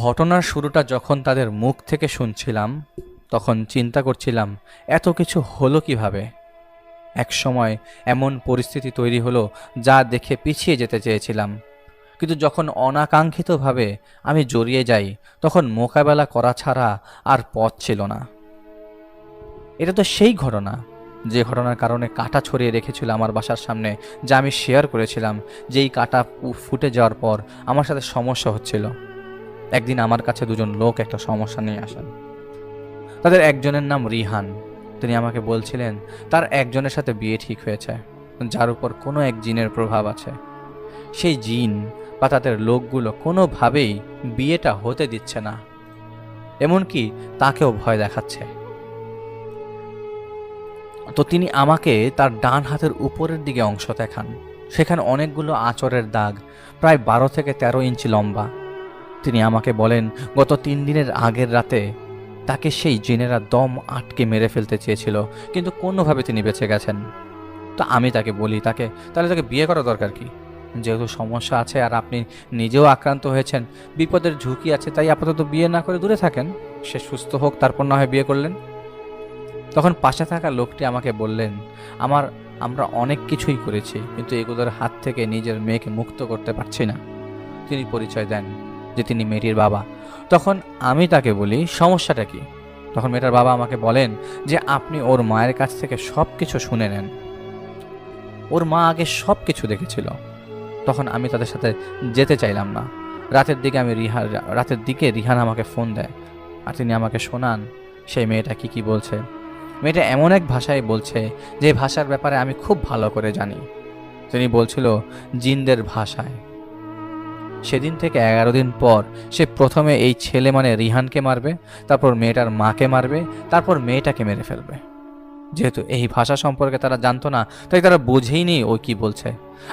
ঘটনার শুরুটা যখন তাদের মুখ থেকে শুনছিলাম তখন চিন্তা করছিলাম এত কিছু হলো কিভাবে। এক সময় এমন পরিস্থিতি তৈরি হলো যা দেখে পিছিয়ে যেতে চেয়েছিলাম, কিন্তু যখন অনাকাঙ্ক্ষিতভাবে আমি জড়িয়ে যাই তখন মোকাবেলা করা ছাড়া আর পথ ছিল না। এটা তো সেই ঘটনা যে ঘটনার কারণে কাঁটা ছড়িয়ে রেখেছিল আমার বাসার সামনে, যা আমি শেয়ার করেছিলাম। যেই কাঁটা ফুটে যাওয়ার পর আমার সাথে সমস্যা হচ্ছিল। একদিন আমার কাছে দুজন লোক একটা সমস্যা নিয়ে আসেন। তাদের একজনের নাম রিহান। তিনি আমাকে বলছিলেন তার একজনের সাথে বিয়ে ঠিক হয়েছে, যার উপর কোনো এক জিনের প্রভাব আছে। সেই জিন বা তাদের লোকগুলো কোনোভাবেই বিয়েটা হতে দিচ্ছে না, এমনকি তাকেও ভয় দেখাচ্ছে। তো তিনি আমাকে তার ডান হাতের উপরের দিকে অংশ দেখান। সেখানে অনেকগুলো আঁচড়ের দাগ, প্রায় 12 থেকে 13 ইঞ্চি লম্বা। তিনি আমাকে বলেন গত 3 দিনের আগের রাতে তাকে সেই জিনেরা দম আটকে মেরে ফেলতে চেয়েছিল, কিন্তু কোনোভাবে তিনি বেঁচে গেছেন। তো আমি তাকে বলি তাহলে তাকে বিয়ে করা দরকার কি? যেহেতু সমস্যা আছে আর আপনি নিজেও আক্রান্ত হয়েছেন, বিপদের ঝুঁকি আছে, তাই আপাতত বিয়ে না করে দূরে থাকেন। সে সুস্থ হোক, তারপর না হয় বিয়ে করলেন। তখন পাশে থাকা লোকটি আমাকে বললেন, আমরা অনেক কিছুই করেছি, কিন্তু এগুলোর হাত থেকে নিজের মেয়েকে মুক্ত করতে পারছি না। তিনি পরিচয় দেন যে তিনি মেয়েটির বাবা। তখন আমি তাকে বলি সমস্যাটা কি? তখন মেয়েটার বাবা আমাকে বলেন যে আপনি ওর মায়ের কাছ থেকে সব কিছু শুনে নেন। ওর মা আগে সব কিছু দেখেছিল। তখন আমি তাদের সাথে যেতে চাইলাম না। রাতের দিকে রিহান আমাকে ফোন দেয়, আর তিনি আমাকে শোনান সেই মেয়েটা কি বলছে। মেয়েটা এমন এক ভাষায় বলছে যে ভাষার ব্যাপারে আমি খুব ভালো করে জানি। তিনি বলছিল জিনদের ভাষায়। সেদিন থেকে 11 দিন পর সে প্রথমে এই ছেলে মানে রিহানকে মারবে, তারপর মেয়েটার মাকে মারবে, তারপর মেয়েটাকে মেরে ফেলবে। যেহেতু এই ভাষা সম্পর্কে তারা জানতো না, তাই তারা বুঝেইনি ও কি বলছে।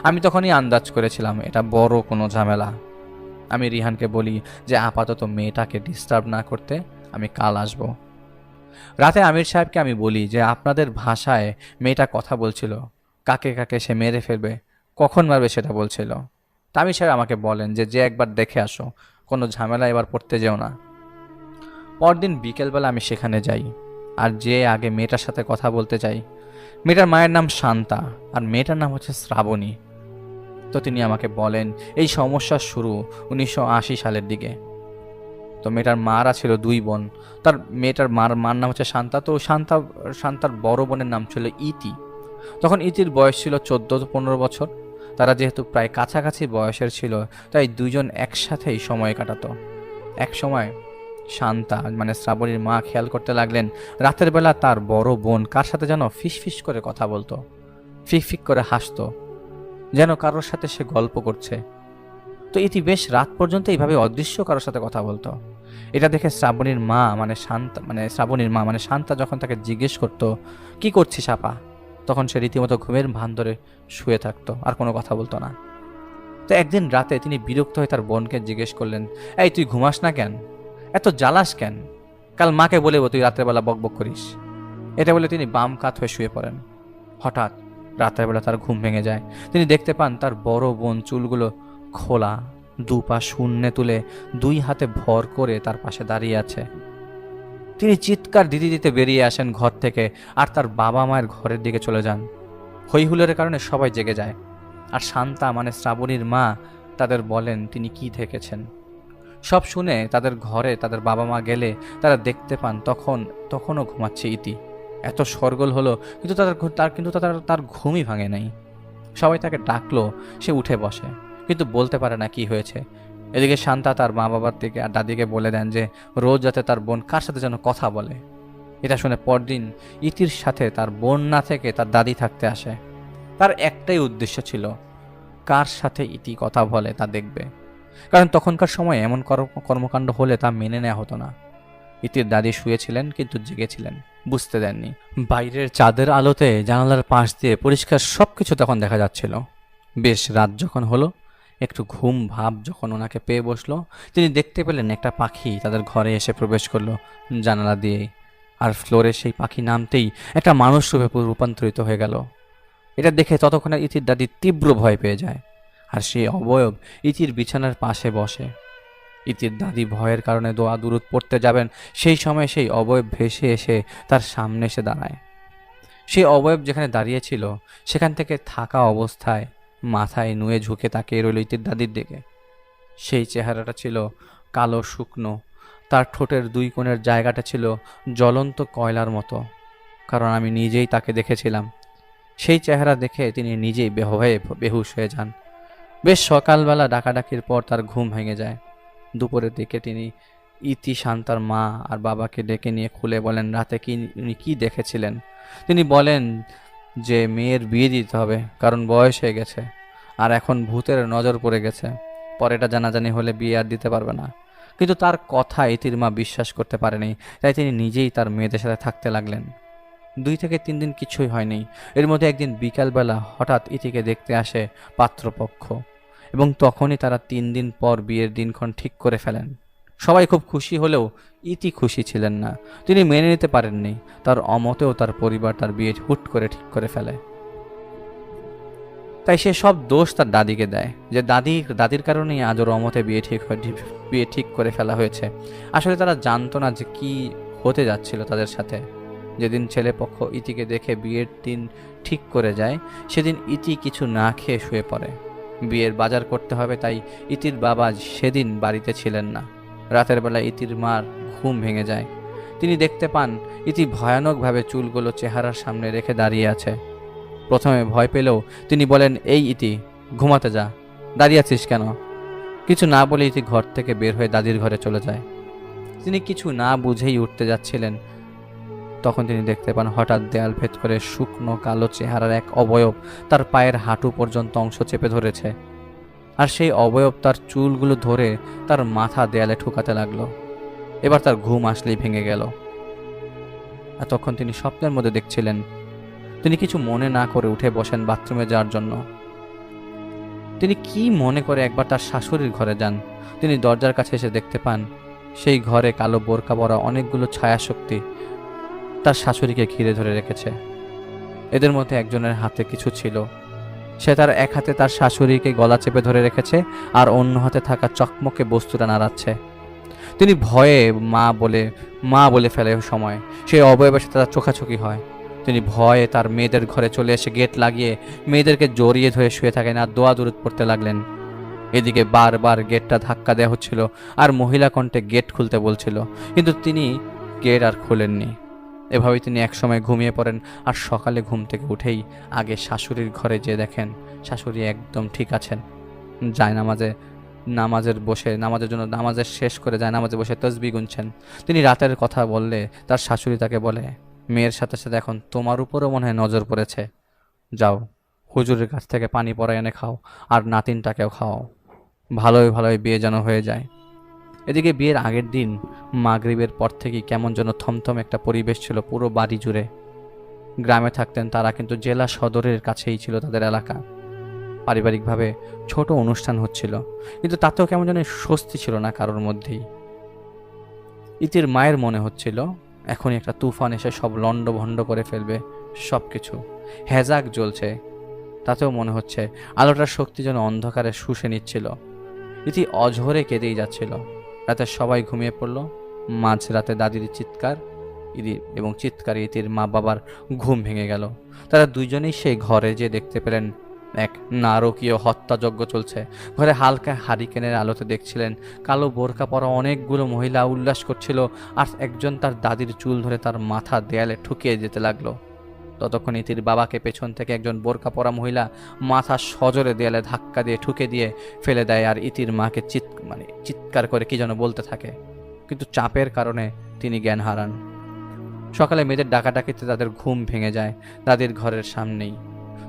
আমি তখনই আন্দাজ করেছিলাম এটা বড় কোনো ঝামেলা। আমি রিহানকে বলি যে আপাতত মেয়েটাকে ডিস্টার্ব না করতে, আমি কাল আসব। রাতে আমির সাহেবকে আমি বলি যে আপনাদের ভাষায় মেয়েটা কথা বলছিল, কাকে কাকে সে মেরে ফেলবে, কখন মারবে সেটা বলছিল। আমির সাহেব আমাকে বলেন যে একবার দেখে আসো, কোনো ঝামেলা এবার পড়তে যেও না। পরদিন বিকেলবেলা আমি সেখানে যাই, আর যে আগে মেয়েটার সাথে কথা বলতে চাই। মেয়েটার মায়ের নাম শান্তা আর মেয়েটার নাম হচ্ছে শ্রাবণী। তো তিনি আমাকে বলেন এই সমস্যার শুরু 1980 সালের দিকে। তো মেয়েটার মারা ছিল 2 বোন। মেয়েটার মার নাম হচ্ছে শান্তা। তো শান্তার বড় বোনের নাম ছিল ইতি। তখন ইতির বয়স ছিল 14-15 বছর। তারা যেহেতু প্রায় কাছাকাছি বয়সের ছিল, তাই দুইজন একসাথেই সময় কাটাতো। এক সময় শান্তা মানে শ্রাবণীর মা খেয়াল করতে লাগলেন রাতের বেলা তার বড় বোন কার সাথে যেন ফিসফিস করে কথা বলতো, ফিক করে হাসতো, যেন কারোর সাথে সে গল্প করছে। তো ইতি বেশ রাত পর্যন্ত এইভাবে অদৃশ্য কারোর সাথে কথা বলতো। এটা দেখে শ্রাবণীর মা মানে শান্তা যখন তাকে জিজ্ঞেস করতো কি করছিস আপা, তখন সে রীতিমতো ঘুমের ভান ধরে শুয়ে থাকতো, আর কোনো কথা বলতো না। তো একদিন রাতে তিনি বিরক্ত হয়ে তার বোনকে জিজ্ঞেস করলেন, এই তুই ঘুমাস না কেন, এত জ্বালাস কেন? কাল মাকে বলে তুই রাতের বেলা বকবক করিস। এটা বলে তিনি বাম কাত হয়ে শুয়ে পড়েন। হঠাৎ রাতের বেলা তার ঘুম ভেঙে যায়। তিনি দেখতে পান তার বড় বোন চুলগুলো খোলা, 2 পা শূন্যে তুলে 2 হাতে ভর করে তার পাশে দাঁড়িয়ে আছে। তিনি চিৎকার দিতে দিতে বেরিয়ে আসেন ঘর থেকে, আর তার বাবা মায়ের ঘরের দিকে চলে যান। হইহুলের কারণে সবাই জেগে যায়, আর শান্তা মানে শ্রাবণীর মা তাদের বলেন তিনি কি দেখেছেন। সব শুনে তাদের ঘরে তাদের বাবা মা গেলে তারা দেখতে পান তখনও ঘুমাচ্ছে ইতি। এত শোরগোল হলো, কিন্তু তার ঘুমই ভাঙে নাই। সবাই তাকে ডাকলো, সে উঠে বসে, কিন্তু বলতে পারে না কি হয়েছে। এদিকে শান্তা তার মা বাবার দিকে আর দাদিকে বলে দেন যে রোজ যাতে তার বোন কার সাথে যেন কথা বলে। এটা শুনে পরদিন ইতির সাথে তার বোন না থেকে তার দাদি থাকতে আসে। তার একটাই উদ্দেশ্য ছিল, কার সাথে ইতি কথা বলে তা দেখবে, কারণ তখনকার সময় এমন কর্মকাণ্ড হলে তা মেনে নেওয়া হতো না। ইতির দাদি শুয়েছিলেন কিন্তু জেগেছিলেন, বুঝতে দেননি। বাইরের চাঁদের আলোতে জানালার পাশ দিয়ে পরিষ্কার সবকিছু তখন দেখা যাচ্ছিল। বেশ রাত যখন হলো, একটু ঘুম ভাব যখন ওনাকে পেয়ে বসলো, তিনি দেখতে পেলেন একটা পাখি তাদের ঘরে এসে প্রবেশ করলো জানালা দিয়ে, আর ফ্লোরে সেই পাখি নামতেই একটা মানুষ রূপে রূপান্তরিত হয়ে গেল। এটা দেখে ততক্ষণে ইতির দাদি তীব্র ভয় পেয়ে যায়, আর সেই অবয়ব ইতির বিছানার পাশে বসে। ইতির দাদি ভয়ের কারণে দোয়া দুরুদ পড়তে যাবেন, সেই সময় সেই অবয়ব ভেসে এসে তার সামনে এসে দাঁড়ায়। সেই অবয়ব যেখানে দাঁড়িয়েছিল সেখান থেকে থাকা অবস্থায় মাথায় নুয়ে ঝুঁকে তাকিয়ে রইল ইতির দাদির দিকে। সেই চেহারাটা ছিল কালো শুকনো, তার ঠোঁটের দুই কোণের জায়গাটা ছিল জ্বলন্ত কয়লার মতো, কারণ আমি নিজেই তাকে দেখেছিলাম। সেই চেহারা দেখে তিনি নিজেই বেহুশ হয়ে যান। বেশ সকালবেলা ডাকাডাকির পর তার ঘুম ভেঙে যায়। দুপুরের দিকে তিনি ইতি শান্তার মা আর বাবাকে ডেকে নিয়ে খুলে বলেন রাতে উনি কি দেখেছিলেন। তিনি বলেন যে মেয়ের বিয়ে দিতে হবে, কারণ বয়স হয়ে গেছে আর এখন ভূতের নজর পড়ে গেছে, পরেটা জানাজানি হলে বিয়ে আর দিতে পারবে না। কিন্তু তার কথা ইতির মা বিশ্বাস করতে পারেনি, তাই তিনি নিজেই তার মেয়েদের সাথে থাকতে লাগলেন। 2 থেকে 3 দিন কিছুই হয়নি। এর মধ্যে একদিন বিকালবেলা হঠাৎ ইতিকে দেখতে আসে পাত্রপক্ষ, এবং তখনই তারা 3 দিন পর বিয়ের দিনক্ষণ ঠিক করে ফেলেন। সবাই খুব খুশি হলেও ইতি খুশি ছিলেন না। তিনি মেনে নিতে পারেননি তার অমতেও তার পরিবার তার বিয়ে হুট করে ঠিক করে ফেলে। তাই সে সব দোষ তার দাদিকে দেয়, যে দাদির কারণেই আজ ওর অমতে বিয়ে ঠিক করে ফেলা হয়েছে। আসলে তারা জানতো না যে কি হতে যাচ্ছিল তাদের সাথে। যেদিন ছেলেপক্ষ ইতিকে দেখে বিয়ের দিন ঠিক করে যায়, সেদিন ইতি কিছু না খেয়ে শুয়ে পড়ে। বিয়ের বাজার করতে হবে, তাই ইতির বাবা সেদিন বাড়িতে ছিলেন না। রাতের বেলা ইতির মার ঘুম ভেঙে যায়। তিনি দেখতে পান ইতি ভয়ানকভাবে চুলগুলো চেহারার সামনে রেখে দাঁড়িয়ে আছে। প্রথমে ভয় পেলেও তিনি বলেন, এই ইতি, ঘুমাতে যা, দাঁড়িয়ে আছিস কেন? কিছু না বলে ইতি ঘর থেকে বের হয়ে দাদির ঘরে চলে যায়। তিনি কিছু না বুঝেই উঠতে যাচ্ছিলেন, তখন তিনি দেখতে পান হঠাৎ দেয়াল ভেদ করে শুকনো কালো চেহারার এক অবয়ব তার পায়ের হাঁটু পর্যন্ত অংশ চেপে ধরেছে, আর সেই অবয়ব তার চুলগুলো ধরে তার মাথা দেয়ালে ঠুকাতে লাগলো। এবার তার ঘুম আসলেই ভেঙে গেল। আর তখন তিনি স্বপ্নের মধ্যে দেখছিলেন। তিনি কিছু মনে না করে উঠে বসেন বাথরুমে যাওয়ার জন্য। তিনি কি মনে করে একবার তার শাশুড়ির ঘরে যান। তিনি দরজার কাছে এসে দেখতে পান সেই ঘরে কালো বোরকা পরা অনেকগুলো ছায়াশক্তি তার শাশুড়িকে ঘিরে ধরে রেখেছে। এদের মধ্যে একজনের হাতে কিছু ছিল। সে তার এক হাতে তার শাশুড়িকে গলা চেপে ধরে রেখেছে, আর অন্য হাতে থাকা চকমকে বস্তুটা নাড়াচ্ছে। তিনি ভয়ে মা বলে ফেলে। সময় সেই অবয়বের সাথে তার চোখাচোখি হয়। তিনি ভয়ে তার মেয়েদের ঘরে চলে এসে গেট লাগিয়ে মেয়েদেরকে জড়িয়ে ধরে শুয়ে থাকেন আর দোয়া দুরুদ পড়তে লাগলেন। এদিকে বারবার গেটটা ধাক্কা দেওয়া হচ্ছিল আর মহিলা কণ্ঠে গেট খুলতে বলছিল, কিন্তু তিনি গেট আর খুলেননি। এভাবেই তিনি একসময় ঘুমিয়ে পড়েন, আর সকালে ঘুম থেকে উঠেই আগে শাশুড়ির ঘরে যেয়ে দেখেন শাশুড়ি একদম ঠিক আছেন। নামাজের শেষ করে নামাজে বসে তসবিহ গুনছেন। তিনি রাতের কথা বললে তার শাশুড়ি তাকে বলে, মেয়ের সাথে সাথে এখন তোমার উপরও মনে হয় নজর পড়েছে, যাও হুজুরের কাছ থেকে পানি পরায় এনে খাও, আর নাতিনটাকেও খাওয়াও, ভালোই বিয়ে যেন হয়ে যায়। এদিকে বিয়ের আগের দিন মাগরিবের পর থেকেই কেমন যেন থমথম একটা পরিবেশ ছিল পুরো বাড়ি জুড়ে। গ্রামে থাকতেন তারা, কিন্তু জেলা সদরের কাছেই ছিল তাদের এলাকা। পারিবারিকভাবে ছোট অনুষ্ঠান হচ্ছিল, কিন্তু তাতেও কেমন যেন স্বস্তি ছিল না কারোর মধ্যেই। ইতির মায়ের মনে হচ্ছিল এখনই একটা তুফান এসে সব লণ্ডভণ্ড করে ফেলবে। সব কিছু হেজাক জ্বলছে, তাতেও মনে হচ্ছে আলোটার শক্তি যেন অন্ধকারে শুষে নিচ্ছিল। ইতি অঝরে কেঁদেই যাচ্ছিল। রাতে সবাই ঘুমিয়ে পড়ল। মাঝরাতে দাদির চিৎকারে ইতির মা বাবার ঘুম ভেঙে গেল। তারা দুইজনেই সেই ঘরে যে দেখতে পেলেন এক নারকীয় হত্যাযজ্ঞ চলছে। ঘরে হালকা হারিকেনের আলোতে দেখছিলেন কালো বোরকা পরা অনেকগুলো মহিলা উল্লাস করছিল, আর একজন তার দাদির চুল ধরে তার মাথা দেয়ালে ঠুকিয়ে যেতে লাগলো। ততক্ষণ ইতির বাবাকে পেছন থেকে একজন বোরকা পরা মহিলা মাথা সজোরে দেয়ালে ধাক্কা দিয়ে ঠুকে দিয়ে ফেলে দেয়, আর ইতির মাকে চিৎকার করে কি যেন বলতে থাকে, কিন্তু চাপের কারণে তিনি জ্ঞান হারান। সকালে মেয়েদের ডাকাডাকিতে তাদের ঘুম ভেঙে যায় দাদির ঘরের সামনেই।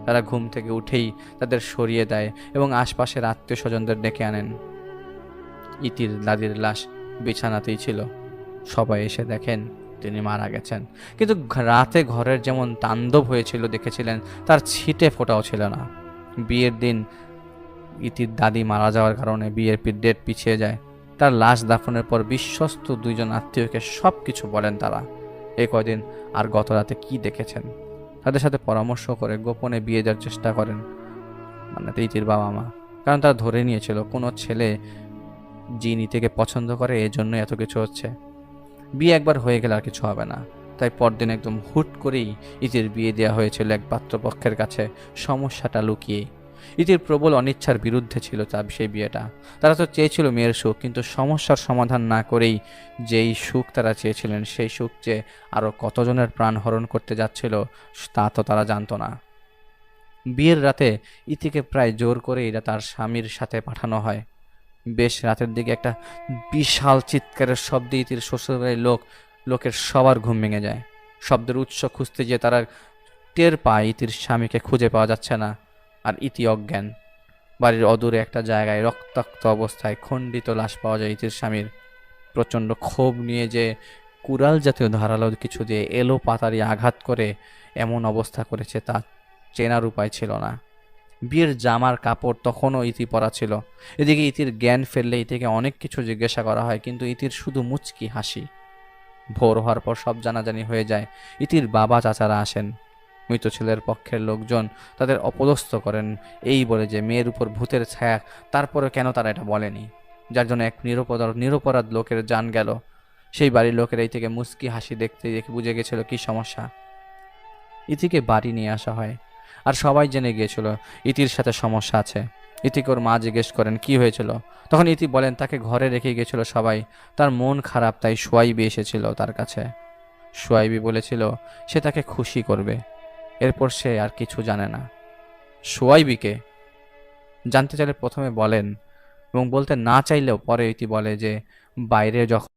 তারা ঘুম থেকে উঠেই তাদের সরিয়ে দেয় এবং আশপাশের আত্মীয় স্বজনদের ডেকে আনেন। ইতির দাদির লাশ বিছানাতেই ছিল। সবাই এসে দেখেন তিনি মারা গেছেন, কিন্তু রাতে ঘরের যেমন তাণ্ডব হয়েছিল দেখেছিলেন তার ছিটে ফোঁটাও ছিল না। বিয়ের দিন ইতির দাদি মারা যাওয়ার কারণে বিয়ের ডেট পিছিয়ে যায়। তার লাশ দাফনের পর বিশ্বস্ত 2জন আত্মীয়কে সব কিছু বলেন তারা এই কয়দিন আর গত রাতে কি দেখেছেন। তাদের সাথে পরামর্শ করে গোপনে বিয়ে দেওয়ার চেষ্টা করেন ইতির বাবা মা, কারণ তারা ধরে নিয়েছিল কোনো ছেলে জিন ইতিকে পছন্দ করে, এজন্য এত কিছু হচ্ছে। বিয়ে একবার হয়ে গেলে আর কিছু হবে না। তাই পরদিন একদম হুট করেই ইতির বিয়ে দেওয়া হয়েছিল এক পাত্রপক্ষের কাছে, সমস্যাটা লুকিয়ে। ইতির প্রবল অনিচ্ছার বিরুদ্ধে ছিল তার সেই বিয়েটা। তারা তো চেয়েছিল মেয়ের সুখ, কিন্তু সমস্যার সমাধান না করেই যেই সুখ তারা চেয়েছিলেন, সেই সুখ যে আরও কতজনের প্রাণ হরণ করতে যাচ্ছিল তা তো তারা জানতো না। বিয়ের রাতে ইতিকে প্রায় জোর করে এরা তার স্বামীর সাথে পাঠানো হয়। বেশ রাতের দিকে একটা বিশাল চিৎকারের শব্দে ইতির শ্বশুরবাড়ির লোকের সবার ঘুম ভেঙে যায়। শব্দের উৎস খুঁজতে গিয়ে তারা টের পায় ইতির স্বামীকে খুঁজে পাওয়া যাচ্ছে না, আর ইতি অজ্ঞান। বাড়ির অদূরে একটা জায়গায় রক্তাক্ত অবস্থায় খণ্ডিত লাশ পাওয়া যায় ইতির স্বামীর। প্রচণ্ড ক্ষোভ নিয়ে যে কুড়াল জাতীয় ধারালো কিছু দিয়ে এলো পাতারি আঘাত করে এমন অবস্থা করেছে তা চেনার উপায় ছিল না। বিয়ের জামার কাপড় তখনও ইতি পরা ছিল। এদিকে ইতির জ্ঞান ফেললে ইতিকে অনেক কিছু জিজ্ঞাসা করা হয়, কিন্তু ইতির শুধু মুচকি হাসি। ভোর হওয়ার পর সব জানাজানি হয়ে যায়। ইতির বাবা চাচারা আসেন। মৃত ছেলের পক্ষের লোকজন তাদের অপদস্থ করেন এই বলে যে মেয়ের উপর ভূতের ছায়া, তারপরে কেন তারা এটা বলেনি, যার জন্য এক নিরপরাধ লোকের জান গেল। সেই বাড়ির লোকেরা এই থেকে মুচকি হাসি দেখতে দেখে বুঝে গেছিল কি সমস্যা। ইতিকে বাড়ি নিয়ে আসা হয়, আর সবাই জেনে গিয়েছিল ইতির সাথে সমস্যা আছে। ইতিকে ওর মা জিজ্ঞেস করেন কি হয়েছিল, তখন ইতি বলেন তাকে ঘরে রেখে গিয়েছিল সবাই, তার মন খারাপ, তাই সোয়াইবি এসেছিল তার কাছে। সোয়াইবি বলেছিল সে তাকে খুশি করবে। এরপর সে আর কিছু জানে না। সোয়াইবিকে জানতে চাইলে প্রথমে বলেন, এবং বলতে না চাইলেও পরে ইতি বলে যে বাইরে যখন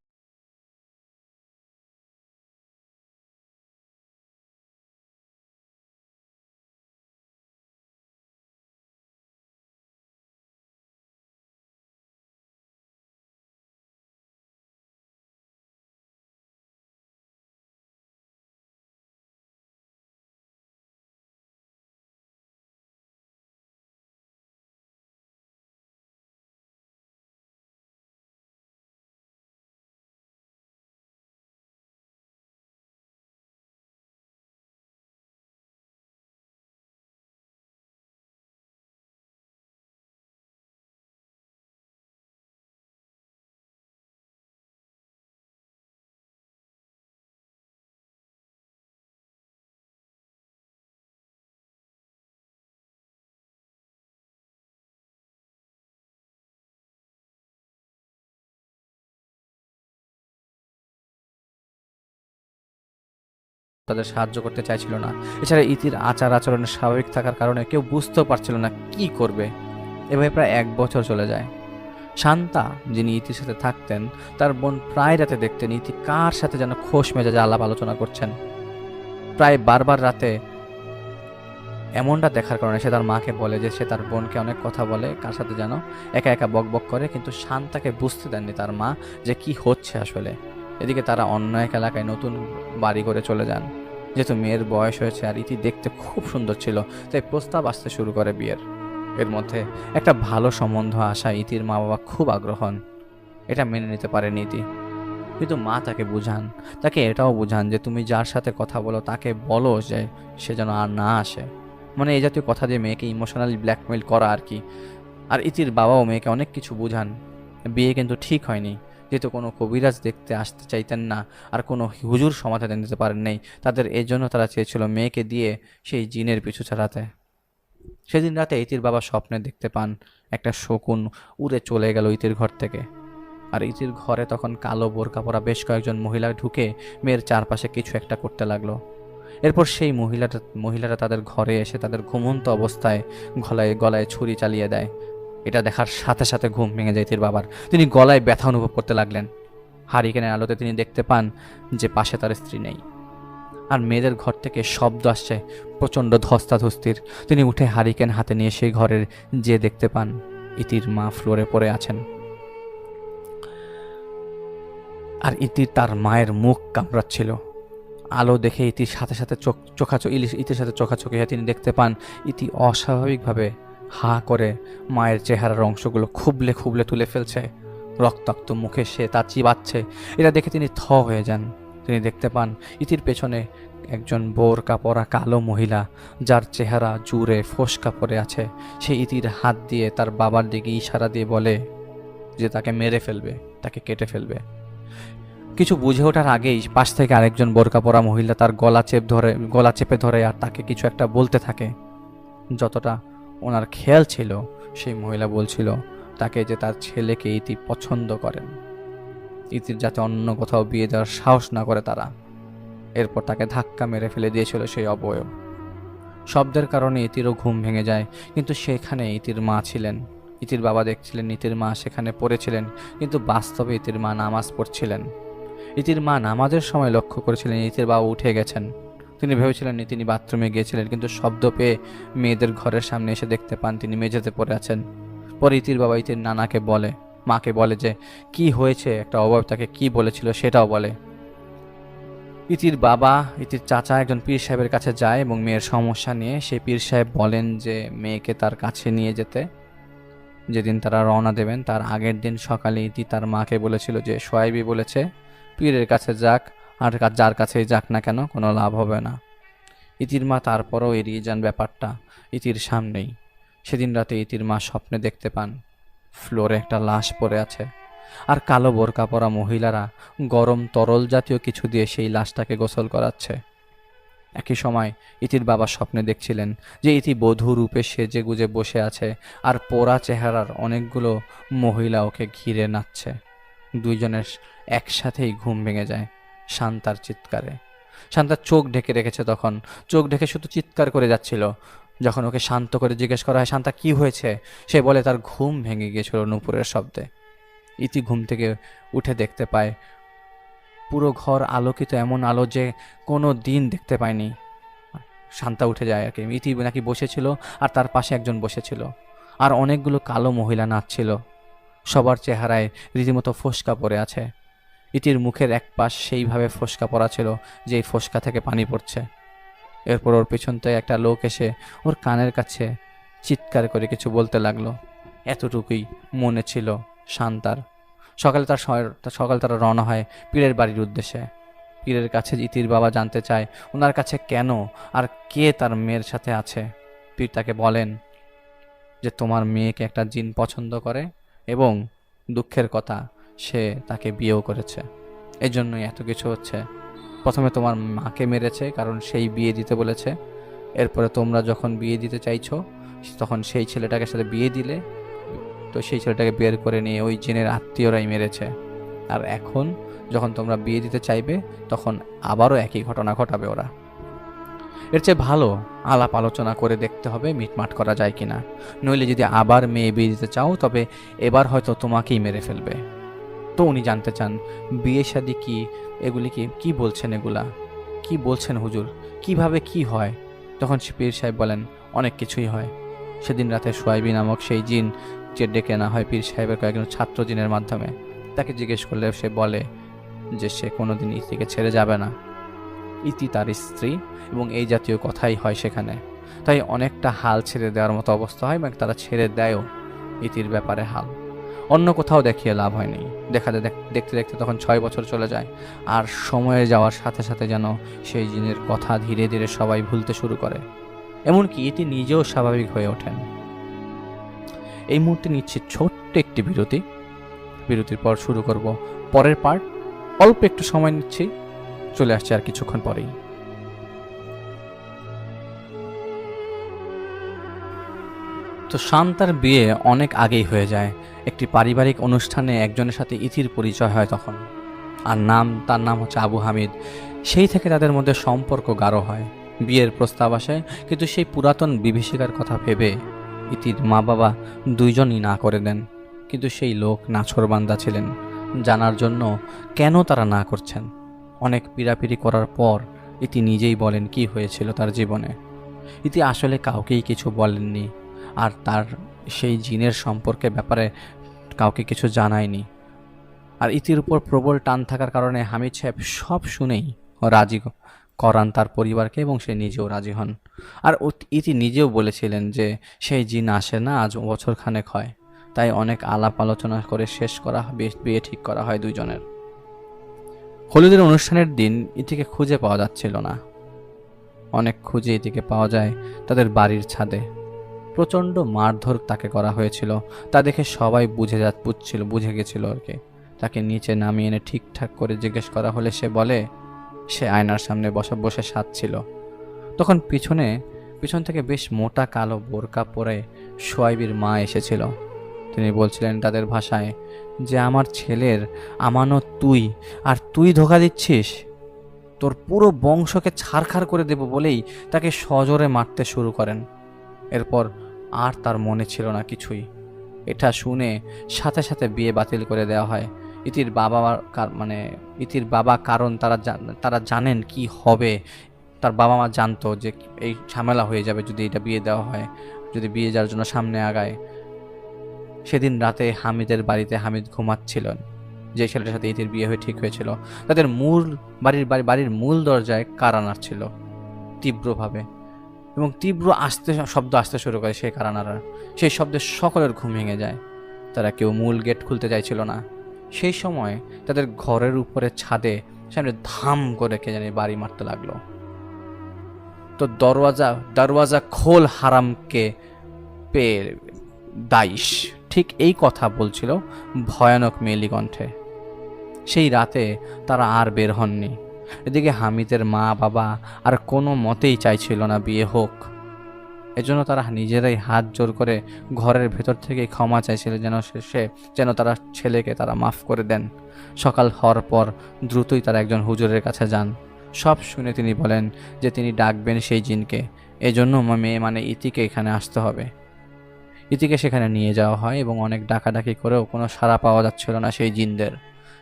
তাদের সাহায্য করতে চাইছিল না। এছাড়া ইতির আচার আচরণে স্বাভাবিক থাকার কারণে কেউ বুঝতেও পারছিল না কি করবে। এভাবে প্রায় 1 বছর চলে যায়। শান্তা, যিনি ইতির সাথে থাকতেন, তার বোন প্রায় রাতে দেখতেন ইতি কার সাথে যেন খোশ মেজাজে আলাপ আলোচনা করছেন। প্রায় বারবার রাতে এমনটা দেখার কারণে সে তার মাকে বলে যে সে তার বোনকে অনেক কথা বলে, কার সাথে যেন একা একা বক বক করে, কিন্তু শান্তাকে বুঝতে দেননি তার মা যে কি হচ্ছে আসলে। এদিকে তারা অন্য এক এলাকায় নতুন বাড়ি করে চলে যান। যেহেতু মেয়ের বয়স হয়েছে আর ইতি দেখতে খুব সুন্দর ছিল, তাই প্রস্তাব আসতে শুরু করে বিয়ের। এর মধ্যে একটা ভালো সম্বন্ধ আসা ইতির মা বাবা খুব আগ্রহ হন। এটা মেনে নিতে পারেন ইতি, কিন্তু মা তাকে বুঝান, তাকে এটাও বুঝান যে তুমি যার সাথে কথা বলো তাকে বলো যে সে যেন আর না আসে। মানে এই জাতীয় কথা দিয়ে মেয়েকে ইমোশনালি ব্ল্যাকমেইল করা আর কি। আর ইতির বাবাও মেয়েকে অনেক কিছু বুঝান। বিয়ে কিন্তু ঠিক হয়নি, যেহেতু কোনো কবিরাজ দেখতে আসতে চাইতেন না, আর কোনো হুজুর সমাধান দিতে পারেন নাই তাদের। এই জন্য তারা চেয়েছিল মেয়েকে দিয়ে সেই জিনের পিছু চালাতে। সেদিন রাতে ইতির বাবা স্বপ্নে দেখতে পান একটা শকুন উড়ে চলে গেল ইতির ঘর থেকে। আর ইতির ঘরে তখন কালো বোরকা পরা বেশ কয়েকজন মহিলা ঢুকে মেয়ের চারপাশে কিছু একটা করতে লাগলো। এরপর সেই মহিলারা তাদের ঘরে এসে তাদের ঘুমন্ত অবস্থায় গলায় গলায় ছুরি চালিয়ে দেয়। এটা দেখার সাথে সাথে ঘুম ভেঙে যায় ইতির বাবার। তিনি গলায় ব্যথা অনুভব করতে লাগলেন। হারিকেনের আলোতে তিনি দেখতে পান যে পাশে তার স্ত্রী নেই, আর মেয়েদের ঘর থেকে শব্দ আসছে প্রচণ্ড ধস্তাধস্তির। তিনি উঠে হারিকেন হাতে নিয়ে সেই ঘরের যে দেখতে পান ইতির মা ফ্লোরে পড়ে আছেন, আর ইতি তার মায়ের মুখ কামড়াচ্ছিল। আলো দেখে ইতির সাথে সাথে ইতির সাথে চোখাচোখি হয়ে তিনি দেখতে পান ইতি অস্বাভাবিকভাবে হা করে মায়ের চেহারার অংশগুলো খুবলে খুবলে তুলে ফেলছে। রক্তাক্ত মুখে সে তা চিবাচ্ছে। এটা দেখে তিনি থ হয়ে যান। তিনি দেখতে পান ইতির পেছনে একজন বোরকা পরা কালো মহিলা, যার চেহারা জুড়ে ফোসকা পড়ে আছে। সে ইতির হাত দিয়ে তার বাবার দিকে ইশারা দিয়ে বলে, যে তাকে মেরে ফেলবে, তাকে কেটে ফেলবে। কিছু বুঝে ওঠার আগেই পাশ থেকে আরেকজন বোরকা পরা মহিলা তার গলা চেপে ধরে আর তাকে কিছু একটা বলতে থাকে। যতটা ওনার খেয়াল ছিল, সেই মহিলা বলছিল তাকে যে তার ছেলেকে ইতি পছন্দ করেন, ইতির যাতে অন্য কোথাও বিয়ে দেওয়ার সাহস না করে তারা। এরপর তাকে ধাক্কা মেরে ফেলে দিয়েছিল সেই অবয়ব। শব্দের কারণে ইতিরও ঘুম ভেঙে যায়, কিন্তু সেখানে ইতির মা ছিলেন। ইতির বাবা দেখছিলেন ইতির মা সেখানে পড়েছিলেন, কিন্তু বাস্তবে ইতির মা নামাজ পড়ছিলেন। ইতির মা নামাজের সময় লক্ষ্য করেছিলেন ইতির বাবা উঠে গেছেন। তিনি ভেবেছিলেন তিনি বাথরুমে গিয়েছিলেন, কিন্তু শব্দ পেয়ে মেয়েদের ঘরের সামনে এসে দেখতে পান তিনি মেঝেতে পড়ে আছেন। পরে ইতির বাবা ইতির মাকে বলে যে কি হয়েছে, একটা অবয়ব তাকে কি বলেছিল সেটাও বলে। ইতির বাবা, ইতির চাচা একজন পীর সাহেবের কাছে যায় এবং মেয়ের সমস্যা নিয়ে। সেই পীর সাহেব বলেন যে মেয়েকে তার কাছে নিয়ে যেতে। যেদিন তারা রওনা দেবেন তার আগের দিন সকালে ইতি তার মাকে বলেছিল যে সোয়াইবি বলেছে পীরের কাছে যাক, আর যার কাছেই যাক না কেন কোনো লাভ হবে না। ইতির মা তারপরও এড়িয়ে যান ব্যাপারটা ইতির সামনেই। সেদিন রাতে ইতির মা স্বপ্নে দেখতে পান ফ্লোরে একটা লাশ পড়ে আছে, আর কালো বোরকা পরা মহিলারা গরম তরল জাতীয় কিছু দিয়ে সেই লাশটাকে গোসল করাচ্ছে। একই সময় ইতির বাবা স্বপ্নে দেখছিলেন যে ইতি বধূ রূপে সেজে গুজে বসে আছে, আর পোড়া চেহারার অনেকগুলো মহিলা ওকে ঘিরে নাচছে। দুইজনের একসাথেই ঘুম ভেঙে যায় শান্তার চিৎকারে। শান্তার চোখ ঢেকে রেখেছে, তখন চোখ ঢেকে শুধু চিৎকার করে যাচ্ছিল। যখন ওকে শান্ত করে জিজ্ঞেস করা হয় শান্তা কি হয়েছে, সে বলে তার ঘুম ভেঙে গিয়েছিল নূপুরের শব্দে। ইতি ঘুম থেকে উঠে দেখতে পায় পুরো ঘর আলোকিত, এমন আলো যে কোনো দিন দেখতে পায়নি। শান্তা উঠে যায় আর কি। ইতি নাকি বসেছিল আর তার পাশে একজন বসেছিল, আর অনেকগুলো কালো মহিলা নাচছিল। সবার চেহারায় রীতিমতো ফোসকা পড়ে আছে। ইতির মুখের এক পাশ সেইভাবে ফোসকা পড়া ছিল যে এই ফোসকা থেকে পানি পড়ছে। এরপর ওর পেছন থেকে একটা লোক এসে ওর কানের কাছে চিৎকার করে কিছু বলতে লাগলো। এতটুকুই মনে ছিল শান্তার। সকালে তারা রওনা হয় পীরের বাড়ির উদ্দেশ্যে। পীরের কাছে ইতির বাবা জানতে চায় ওনার কাছে কেন আর কে তার মেয়ের সাথে আছে। পীর তাকে বলেন যে তোমার মেয়েকে একটা জিন পছন্দ করে এবং দুঃখের কথা সে তাকে বিয়েও করেছে, এজন্যই এত কিছু হচ্ছে। প্রথমে তোমার মাকে মেরেছে কারণ সেই বিয়ে দিতে বলেছে, এরপরে তোমরা যখন বিয়ে দিতে চাইছো তখন সেই ছেলেটাকে সাথে বিয়ে দিলে, তো সেই ছেলেটাকে বের করে নিয়ে ওই জিনের আত্মীয়রাই মেরেছে। আর এখন যখন তোমরা বিয়ে দিতে চাইবে তখন আবারও একই ঘটনা ঘটাবে ওরা। এর চেয়ে ভালো আলাপ আলোচনা করে দেখতে হবে মিটমাট করা যায় কিনা, নইলে যদি আবার মেয়ে বিয়ে দিতে চাও তবে এবার হয়তো তোমাকেই মেরে ফেলবে। তো উনি জানতে চান বিয়ে শাদী কি, এগুলি কি বলছেন, এগুলা কি বলছেন হুজুর, কিভাবে কি হয়? তখন পীর সাহেব বলেন অনেক কিছুই হয়। সেদিন রাতে সোয়াইবি নামক সেই জিন যে ডেকে না হয় পীর সাহেবের কয়েকজন ছাত্র জিনের মাধ্যমে, তাকে জিজ্ঞেস করলে সে বলে যে সে কোনোদিন ইতিকে ছেড়ে যাবে না, ইতি তার স্ত্রী, এবং এই জাতীয় কথাই হয় সেখানে। তাই অনেকটা হাল ছেড়ে দেওয়ার মতো অবস্থা হয়, এবং তারা ছেড়ে দেয়ও ইতির ব্যাপারে হাল। অন্য কোথাও দেখিয়ে লাভ হয়নি। দেখতে দেখতে তখন 6 বছর চলে যায়, আর সময়ে যাওয়ার সাথে সাথে যেন সেই জিনের কথা ধীরে ধীরে সবাই ভুলতে শুরু করে, এমনকি ইতি নিজেও স্বাভাবিক হয়ে ওঠেন। এই মুহূর্তে নিচ্ছি ছোট্ট একটি বিরতি। বিরতির পর শুরু করব পরের পার্ট। অল্প একটু সময় নিচ্ছি, চলে আসছে আর কিছুক্ষণ পরেই। তো শান্তার বিয়ে অনেক আগেই হয়ে যায়। একটি পারিবারিক অনুষ্ঠানে একজনের সাথে ইতির পরিচয় হয় তখন, আর তার নাম হচ্ছে আবু হামিদ। সেই থেকে তাদের মধ্যে সম্পর্ক গাঢ় হয়। বিয়ের প্রস্তাব আসে, কিন্তু সেই পুরাতন বিভীষিকার কথা ভেবে ইতির মা বাবা দুইজনই না করে দেন। কিন্তু সেই লোক নাছোড়বান্দা ছিলেন, জানার জন্য কেন তারা না করছেন। অনেক পীড়াপিড়ি করার পর ইতি নিজেই বলেন কি হয়েছিল তার জীবনে। ইতি আসলে কাউকেই কিছু বলেননি, আর তার সেই জিনের সম্পর্কে ব্যাপারে কাউকে কিছু জানায়নি। আর ইতির উপর প্রবল টান থাকার কারণে হামিদ সাহেব সব শুনেই রাজি করান তার পরিবারকে, এবং সে নিজেও রাজি হন। আর ইতি নিজেও বলেছিলেন যে সেই জিন আসে না আজ বছর খানেক হয়। তাই অনেক আলাপ আলোচনা করে শেষ করা, বিয়ে ঠিক করা হয় দুইজনের। হলুদের অনুষ্ঠানের দিন ইতিকে খুঁজে পাওয়া যাচ্ছিল না। অনেক খুঁজে ইতিকে পাওয়া যায় তাদের বাড়ির ছাদে। প্রচণ্ড মারধর তাকে করা হয়েছিল। তা দেখে সবাই বুঝে গেছিল আর কি। তাকে নিচে নামিয়ে এনে ঠিকঠাক করে জিজ্ঞেস করা হলে সে বলে সে আয়নার সামনে বসে সাজছিল। তখন পিছন থেকে বেশ মোটা কালো বোরকা পরে সোয়াইবির মা এসেছিল। তিনি বলছিলেন তাদের ভাষায় যে আমার ছেলের আমানত তুই, আর তুই ধোঁকা দিচ্ছিস। তোর পুরো বংশকে ছারখার করে দেব বলেই তাকে সজোরে মারতে শুরু করেন। এরপর আর তার মনে ছিল না কিছুই। এটা শুনে সাথে সাথে বিয়ে বাতিল করে দেওয়া হয়। ইতির বাবা কারণ তারা জানেন কি হবে। তার বাবা মা জানতো যে এই ঝামেলা হয়ে যাবে যদি এটা বিয়ে দেওয়া হয়, যদি বিয়ে যাওয়ার জন্য সামনে আগায়। সেদিন রাতে হামিদের বাড়িতে হামিদ ঘুমাচ্ছিলেন, যে ছেলেটার সাথে ইতির বিয়ে হয়ে ঠিক হয়েছিল। তাদের বাড়ির মূল দরজায় কারা নাড়ছিল তীব্রভাবে, এবং তীব্র শব্দ আসতে শুরু করে সেই কারা নাড়ার। সেই শব্দে সকলের ঘুম ভেঙে যায়। তারা কেউ মূল গেট খুলতে চাইছিল না। সেই সময় তাদের ঘরের উপরে ছাদে সামনে ধাম করে কে জানি বাড়ি মারতে লাগলো। তো দরওয়াজা খোল হারামকে পে দাইশ, ঠিক এই কথা বলছিল ভয়ানক মেলি কণ্ঠে। সেই রাতে তারা আর বের হননি। এদিকে হামিদের মা বাবা আর কোনো মতেই চাইছিল না বিয়ে হোক। এজন্য তারা নিজেরাই হাত জোর করে ঘরের ভেতর থেকে ক্ষমা চাইছিল যেন তারা ছেলেকে তারা মাফ করে দেন। সকাল হওয়ার পর দ্রুতই তারা একজন হুজুরের কাছে যান। সব শুনে তিনি বলেন যে তিনি ডাকবেন সেই জিনকে, এজন্য মেয়ে মানে ইতিকে এখানে আসতে হবে। ইতিকে সেখানে নিয়ে যাওয়া হয় এবং অনেক ডাকাডাকি করেও কোনো সাড়া পাওয়া যাচ্ছিল না সেই জিনদের।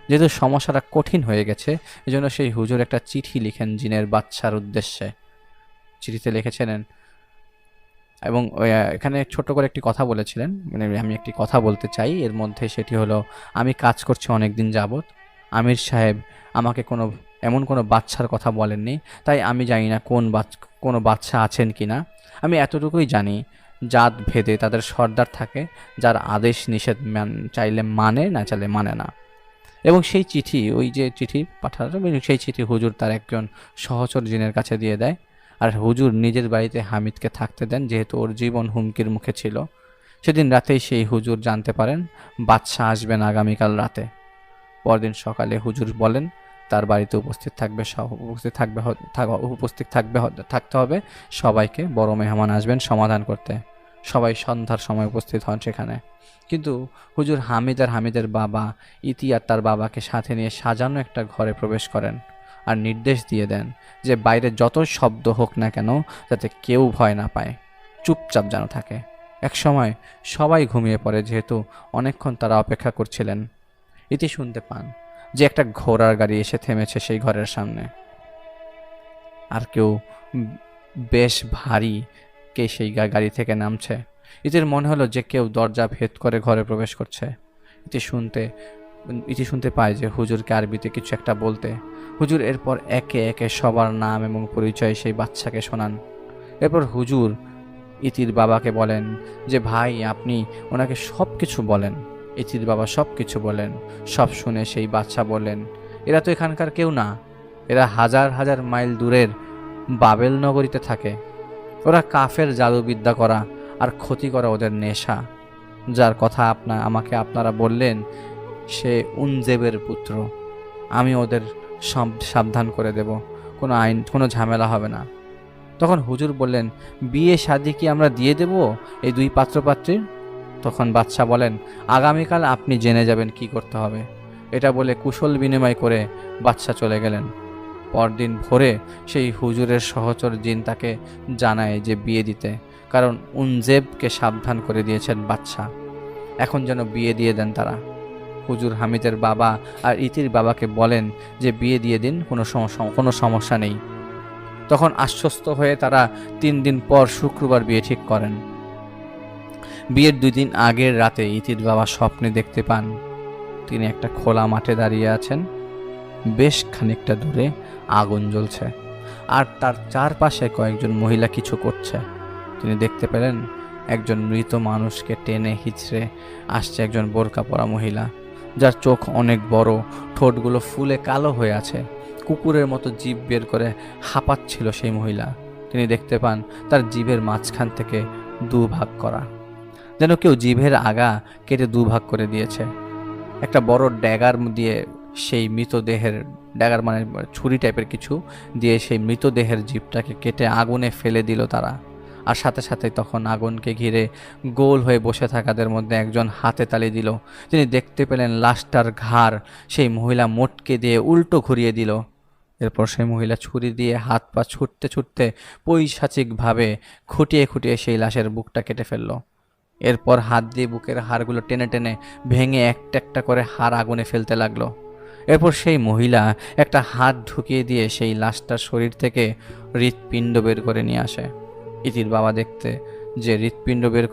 যেহেতু সমস্যাটা কঠিন হয়ে গেছে, এজন্য সেই হুজুর একটা চিঠি লিখেন জিনের বাচ্চার উদ্দেশ্যে। চিঠিতে লিখেছিলেন এবং এখানে ছোট্ট করে একটি কথা বলেছিলেন, মানে আমি একটি কথা বলতে চাই এর মধ্যে, সেটি হলো আমি কাজ করছি অনেক দিন যাবৎ। আমির সাহেব আমাকে এমন কোনো বাচ্চার কথা বলেননি, তাই আমি জানি না কোনো বাচ্চা আছেন কি না। আমি এতটুকুই জানি জাত ভেদে তাদের সর্দার থাকে, যার আদেশ নিষেধ চাইলে মানে, না চাইলে মানে না। এবং সেই চিঠি, ওই যে চিঠি পাঠালো, সেই চিঠি হুজুর তার একজন সহচর জিনের কাছে দিয়ে দেয়। আর হুজুর নিজের বাড়িতে হামিদকে থাকতে দেন, যেহেতু ওর জীবন হুমকির মুখে ছিল। সেদিন রাতেই সেই হুজুর জানতে পারেন বাদশা আসবেন আগামীকাল রাতে। পরদিন সকালে হুজুর বলেন তার বাড়িতে থাকতে হবে সবাইকে, বড় মেহমান আসবেন সমাধান করতে। সবাই সন্ধ্যার সময় উপস্থিত হন সেখানে। কিন্তু হুজুর হামিদের বাবা ইতি আর তার বাবাকে সাথে নিয়ে সাজানো একটা ঘরে প্রবেশ করেন আর নির্দেশ দিয়ে দেন যে বাইরে যত শব্দ হোক না কেন যাতে কেউ ভয় না পায়, চুপচাপ যেন থাকে। একসময় সবাই ঘুমিয়ে পড়ে, যেহেতু অনেকক্ষণ তারা অপেক্ষা করছিলেন। ইতি শুনতে পান যে একটা ঘোড়ার গাড়ি এসে থেমেছে সেই ঘরের সামনে, আর কেউ বেশ ভারী কে সেই গাড়ি থেকে নামছে। ইতির মনে হলো যে কেউ দরজা ভেদ করে ঘরে প্রবেশ করছে। ইতি শুনতে পায় যে হুজুরকে আরবিতে কিছু একটা বলতে। হুজুর এরপর একে একে সবার নাম এবং পরিচয় সেই বাচ্চাকে শোনান। এরপর হুজুর ইতির বাবাকে বলেন যে ভাই আপনি ওনাকে সব কিছু বলেন। ইতির বাবা সব কিছু বলেন। সব শুনে সেই বাচ্চা বললেন এরা তো এখানকার কেউ না, এরা হাজার হাজার মাইল দূরের বাবেল নগরীতে থাকে। ওরা কাফের জাদুবিদ্যা করা আর ক্ষতি করা ওদের নেশা। যার কথা আমাকে আপনারা বললেন সে উনজেবের পুত্র। আমি ওদের সাবধান করে দেব, কোনো ঝামেলা হবে না। তখন হুজুর বললেন বিয়ে শাদী কি আমরা দিয়ে দেব এই দুই পাত্রপাত্রীর? তখন বাদশা বলেন আগামীকাল আপনি জেনে যাবেন কি করতে হবে। এটা বলে কুশল বিনিময় করে বাদশা চলে গেলেন। পরদিন ভোরে সেই হুজুরের সহচর জিন তাকে জানায় যে বিয়ে দিতে, কারণ উনজেবকে সাবধান করে দিয়েছেন বাদশা। এখন যেন বিয়ে দিয়ে দেন তারা। হুজুর হামিদের বাবা আর ইতির বাবাকে বলেন যে বিয়ে দিয়ে দিন, কোনো সমস্যা নেই। তখন আশ্বস্ত হয়ে তারা 3 দিন পর শুক্রবার বিয়ে ঠিক করেন। বিয়ের 2 দিন আগের রাতে ইতির বাবা স্বপ্নে দেখতে পান তিনি একটা খোলা মাঠে দাঁড়িয়ে আছেন। বেশ খানিকটা দূরে আগুন জ্বলছে আর তার চারপাশে কয়েকজন মহিলা কিছু করছে। তিনি দেখতে পেলেন একজন মৃত মানুষকে টেনে হিচড়ে আসছে একজন বোরকা পরা মহিলা, যার চোখ অনেক বড়, ঠোঁটগুলো ফুলে কালো হয়ে আছে। কুকুরের মতো জিভ বের করে হাঁপাচ্ছিল সেই মহিলা। তিনি দেখতে পান তার জিভের মাঝখান থেকে দুভাগ করা, যেন কেউ জিভের আগা কেটে দুভাগ করে দিয়েছে। একটা বড় ড্যাগার দিয়ে সেই মৃতদেহের, ড্যাগার মানে ছুরি টাইপের কিছু দিয়ে সেই মৃতদেহের জিভটাকে কেটে আগুনে ফেলে দিল তারা। আর সাথে সাথে তখন আগুনকে ঘিরে গোল হয়ে বসে থাকাদের মধ্যে একজন হাতে তালি দিল। তিনি দেখতে পেলেন লাশটার ঘাড় সেই মহিলা মোটকে দিয়ে উল্টো ঘুরিয়ে দিল। এরপর সেই মহিলা ছুরি দিয়ে হাত পা ছুটতে ছুটতে পৈশাচিকভাবে খুঁটিয়ে খুঁটিয়ে সেই লাশের বুকটা কেটে ফেলল। এরপর হাত দিয়ে বুকের হাড়গুলো টেনে টেনে ভেঙে একটা একটা করে হাড় আগুনে ফেলতে লাগলো। এরপর সেই মহিলা একটা হাত ঢুকিয়ে দিয়ে সেই লাশটার শরীর থেকে হৃৎপিণ্ড বের করে নিয়ে আসে। ইতির বাবা দেখে যে হৃৎপিণ্ড বের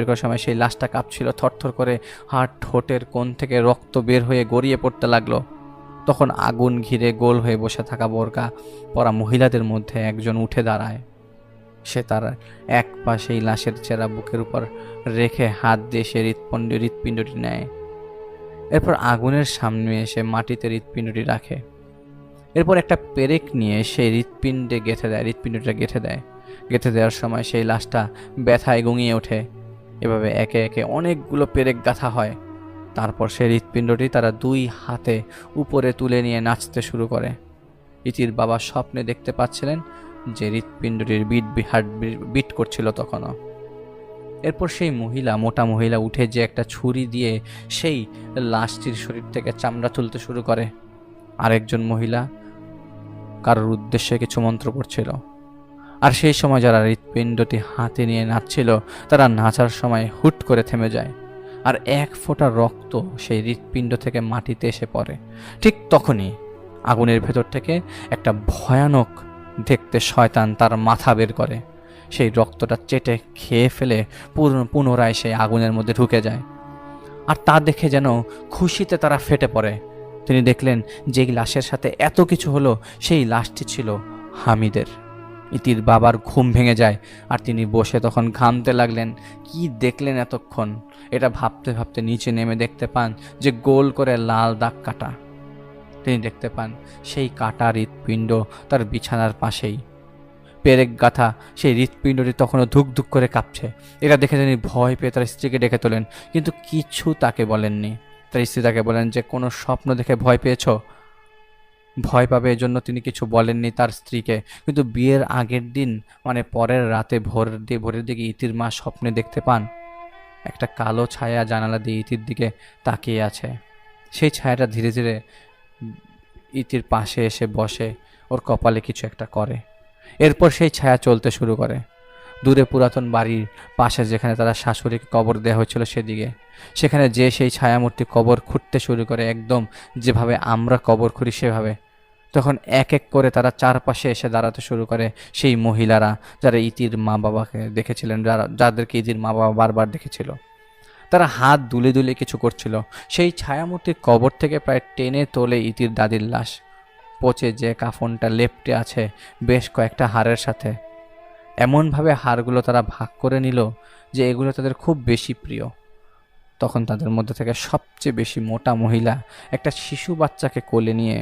করার সময় সেই লাশটা কাঁপছিল থরথর করে, হাড় ঠোঁটের কোণ থেকে রক্ত বের হয়ে গড়িয়ে পড়তে লাগলো। তখন আগুন ঘিরে গোল হয়ে বসে থাকা বোরকা পরা মহিলাদের মধ্যে একজন উঠে দাঁড়ায়। সে তার এক পা সেই লাশের চেরা বুকের উপর রেখে হাত দিয়ে সে হৃৎপিণ্ডটি নেয়। এরপর আগুনের সামনে এসে মাটিতে হৃৎপিণ্ডটি রাখে। এরপর একটা পেরেক নিয়ে সেই হৃৎপিণ্ডটা গেঁথে দেয়। গেঁথে দেওয়ার সময় সেই লাশটা ব্যথায় গুঙিয়ে ওঠে। এভাবে একে একে অনেকগুলো পেরেক গাঁথা হয়। তারপর সেই হৃৎপিণ্ডটি তারা দুই হাতে উপরে তুলে নিয়ে নাচতে শুরু করে। ইতির বাবা স্বপ্নে দেখতে পাচ্ছিলেন যে হৃৎপিণ্ডটির বিট করছিল তখনও। এরপর সেই মোটা মহিলা উঠে যে একটা ছুরি দিয়ে সেই লাশটির শরীর থেকে চামড়া তুলতে শুরু করে। আরেকজন মহিলা কারোর উদ্দেশ্যে কিছু মন্ত্র পড়ছিল। আর সেই সময় যারা হৃৎপিণ্ডটি হাতে নিয়ে নাচছিল তারা নাচার সময় হুট করে থেমে যায়, আর এক ফোঁটা রক্ত সেই হৃৎপিণ্ড থেকে মাটিতে এসে পড়ে। ঠিক তখনই আগুনের ভেতর থেকে একটা ভয়ানক দেখতে শয়তান তার মাথা বের করে। সেই রক্তটা চেটে খেয়ে ফেলে পুনরায় সেই আগুনের মধ্যে ঢুকে যায়। আর তা দেখে যেন খুশিতে তারা ফেটে পড়ে। তিনি দেখলেন যেই লাশের সাথে এত কিছু হলো সেই লাশটি ছিল হামিদের। ইতির বাবার ঘুম ভেঙে যায়, আর তিনি বসে তখন ঘামতে লাগলেন। কি দেখলেন এতক্ষণ? এটা ভাবতে ভাবতে নিচে নেমে দেখতে পান যে গোল করে লাল দাগ কাটা। তিনি দেখতে পান সেই কাটা হৃৎপিণ্ড তার বিছানার পাশেই। পেরেক গাথা সেই হৃৎপিণ্ডটি তখনও ধুক ধুক করে কাঁপছে। এটা দেখে তিনি ভয় পেয়ে তার স্ত্রীকে ডেকে তোলেন, কিন্তু কিছু তাকে বলেননি। তার স্ত্রী তাকে বলেন যে কোনো স্বপ্ন দেখে ভয় পেয়েছ? ভয় পাবে এজন্য তিনি কিছু বলেননি তার স্ত্রীকে। কিন্তু বিয়ের আগের দিন মানে পরের রাতে ভোরের দিকে ইতির মা স্বপ্নে দেখতে পান একটা কালো ছায়া জানালা দিয়ে ইতির দিকে তাকিয়ে আছে। সেই ছায়াটা ধীরে ধীরে ইতির পাশে এসে বসে, ওর কপালে কিছু একটা করে। এরপর সেই ছায়া চলতে শুরু করে দূরে পুরাতন বাড়ির পাশে যেখানে তারা শাশুড়িকে কবর দেওয়া হয়েছিল সেদিকে। সেখানে যে সেই ছায়ামূর্তি কবর খুঁড়তে শুরু করে, একদম যেভাবে আমরা কবর খুঁড়ি সেভাবে। তখন এক এক করে তারা চারপাশে এসে দাঁড়াতে শুরু করে সেই মহিলারা যারা ইতির মা বাবাকে দেখেছিলেন, যাদেরকে ইতির মা বাবা বারবার দেখেছিল। তারা হাত দুলে দুলে কিছু করছিল। সেই ছায়ামূর্তির কবর থেকে প্রায় টেনে তোলে ইতির দাদির লাশ, পচে যে কাফনটা লেপ্টে আছে বেশ কয়েকটা হাড়ের সাথে। এমনভাবে হাড়গুলো তারা ভাগ করে নিল যে এগুলো তাদের খুব বেশি প্রিয়। তখন তাদের মধ্যে থেকে সবচেয়ে বেশি মোটা মহিলা একটা শিশু বাচ্চাকে কোলে নিয়ে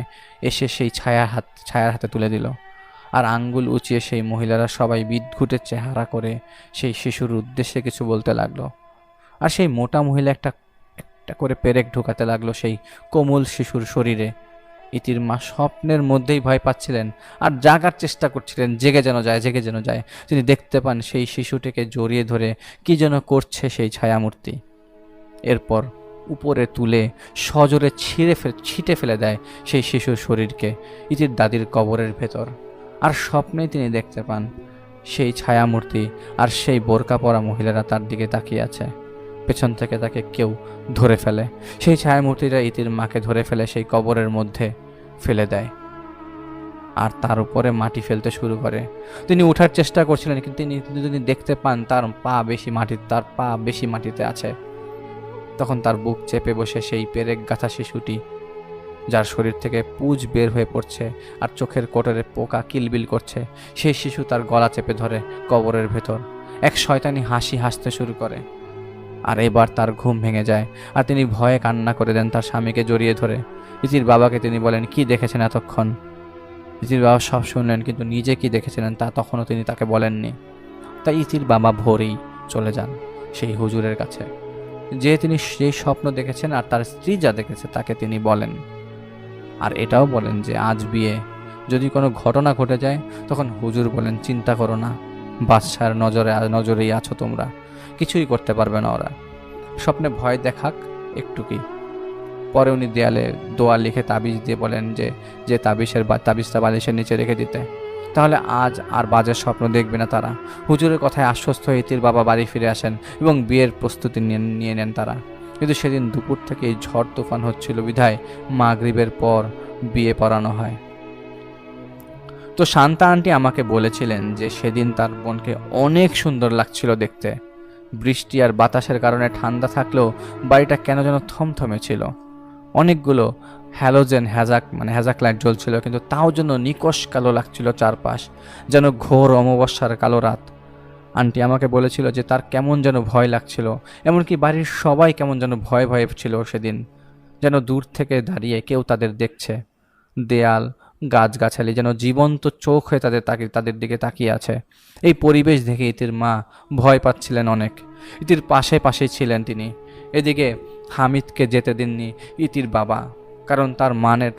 এসে সেই ছায়ার হাতে তুলে দিল। আর আঙ্গুল উঁচিয়ে সেই মহিলারা সবাই বিদঘুটে চেহারা করে সেই শিশুর উদ্দেশ্যে কিছু বলতে লাগলো। আর সেই মোটা মহিলা একটা একটা করে পেরেক ঢোকাতে লাগলো সেই কোমল শিশুর শরীরে। ইতির মা স্বপ্নের মধ্যেই ভয় পাচ্ছিলেন আর জাগার চেষ্টা করছিলেন, জেগে যেন যায়। তিনি দেখতে পান সেই শিশুটিকে জড়িয়ে ধরে কি যেন করছে সেই ছায়ামূর্তি। এরপর উপরে তুলে সজোরে ছিটে ফেলে দেয় সেই শিশুর শরীরকে ইতির দাদির কবরের ভেতর। আর স্বপ্নে তিনি দেখতে পান সেই ছায়ামূর্তি আর সেই বোরকা পরা মহিলারা তার দিকে তাকিয়ে আছে। পেছন থেকে তাকে কেউ ধরে ফেলে। সেই ছায়ামূর্তিটা ইতির মাকে ধরে ফেলে সেই কবরের মধ্যে ফেলে দেয় আর তার উপরে মাটি ফেলতে শুরু করে। তিনি ওঠার চেষ্টা করছিলেন, কিন্তু তিনি দেখতে পান তার পা বেশি মাটিতে আছে। তখন তার বুক চেপে বসে সেই পেরেক গাঁথা শিশুটি, যার শরীর থেকে পুঁজ বের হয়ে পড়ছে আর চোখের কোটরে পোকা কিলবিল করছে, সেই শিশু তার গলা চেপে ধরে কবরের ভেতর এক শয়তানি হাসি হাসতে শুরু করে। আর এবার তার ঘুম ভেঙে যায় আর তিনি ভয়ে কান্না করে দেন তার স্বামীকে জড়িয়ে ধরে। ইতির বাবাকে তিনি বলেন, কি দেখেছেন এতক্ষণ? ইতির বাবা সব শুনলেন, কিন্তু নিজে কি দেখেছিলেন তা তখনও তিনি তাকে বলেননি। তাই ইতির বাবা ভোরেই চলে যান সেই হুজুরের কাছে, যে তিনি সেই স্বপ্ন দেখেছেন আর তার স্ত্রী যা দেখেছে তাকে তিনি বলেন। আর এটাও বলেন যে আজ বিয়ে, যদি কোনো ঘটনা ঘটে যায় তখন হুজুর বলেন, চিন্তা করো না, বাদশার নজরেই আছো তোমরা, কিছুই করতে পারবে না ওরা। স্বপ্নে ভয় দেখাক একটু কি। পরে উনি দেয়ালে দোয়া লিখে তাবিজ দিয়ে বলেন যে যে তাবিজটা বালিশের নিচে রেখে দিতে, তাহলে আজ আর বাজে স্বপ্ন দেখবে না তারা। হুজুরের কথায় আশ্বস্ত হয়ে ইতির বাবা বাড়ি ফিরে আসেন এবং বিয়ের প্রস্তুতি নিয়ে নেন তারা। কিন্তু সেদিন দুপুর থেকেই ঝড় তুফান হচ্ছিল বিধায় মাগরিবের পর বিয়ে পড়ানো হয়। তো শান্তা আন্টি আমাকে বলেছিলেন যে সেদিন তার বোনকে অনেক সুন্দর লাগছিল দেখতে। বৃষ্টি আর বাতাসের কারণে ঠান্ডা থাকলেও বাড়িটা কেন যেন থমথমে ছিল। অনেকগুলো হ্যাজাক লাইট জ্বলছিল, কিন্তু তাও যেন নিকষ কালো লাগছিল চারপাশ, যেন ঘোর অমাবস্যার কালো রাত। আন্টি আমাকে বলেছিল যে তার কেমন যেন ভয় লাগছিল, এমনকি বাড়ির সবাই কেমন যেন ভয়ে ভয়ে ছিল সেদিন, যেন দূর থেকে দাঁড়িয়ে কেউ তাদের দেখছে। দেয়াল, গাছগাছালি যেন জীবন্ত চোখ হয়ে তাদের দিকে তাকিয়ে আছে। এই পরিবেশ দেখে ইতির মা ভয় পাচ্ছিলেন অনেক। ইতির পাশেই ছিলেন তিনি। এদিকে হামিদকে যেতে দেননি ইতির বাবা, কারণ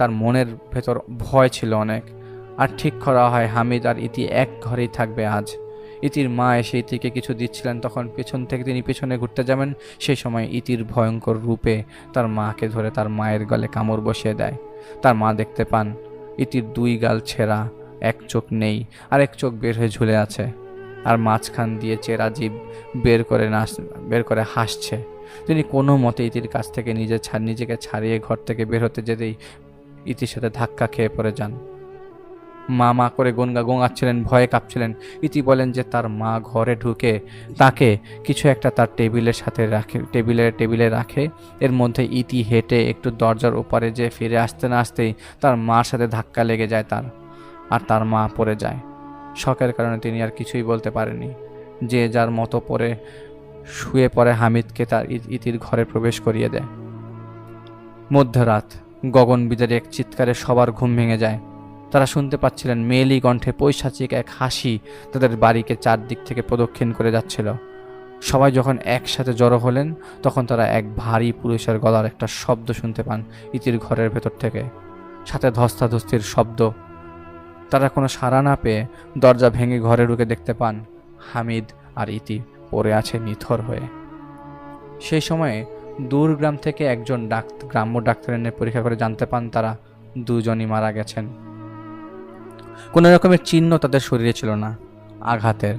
তার মনের ভেতর ভয় ছিল অনেক। আর ঠিক করা হয় হামিদ আর ইতি এক ঘরেই থাকবে আজ। ইতির মা এসে ইতিকে কিছু দিচ্ছিলেন, তখন পেছন থেকে তিনি পেছনে ঘুরতে যাবেন। সেই সময় ইতির ভয়ঙ্কর রূপে তার মাকে ধরে তার মায়ের গলে কামড় বসিয়ে দেয়। তার মা দেখতে পান ইতির দুই গাল ছেঁড়া, এক চোখ নেই আর এক চোখ বের হয়ে ঝুলে আছে, আর মাঝখান দিয়ে চেরা জীব বের করে হাসছে। তিনি কোনো মতে ইতির কাছ থেকে নিজেকে ছাড়িয়ে ঘর থেকে বের হতে যেতেই ইতির সাথে ধাক্কা খেয়ে পড়ে যান। মা করে গোঙাচ্ছিলেন, ভয়ে কাঁপছিলেন। ইতি বলেন যে তার মা ঘরে ঢুকে তাকে কিছু একটা তার টেবিলে রাখে। এর মধ্যে ইতি হেঁটে একটু দরজার ওপারে যে ফিরে আসতে না আসতেই তার মার সাথে ধাক্কা লেগে যায় তার মা পড়ে যায়। শকের কারণে তিনি আর কিছুই বলতে পারেনি। যে যার মতো পরে শুয়ে পড়ে হামিদকে তার ইতির ঘরে প্রবেশ করিয়ে দেয়। মধ্যরাত, গগন বিদারী এক চিৎকারে সবার ঘুম ভেঙে যায়। তারা শুনতে পাচ্ছিলেন মেয়েলি কণ্ঠে পৈশাচিক এক হাসি তাদের বাড়িকে চারদিক থেকে প্রদক্ষিণ করে যাচ্ছিল। সবাই যখন একসাথে জড়ো হলেন তখন তারা এক ভারী পুরুষের গলার একটা শব্দ শুনতে পান ইতির ঘরের ভেতর থেকে, সাথে ধস্তাধস্তির শব্দ। তারা কোনো সাড়া না পেয়ে দরজা ভেঙে ঘরে ঢুকে দেখতে পান হামিদ আর ইতি পড়ে আছে নিথর হয়ে। সেই সময়ে দূর গ্রাম থেকে একজন গ্রাম্য ডাক্তার এনে পরীক্ষা করে জানতে পান তারা দুজনই মারা গেছেন। কোনো রকমের চিহ্ন তাদের শরীরে ছিল না আঘাতের।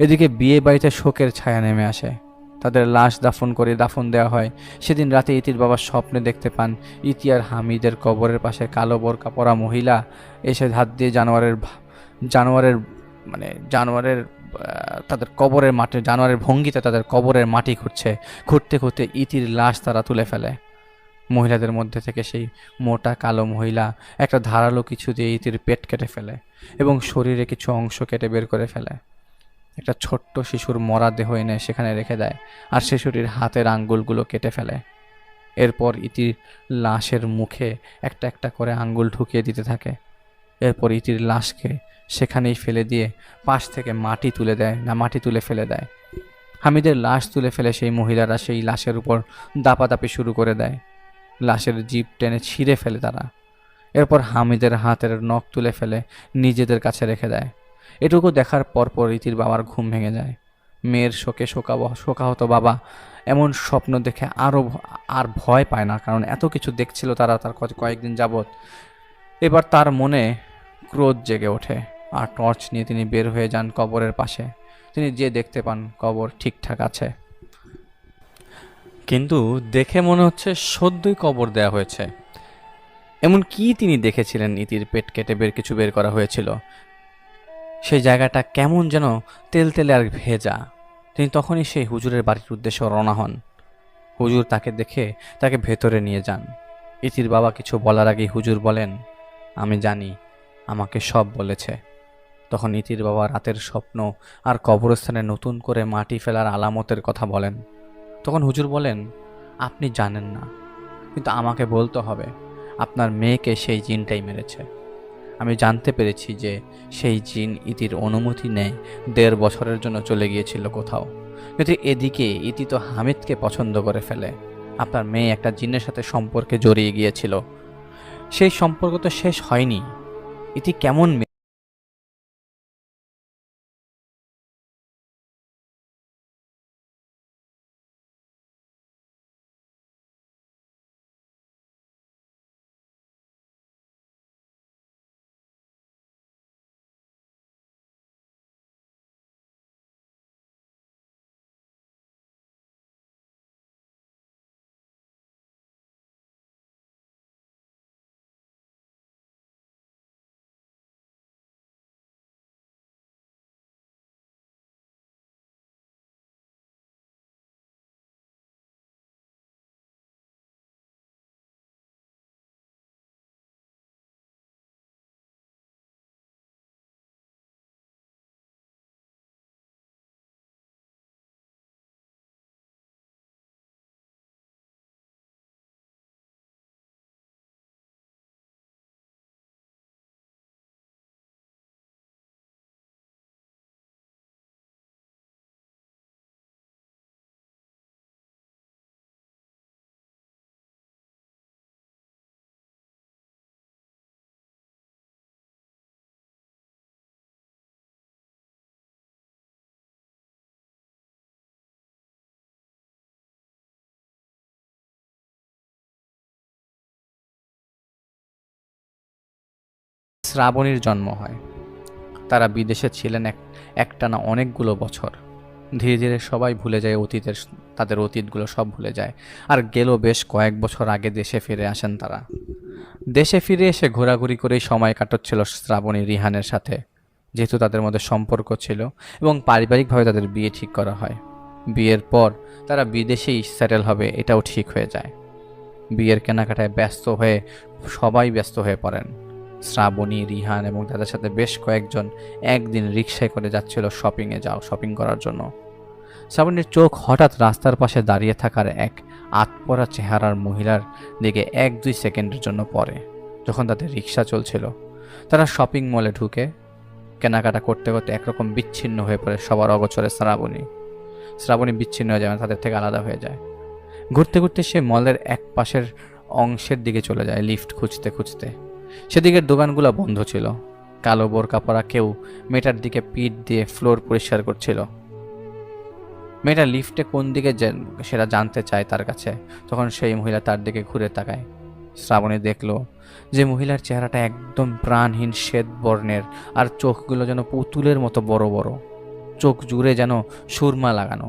এদিকে বিয়ে বাড়িতে শোকের ছায়া নেমে আসে। তাদের লাশ দাফন দেওয়া হয়। সেদিন রাতে ইতির বাবা স্বপ্নে দেখতে পান ইতি আর হামিদের কবরের পাশে কালো বোরকা পরা মহিলা এসে হাত দিয়ে জানোয়ারের ভঙ্গিতে তাদের কবরের মাটি খুঁড়তে খুঁড়তে ইতির লাশ তারা তুলে ফেলে। মহিলাদের মধ্যে থেকে সেই মোটা কালো মহিলা একটা ধারালো কিছু দিয়ে ইতির পেট কেটে ফেলে এবং শরীরে কিছু অংশ কেটে বের করে ফেলে। একটা ছোট্ট শিশুর মরা দেহ এনে সেখানে রেখে দেয় আর শিশুটির হাতের আঙ্গুলগুলো কেটে ফেলে। এরপর ইতির লাশের মুখে একটা একটা করে আঙ্গুল ঢুকিয়ে দিতে থাকে। এরপর ইতির লাশকে সেখানেই ফেলে দিয়ে পাশ থেকে মাটি তুলে ফেলে দেয়। হামিদের লাশ তুলে ফেলে সেই মহিলারা সেই লাশের উপর দাপাদাপি শুরু করে দেয়। লাশের জিভ টেনে ছিঁড়ে ফেলে তারা। এরপর হামিদের হাতের নখ তুলে ফেলে নিজেদের কাছে রেখে দেয়। এটুকু দেখার পরপর ইতির বাবার ঘুম ভেঙে যায়। মেয়ের শোকে শোকাহত বাবা এমন স্বপ্ন দেখে আর ভয় পায় না, কারণ এত কিছু দেখছিল তার কয়েকদিন যাবৎ। এবার তার মনে ক্রোধ জেগে ওঠে আর টর্চ নিয়ে তিনি বের হয়ে যান কবরের পাশে। তিনি যে দেখতে পান কবর ঠিকঠাক আছে, কিন্তু দেখে মনে হচ্ছে সদ্যই কবর দেয়া হয়েছে। এমন কি তিনি দেখেছিলেন ইতির পেট কেটে কিছু বের করা হয়েছিল। সেই জায়গাটা কেমন যেন তেলতেলে আর ভেজা। তিনি তখনই সেই হুজুরের বাড়ির উদ্দেশ্যে রওনা হন। হুজুর তাকে দেখে তাকে ভেতরে নিয়ে যান। ইতির বাবা কিছু বলার আগেই হুজুর বলেন, আমি জানি, আমাকে সব বলেছে। তখন ইতির বাবা রাতের স্বপ্ন আর কবরস্থানে নতুন করে মাটি ফেলার আলামতের কথা বলেন। তখন হুজুর বলেন, আপনি জানেন না, কিন্তু আমাকে বলতে হবে, আপনার মেয়েকে সেই জিনটাই মেরেছে। আমি জানতে পেরেছি যে সেই জিন ইতির অনুমতি নেয় 1.5 বছরের জন্য চলে গিয়েছিল কোথাও। কিন্তু এদিকে ইতি তো হামিদকে পছন্দ করে ফেলে। আপনার মেয়ে একটা জিনের সাথে সম্পর্কে জড়িয়ে গিয়েছিল, সেই সম্পর্ক তো শেষ হয়নি। ইতি কেমন মেয়ে? শ্রাবণীর জন্ম হয়। তারা বিদেশে ছিলেন একটানা অনেকগুলো বছর। ধীরে ধীরে সবাই ভুলে যায় তাদের অতীতগুলো সব ভুলে যায়। আর গেল বেশ কয়েক বছর আগে দেশে ফিরে আসেন তারা। দেশে ফিরে এসে ঘোরাঘুরি করেই সময় কাটাচ্ছিল শ্রাবণী রিহানের সাথে, যেহেতু তাদের মধ্যে সম্পর্ক ছিল এবং পারিবারিকভাবে তাদের বিয়ে ঠিক করা হয়। বিয়ের পর তারা বিদেশেই সেটেল হবে এটাও ঠিক হয়ে যায়। বিয়ের কেনাকাটায় সবাই ব্যস্ত হয়ে পড়েন। শ্রাবণী, রিহান এবং তাদের সাথে বেশ কয়েকজন একদিন রিকশায় করে যাচ্ছিল শপিং করার জন্য। শ্রাবণীর চোখ হঠাৎ রাস্তার পাশে দাঁড়িয়ে থাকার এক আতপরা চেহারার মহিলার দিকে 1-2 সেকেন্ডের জন্য পড়ে। যখন তাদের রিকশা চলছিল, তারা শপিং মলে ঢুকে কেনাকাটা করতে করতে একরকম বিচ্ছিন্ন হয়ে পড়ে সবার অগোচরে। শ্রাবণী বিচ্ছিন্ন হয়ে যায়, তাদের থেকে আলাদা হয়ে যায়। ঘুরতে ঘুরতে সে মলের এক পাশের অংশের দিকে চলে যায় লিফট খুঁজতে খুঁজতে। সেদিকের দোকানগুলো বন্ধ ছিল। কালো বোরকা পরা কেউ মেয়েটার দিকে পিঠ দিয়ে ফ্লোর পরিষ্কার করছিল। মেয়েটা লিফটে কোন দিকে সেটা জানতে চায় তার কাছে। তখন সেই মহিলা তার দিকে ঘুরে তাকায়। শ্রাবণী দেখল যে মহিলার চেহারাটা একদম প্রাণহীন শ্বেত বর্ণের, আর চোখগুলো যেন পুতুলের মতো বড় বড়, চোখ জুড়ে যেন সুরমা লাগানো।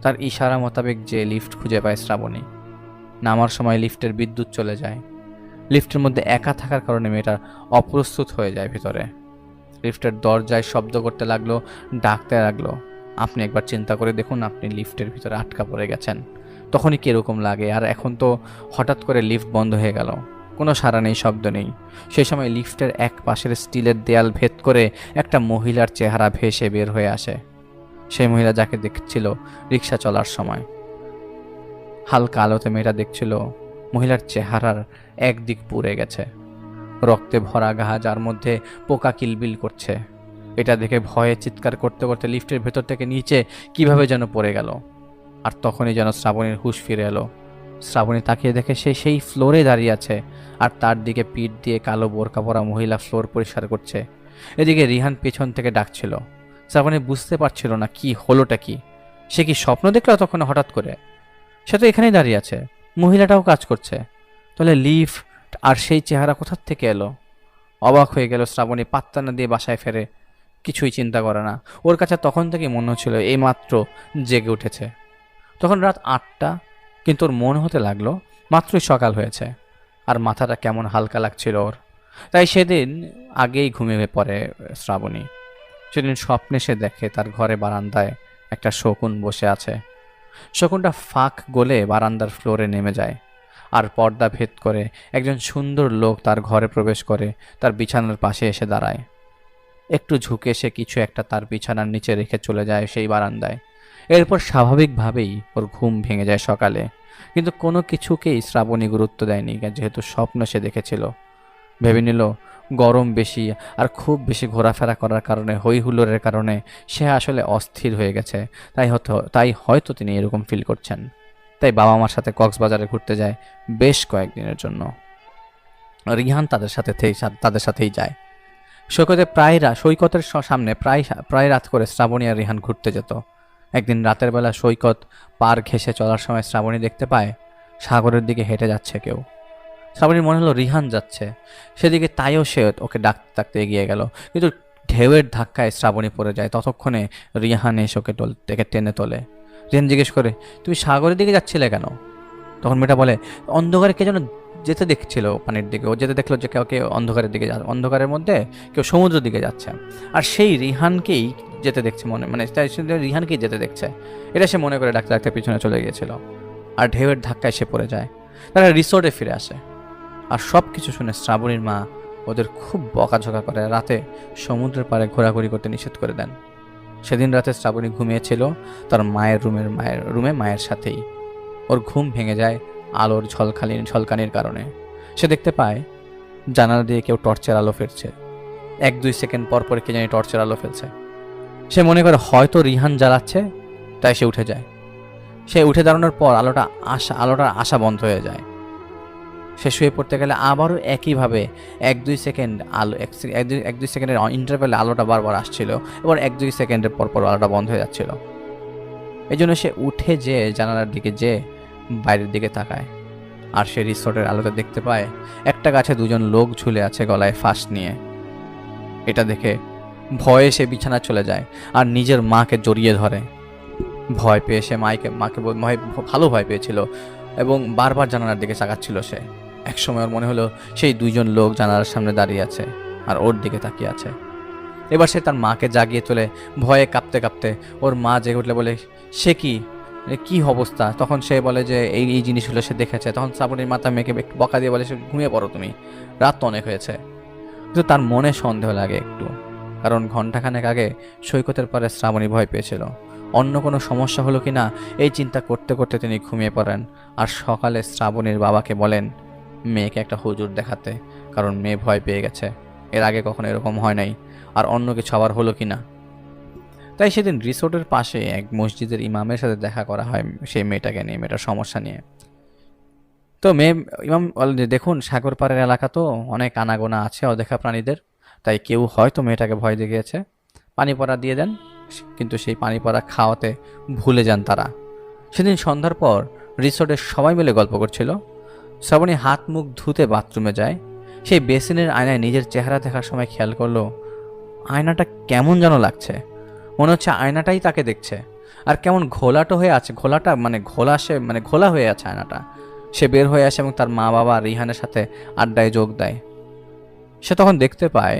তার ইশারা মোতাবেক যে লিফট খুঁজে পায় শ্রাবণী। নামার সময় লিফটের বিদ্যুৎ চলে যায়। লিফটের মধ্যে একা থাকার কারণে মেয়েটা অপ্রস্তুত হয়ে যায় ভিতরে। লিফটের দরজায় শব্দ করতে লাগলো, ডাকতে লাগলো, আপনি একবার চিন্তা করে দেখুন, আপনি লিফটের ভিতরে আটকা পড়ে গেছেন। তখনই কীরকম লাগে। আর এখন তো হঠাৎ করে লিফট বন্ধ হয়ে গেল, কোনো সাড়া নেই, শব্দ নেই। সেই সময় লিফটের এক পাশের স্টিলের দেয়াল ভেদ করে একটা মহিলার চেহারা ভেসে বের হয়ে আসে। সেই মহিলা যাকে দেখছিল রিক্সা চলার সময়। হালকা আলোতে মেয়েটা দেখছিল মহিলার চেহারার একদিক পুড়ে গেছে, রক্তে ভরা গা, যার মধ্যে পোকা কিলবিল করছে। এটা দেখে ভয়ে চিৎকার করতে করতে লিফটের ভেতর থেকে নিচে কিভাবে যেন পড়ে গেল। আর তখনই যেন শ্রাবণীর হুঁশ ফিরে এলো। শ্রাবণী তাকিয়ে দেখে সে সেই ফ্লোরে দাঁড়িয়ে আছে, আর তার দিকে পিঠ দিয়ে কালো বোরকা পরা মহিলা ফ্লোর পরিষ্কার করছে। এদিকে রিহান পেছন থেকে ডাকছিল। শ্রাবণী বুঝতে পারছিল না কি হলোটা কি। সে কি স্বপ্ন দেখলো তখন হঠাৎ করে? সে তো এখানেই দাঁড়িয়ে আছে, মহিলাটাও কাজ করছে, তাহলে লিফট আর সেই চেহারা কোথার থেকে এলো? অবাক হয়ে গেল শ্রাবণী। পাত্তা না দিয়ে বাসায় ফেরে, কিছুই চিন্তা করে না। ওর কাছে তখন থেকে মনে হচ্ছিল এইমাত্র জেগে উঠেছে। তখন রাত 8টা, কিন্তু ওর মনে হতে লাগলো মাত্রই সকাল হয়েছে। আর মাথাটা কেমন হালকা লাগছিল ওর। তাই সেদিন আগেই ঘুমিয়ে পড়ে শ্রাবণী। সেদিন স্বপ্নে সে দেখে তার ঘরে বারান্দায় একটা শকুন বসে আছে। শকুনটা ফাঁক গলে বারান্দার ফ্লোরে নেমে যায়, আর পর্দা ভেদ করে একজন সুন্দর লোক তার ঘরে প্রবেশ করে তার বিছানার পাশে এসে দাঁড়ায়। একটু ঝুঁকে সে কিছু একটা তার বিছানার নিচে রেখে চলে যায় সেই বারান্দায়। এরপর স্বাভাবিকভাবেই ওর ঘুম ভেঙে যায় সকালে। কিন্তু কোনো কিছুকেই শ্রাবণী গুরুত্ব দেয়নি, যেহেতু স্বপ্ন সে দেখেছিল। ভেবে নিল গরম বেশি আর খুব বেশি ঘোরাফেরা করার কারণে, হই হুল্লোড়ের কারণে সে আসলে অস্থির হয়ে গেছে। তাই হয়তো তিনি এরকম ফিল করছেন। তাই বাবা মার সাথে কক্সবাজারে ঘুরতে যায় বেশ কয়েকদিনের জন্য। রিহান তাদের সাথেই যায়। সৈকতের সামনে প্রায় রাত করে শ্রাবণী আর রিহান ঘুরতে যেত। একদিন রাতের বেলা সৈকত পার ঘেঁষে চলার সময় শ্রাবণী দেখতে পায় সাগরের দিকে হেঁটে যাচ্ছে কেউ। শ্রাবণীর মনে হলো রিহান যাচ্ছে সেদিকে, তাইও সে ওকে ডাকতে এগিয়ে গেল, কিন্তু ঢেউয়ের ধাক্কায় শ্রাবণী পড়ে যায়। ততক্ষণে রিহান এসে ওকে টেনে তোলে। রিহান জিজ্ঞেস করে, তুমি সাগরের দিকে যাচ্ছিলে কেন? তখন মেয়েটা বলে, অন্ধকারে কে যেন যেতে দেখছিল পানির দিকে, ও যেতে দেখলো যে কেউ অন্ধকারের দিকে অন্ধকারের মধ্যে কেউ সমুদ্রের দিকে যাচ্ছে, আর সেই রিহানকেই যেতে দেখছে রিহানকেই যেতে দেখছে। এটা সে মনে করে ডাকতে ডাকতে পিছনে চলে গিয়েছিল, আর ঢেউয়ের ধাক্কায় সে পড়ে যায়। তারা রিসোর্টে ফিরে আসে, আর সব কিছু শুনে শ্রাবণীর মা ওদের খুব বকাঝকা করে, রাতে সমুদ্রের পাড়ে ঘোরাঘুরি করতে নিষেধ করে দেন। সেদিন রাতে শ্রাবণী ঘুমিয়েছিল তার রুমে মায়ের সাথেই। ওর ঘুম ভেঙে যায় আলোর ঝলকানির কারণে। সে দেখতে পায় জানালা দিয়ে কেউ টর্চের আলো ফেলছে। 1-2 সেকেন্ড পর পর কে জানি টর্চের আলো ফেলছে। সে মনে করে হয়তো রিহান জ্বালাচ্ছে, তাই সে উঠে যায়। সে উঠে দাঁড়ানোর পর আলোটার আশা বন্ধ হয়ে যায়। সে শুয়ে পড়তে গেলে আবারও একইভাবে 1-2 সেকেন্ড আলো 1-2 সেকেন্ডের ইন্টারভ্যালে আলোটা বারবার আসছিল, এবার 1-2 সেকেন্ডের পর আলোটা বন্ধ হয়ে যাচ্ছিল। এই জন্য সে উঠে জানালার দিকে বাইরের দিকে তাকায়, আর সে রিসোর্টের আলোতে দেখতে পায় একটা গাছে 2জন লোক ঝুলে আছে গলায় ফাঁস নিয়ে। এটা দেখে ভয়ে সে বিছানা চলে যায় আর নিজের মাকে জড়িয়ে ধরে। ভয় পেয়ে সে ভালো ভয় পেয়েছিল এবং বারবার জানালার দিকে তাকাচ্ছিল সে। একসময় ওর মনে হলো সেই 2জন লোক জানালার সামনে দাঁড়িয়ে আছে আর ওর দিকে তাকিয়ে আছে। এবার সে তার মাকে জাগিয়ে তোলে, ভয়ে কাঁপতে কাঁপতে। ওর মা জেগে উঠলে বলে, সে কি অবস্থা? তখন সে বলে যে এই জিনিসগুলো সে দেখেছে। তখন শ্রাবণীর মাথা মেয়েকে একটু বকা দিয়ে বলে, সে ঘুমিয়ে পড়ো তুমি, রাত তো অনেক হয়েছে। কিন্তু তার মনে সন্দেহ লাগে একটু, কারণ ঘন্টাখানেক আগে সৈকতের পরে শ্রাবণী ভয় পেয়েছিল। অন্য কোনো সমস্যা হলো কি না এই চিন্তা করতে করতে তিনি ঘুমিয়ে পড়েন। আর সকালে শ্রাবণীর বাবাকে বলেন মেয়েকে একটা হুজুর দেখাতে, কারণ মেয়ে ভয় পেয়ে গেছে, এর আগে কখনো এরকম হয় নাই, আর অন্য কিছু আবার হলো কি না। তাই সেদিন রিসোর্টের পাশে এক মসজিদের ইমামের সাথে দেখা করা হয় সেই মেয়েটাকে নিয়ে, মেয়েটার সমস্যা নিয়ে। তো ইমাম বলেন যে, দেখুন সাগর পাড়ের এলাকা তো অনেক আনাগোনা আছে অদেখা প্রাণীদের, তাই কেউ হয়তো মেয়েটাকে ভয় দেখিয়েছে, পানি পড়া দিয়ে দেন। কিন্তু সেই পানি পড়া খাওয়াতে ভুলে যান তারা। সেদিন সন্ধ্যার পর রিসোর্টের সবাই মিলে গল্প করছিল। শ্রাবণী হাত মুখ ধুতে বাথরুমে যায়। সেই বেসিনের আয়নায় নিজের চেহারা দেখার সময় খেয়াল করলো আয়নাটা কেমন যেন লাগছে, মনে হচ্ছে আয়নাটাই তাকে দেখছে, আর কেমন ঘোলাটো হয়ে আছে, ঘোলা হয়ে আছে আয়নাটা। সে বের হয়ে আসে এবং তার মা বাবা রিহানের সাথে আড্ডায় যোগ দেয়। সে তখন দেখতে পায়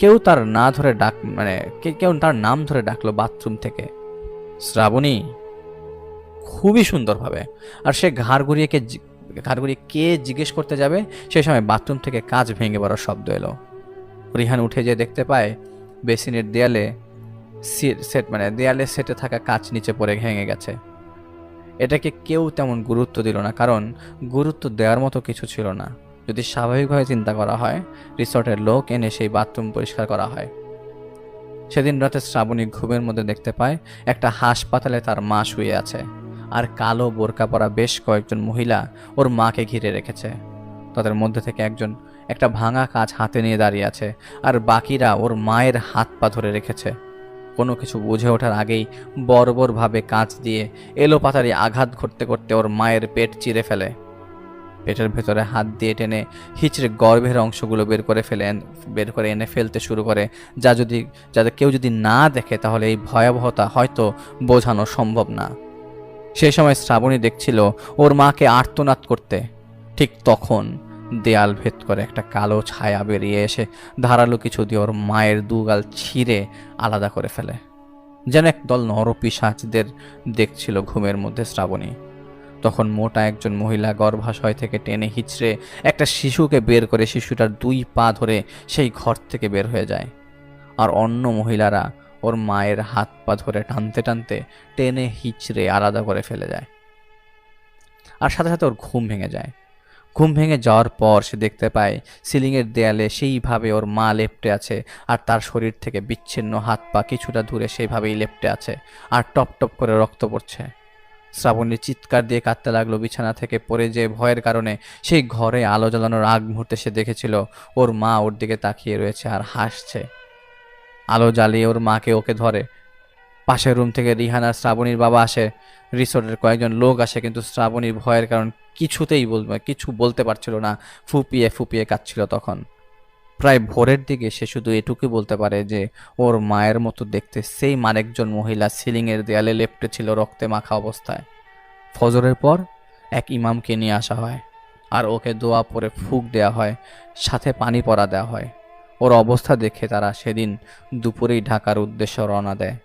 কেউ তার নাম ধরে ডাকলো বাথরুম থেকে, শ্রাবণী, খুবই সুন্দরভাবে। আর সে ঘাড় ঘুরিয়ে কে জিজ্ঞেস করতে যাবে, সেই সময় বাথরুম থেকে কাঁচ ভেঙে পড়ার শব্দ এলো। রিহান উঠে যেয়ে দেখতে পায় বেসিনের দেয়ালে সেটে থাকা কাঁচ নিচে পড়ে ভেঙে গেছে। এটাকে কেউ তেমন গুরুত্ব দিল না, কারণ গুরুত্ব দেওয়ার মতো কিছু ছিল না। যদি স্বাভাবিকভাবে চিন্তা করা হয়, রিসর্টের লোক এনে সেই বাথরুম পরিষ্কার করা হয়। সেদিন রাতে শ্রাবণী ঘুমের মধ্যে দেখতে পায় একটা হাসপাতালে তার মা শুয়ে আছে, আর কালো বোরকা পরা বেশ কয়েকজন মহিলা ওর মাকে ঘিরে রেখেছে। তাদের মধ্যে থেকে একজন একটা ভাঙা কাঁচ হাতে নিয়ে দাঁড়িয়ে আছে, আর বাকিরা ওর মায়ের হাত পা ধরে রেখেছে। কোনো কিছু বুঝে ওঠার আগেই বর্বরভাবে কাঁচ দিয়ে এলোপাতাড়ি আঘাত করতে করতে ওর মায়ের পেট চিরে ফেলে। পেটের ভেতরে হাত দিয়ে টেনে হিচড়ে গর্ভের অংশগুলো বের করে এনে ফেলতে শুরু করে, যাতে কেউ যদি না দেখে তাহলে এই ভয়াবহতা হয়তো বোঝানো সম্ভব না। সেই সময় শ্রাবণী দেখছিল ওর মাকে আর্তনাদ করতে। ঠিক তখন দেয়াল ভেদ করে একটা কালো ছায়া বেরিয়ে এসে ধারালো কিছু দিয়ে ওর মায়ের দুগাল ছিঁড়ে আলাদা করে ফেলে, যেন একদল নরপিশাচদের দেখছিল ঘুমের মধ্যে শ্রাবণী। তখন মোটা একজন মহিলা গর্ভাশয় থেকে টেনে হিচড়ে একটা শিশুকে বের করে শিশুটার 2 পা ধরে সেই ঘর থেকে বের হয়ে যায়, আর অন্য মহিলারা ওর মায়ের হাত পা ধরে টানতে টানতে টেনে হিচড়ে আলাদা করে ফেলে যায়। আর সাথে সাথে ওর ঘুম ভেঙে যায়। ঘুম ভেঙে যাওয়ার পর সে দেখতে পায় সিলিংয়ের দেয়ালে সেইভাবে ওর মা লেপ্টে আছে, আর তার শরীর থেকে বিচ্ছিন্ন হাত পা কিছুটা দূরে সেইভাবেই লেপ্টে আছে, আর টপ টপ করে রক্ত পড়ছে। শ্রাবণী চিৎকার দিয়ে কাঁদতে লাগলো। বিছানা থেকে পড়ে যে ভয়ের কারণে সেই ঘরে আলো জ্বালানোর আগ মুহূর্তে সে দেখেছিল ওর মা ওর দিকে তাকিয়ে রয়েছে আর হাসছে। আলো জ্বালিয়ে ওর মাকে ওকে ধরে। পাশের রুম থেকে রিহান আর শ্রাবণীর বাবা আসে, রিসোর্টের কয়েকজন লোক আসে, কিন্তু শ্রাবণীর ভয়ের কারণ কিছু বলতে পারছিল না, ফুপিয়ে ফুপিয়ে কাঁদছিল। তখন প্রায় ভোরের দিকে সে শুধু এটুকুই বলতে পারে যে ওর মায়ের মতো দেখতে সেই আরেকজন মহিলা সিলিংয়ের দেয়ালে লেপ্টে ছিল রক্তে মাখা অবস্থায়। ফজরের পর এক ইমামকে নিয়ে আসা হয়, আর ওকে দোয়া পরে ফুঁক দেওয়া হয়, সাথে পানি পড়া দেওয়া হয়। ওর অবস্থা দেখে তারা সেদিন দুপুরেই ঢাকার উদ্দেশ্যে রওনা দেয়।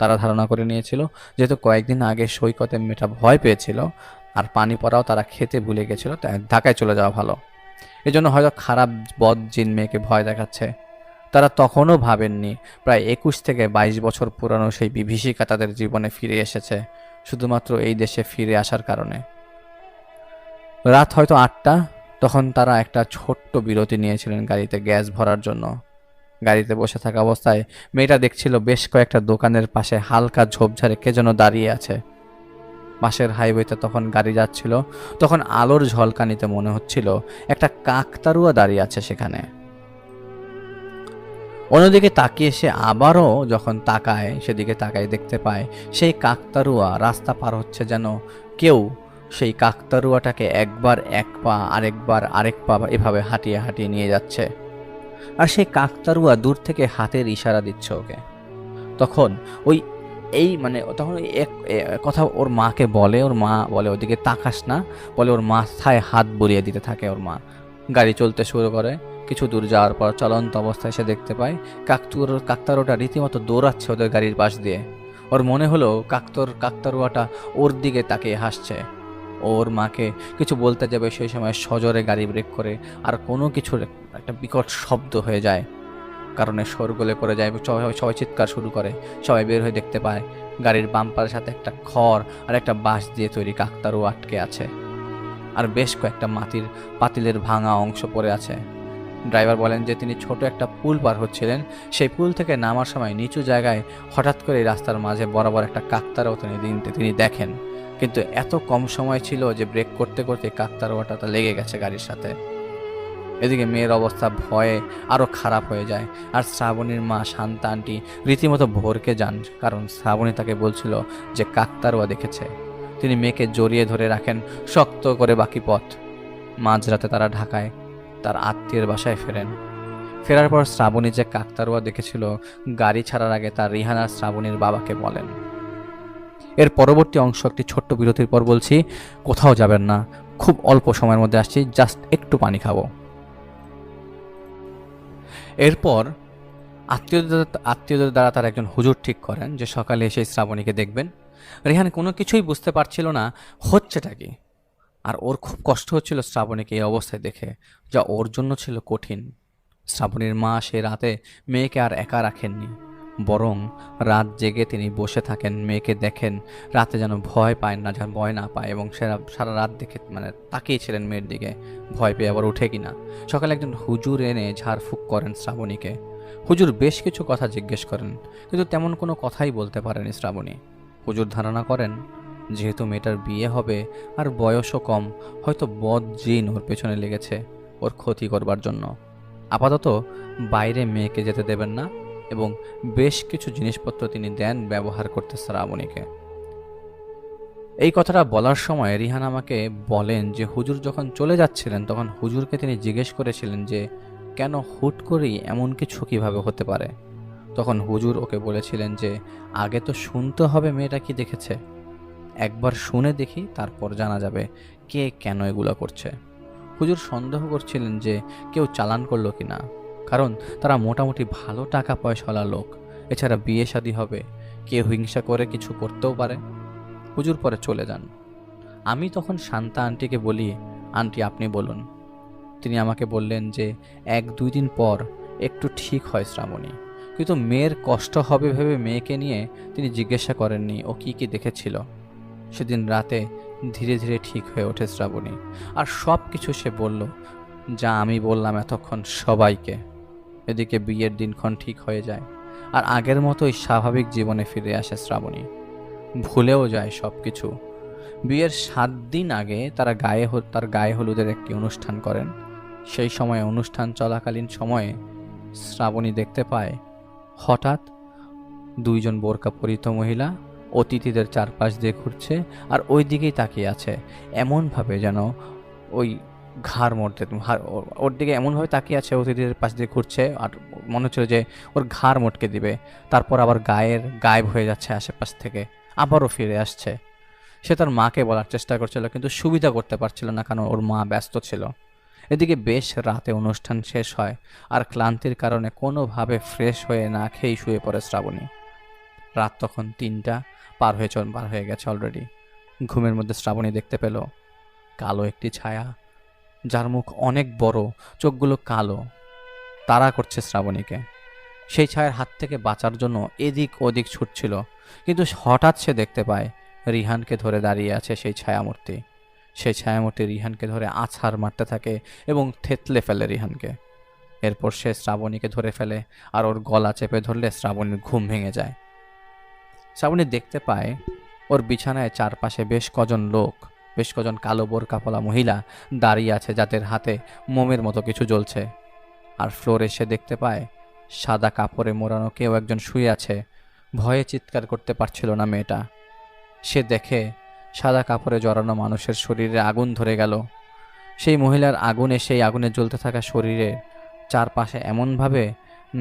তারা ধারণা করে নিয়েছিল যেহেতু কয়েকদিন আগে সৈকতে মেয়েটা ভয় পেয়েছিল আর পানি পড়াও তারা খেতে ভুলে গেছিল, তাই ঢাকায় চলে যাওয়া ভালো। এজন্য হয়তো খারাপ বদ জিন মেয়েকে ভয় দেখাচ্ছে। তারা তখনও ভাবেননি প্রায় 21 থেকে 22 বছর পুরানো সেই বিভীষিকা তাদের জীবনে ফিরে এসেছে শুধুমাত্র এই দেশে ফিরে আসার কারণে। রাত হয়তো 8টা, তখন তারা একটা ছোট্ট বিরতি নিয়েছিলেন গাড়িতে গ্যাস ভরার জন্য। গাড়িতে বসে থাকা অবস্থায় মেয়েটা দেখছিল বেশ কয়েকটা দোকানের পাশে হালকা ঝোপঝাড়ে কে যেন দাঁড়িয়ে আছে। পাশের হাইওয়েতে তখন গাড়ি যাচ্ছিল, তখন আলোর ঝলকানিতে মনে হচ্ছিল একটা কাকতাড়ুয়া দাঁড়িয়ে আছে সেখানে। অন্যদিকে তাকিয়ে সে আবারও যখন তাকায়, সেদিকে তাকায় দেখতে পায় সেই কাকতাড়ুয়া রাস্তা পার হচ্ছে, যেন কেউ সেই কাকতাড়ুয়াটাকে একবার এক পা আরেকবার আরেক পা এভাবে হাঁটিয়ে হাঁটিয়ে নিয়ে যাচ্ছে। আর সেই কাকতাড়ুয়া দূর থেকে হাতের ইশারা দিচ্ছে ওকে। তখন ওই তখন কথা ওর মাকে বলে, ওর মা বলে ওদিকে তাকাস না, বলে ওর মাথায় হাত বুলিয়ে দিতে থাকে ওর মা। গাড়ি চলতে শুরু করে। কিছু দূর যাওয়ার পর চলন্ত অবস্থায় সে দেখতে পায় কাকতাড়ুয়াটা রীতিমতো দৌড়াচ্ছে ওদের গাড়ির পাশ দিয়ে। ওর মনে হলো কাকতাড়ুয়াটা ওর দিকে তাকিয়ে হাসছে। ওর মাকে কিছু বলতে যাবে, সেই সময় সজোরে গাড়ি ব্রেক করে, আর কোনো কিছুর একটা বিকট শব্দ হয়ে যায়, কারণে শোরগোলে পড়ে যায়। সবাই চিৎকার শুরু করে। সবাই বের হয়ে দেখতে পায় গাড়ির বাম্পারের সাথে একটা খড় আর একটা বাঁশ দিয়ে তৈরি কাকতাড়ুয়া আটকে আছে, আর বেশ কয়েকটা পাতিলের ভাঙা অংশ পড়ে আছে। ড্রাইভার বলেন যে তিনি ছোট একটা পুল পার হচ্ছিলেন, সেই পুল থেকে নামার সময় নিচু জায়গায় হঠাৎ করে রাস্তার মাঝে বরাবর একটা কাকতাড়ুয়া তিনি দেখেন, কিন্তু এত কম সময় ছিল যে ব্রেক করতে করতে কাকতাড়ুয়াটা লেগে গেছে গাড়ির সাথে। এদিকে মেয়ের অবস্থা ভয়ে আরও খারাপ হয়ে যায়, আর শ্রাবণীর মা শান্তা আন্টি রীতিমতো ভরকে যান, কারণ শ্রাবণী তাকে বলছিল যে কাকতাড়ুয়া দেখেছে। তিনি মেয়েকে জড়িয়ে ধরে রাখেন শক্ত করে বাকি পথ। মাঝরাতে তারা ঢাকায় তার আত্মীয়ের বাসায় ফেরেন। ফেরার পর শ্রাবণী যে কাকতাড়ুয়া দেখেছিল গাড়ি ছাড়ার আগে তার রিহান আর শ্রাবণীর বাবাকে বলেন। এর পরবর্তী অংশ একটি ছোট্ট বিরতির পর বলছি। কোথাও যাবেন না, খুব অল্প সময়ের মধ্যে আসছি, জাস্ট একটু পানি খাবো। এরপর আত্মীয়দের দ্বারা তার একজন হুজুর ঠিক করেন যে সকালে এসে শ্রাবণীকে দেখবেন। রেহান কোনো কিছুই বুঝতে পারছিল না হচ্ছেটা কি, আর ওর খুব কষ্ট হচ্ছিল শ্রাবণীকে এই অবস্থায় দেখে, যা ওর জন্য ছিল কঠিন। শ্রাবণীর মা সে রাতে মেয়েকে আর একা রাখেননি, বরং রাত জেগে তিনি বসে থাকেন, মেয়েকে দেখেন, রাতে যেন ভয় পায় না, যেন ভয় না পায়, এবং সারা রাত দেখে তাকিয়েছিলেন মেয়ের দিকে, ভয় পেয়ে আবার উঠে কিনা। সকালে একজন হুজুর এনে ঝাড়ফুঁক করেন শ্রাবণীকে। হুজুর বেশ কিছু কথা জিজ্ঞেস করেন, কিন্তু তেমন কোনো কথাই বলতে পারেনি শ্রাবণী। হুজুর ধারণা করেন যেহেতু মেয়েটার বিয়ে হবে আর বয়সও কম, হয়তো বদ জিন ওর পেছনে লেগেছে ওর ক্ষতি করবার জন্য। আপাতত বাইরে মেয়েকে যেতে দেবেন না, এবং বেশ কিছু জিনিসপত্র তিনি দেন ব্যবহার করতে শ্রাবণীকে। এই কথাটা বলার সময় রিহান আমাকে বলেন যে হুজুর যখন চলে যাচ্ছিলেন তখন হুজুরকে তিনি জিজ্ঞেস করেছিলেন যে কেন হুট করেই এমন কিছু কিভাবে হতে পারে। তখন হুজুর ওকে বলেছিলেন যে আগে তো শুনতে হবে মেয়েটা কি দেখেছে, একবার শুনে দেখি তারপর জানা যাবে কে কেন এগুলো করছে। হুজুর সন্দেহ করছিলেন যে কেউ চালান করলো কিনা, কারণ তারা মোটামুটি ভালো টাকা পয়সাওয়ালা লোক, এছাড়া বিয়ে শাদী হবে, কেউ হিংসা করে কিছু করতেও পারে। হুজুর পরে চলে যান। আমি তখন শান্তা আন্টিকে বলি, আন্টি আপনি বলুন। তিনি আমাকে বললেন যে 1-2 দিন পর একটু ঠিক হয় শ্রাবণী, কিন্তু মেয়ের কষ্ট হবে ভেবে মেয়েকে নিয়ে তিনি জিজ্ঞাসা করেননি ও কি কি দেখেছিল। সেদিন রাতে ধীরে ধীরে ঠিক হয়ে ওঠে শ্রাবণী। আর সব কিছু সে বলল, যা আমি বললাম এতক্ষণ সবাইকে। এদিকে বিয়ের দিনক্ষণ ঠিক হয়ে যায়, আর আগের মতোই স্বাভাবিক জীবনে ফিরে আসে শ্রাবণী। ভুলেও যায় সব কিছু। বিয়ের 7 দিন আগে তার গায়ে হলুদের একটি অনুষ্ঠান করেন। সেই সময় অনুষ্ঠান চলাকালীন সময়ে শ্রাবণী দেখতে পায় হঠাৎ 2জন বোরকা পরিহিত মহিলা অতিথিদের চারপাশ দিয়ে ঘুরছে, আর ওই দিকেই তাকিয়ে আছে এমনভাবে যেন ওই ঘাড় মটতে ওর দিকে এমনভাবে তাকিয়ে আছে, অতিথিদের পাশ দিয়ে ঘুরছে, আর মনে হচ্ছিল যে ওর ঘাড় মটকে দিবে। তারপর আবার গায়েব হয়ে যাচ্ছে আশেপাশ থেকে, আবারও ফিরে আসছে। সে তার মাকে বলার চেষ্টা করছিল, কিন্তু সুবিধা করতে পারছিল না, কারণ ওর মা ব্যস্ত ছিল। এদিকে বেশ রাতে অনুষ্ঠান শেষ হয়, আর ক্লান্তির কারণে কোনোভাবে ফ্রেশ হয়ে না খেয়েই শুয়ে পড়ে শ্রাবণী। রাত তখন 3টা পার হয়ে গেছে অলরেডি। ঘুমের মধ্যে শ্রাবণী দেখতে পেল কালো একটি ছায়া, যার মুখ অনেক বড়, চোখগুলো কালো, তাড়া করছে শ্রাবণীকে। সেই ছায়ার হাত থেকে বাঁচার জন্য এদিক ওদিক ছুটছিল, কিন্তু হঠাৎ সে দেখতে পায় রিহানকে ধরে দাঁড়িয়ে আছে সেই ছায়ামূর্তি। সেই ছায়ামূর্তি রিহানকে ধরে আছাড় মারতে থাকে এবং থেতলে ফেলে রিহানকে। এরপর সে শ্রাবণীকে ধরে ফেলে, আর ওর গলা চেপে ধরলে শ্রাবণীর ঘুম ভেঙে যায়। শ্রাবণী দেখতে পায় ওর বিছানায় চারপাশে বেশ কজন কালো বোরকা পরা মহিলা দাঁড়িয়ে আছে, যাদের হাতে মোমের মতো কিছু জ্বলছে। আর ফ্লোরে সে দেখতে পায় সাদা কাপড়ে মোড়ানো কেউ একজন শুয়ে আছে। ভয়ে চিৎকার করতে পারছিল না মেয়েটা। সে দেখে সাদা কাপড়ে জড়ানো মানুষের শরীরে আগুন ধরে গেল। সেই মহিলার সেই আগুনে জ্বলতে থাকা শরীরে চারপাশে এমনভাবে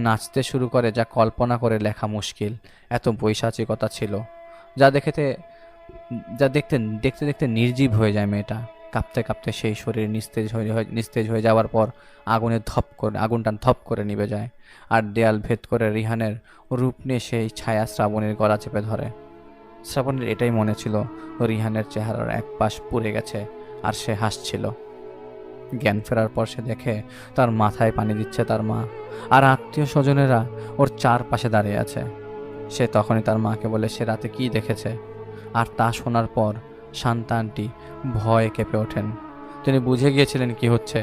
নাচতে শুরু করে যা কল্পনা করে লেখা মুশকিল। এত বৈশাচিকতা ছিল, যা দেখতে দেখতে দেখতে নির্জীব হয়ে যায় মেয়েটা। কাঁপতে কাঁপতে সেই শরীর নিস্তেজ হয়ে যাওয়ার পর আগুনটা ধপ করে নিভে যায়। আর দেয়াল ভেদ করে রিহানের রূপ নিয়ে সেই ছায়া শ্রাবণীর গলা চেপে ধরে। শ্রাবণীর এটাই মনে ছিল, রিহানের চেহারার এক পাশ পুড়ে গেছে, আর সে হাসছিল। জ্ঞান ফেরার পর সে দেখে তার মাথায় পানি দিচ্ছে তার মা, আর আত্মীয় স্বজনেরা ওর চারপাশে দাঁড়িয়ে আছে। সে তখনই তার মাকে বলে সে রাতে কি দেখেছে। আর তা শোনার পর শান্তা আন্টি ভয়ে কেঁপে ওঠেন। তিনি বুঝে গিয়েছিলেন কি হচ্ছে।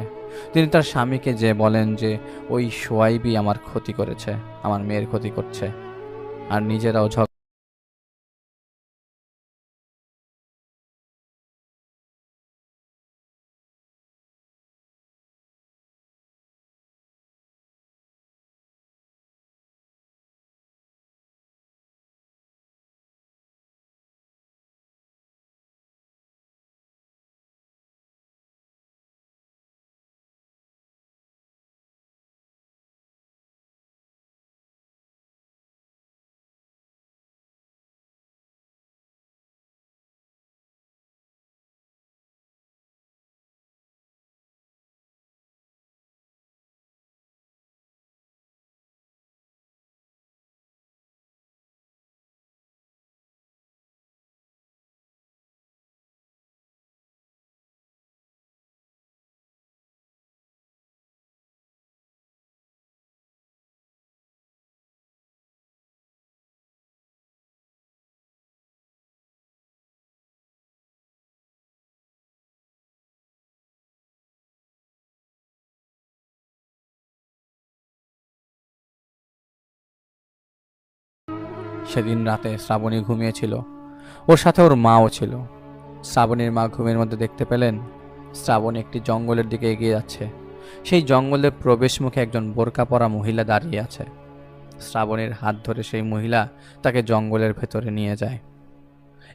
তিনি তার স্বামীকে বলেন যে ওই সোয়াইবই আমার ক্ষতি করেছে, আমার মেয়ের ক্ষতি করছে, আর নিজেরাও সেদিন রাতে শ্রাবণী ঘুমিয়েছিল, ওর সাথে ওর মাও ছিল। শ্রাবণীর মা ঘুমের মধ্যে দেখতে পেলেন শ্রাবণী একটি জঙ্গলের দিকে এগিয়ে যাচ্ছে। সেই জঙ্গলের প্রবেশ মুখে একজন বোরকা পরা মহিলা দাঁড়িয়ে আছে। শ্রাবণীর হাত ধরে সেই মহিলা তাকে জঙ্গলের ভেতরে নিয়ে যায়,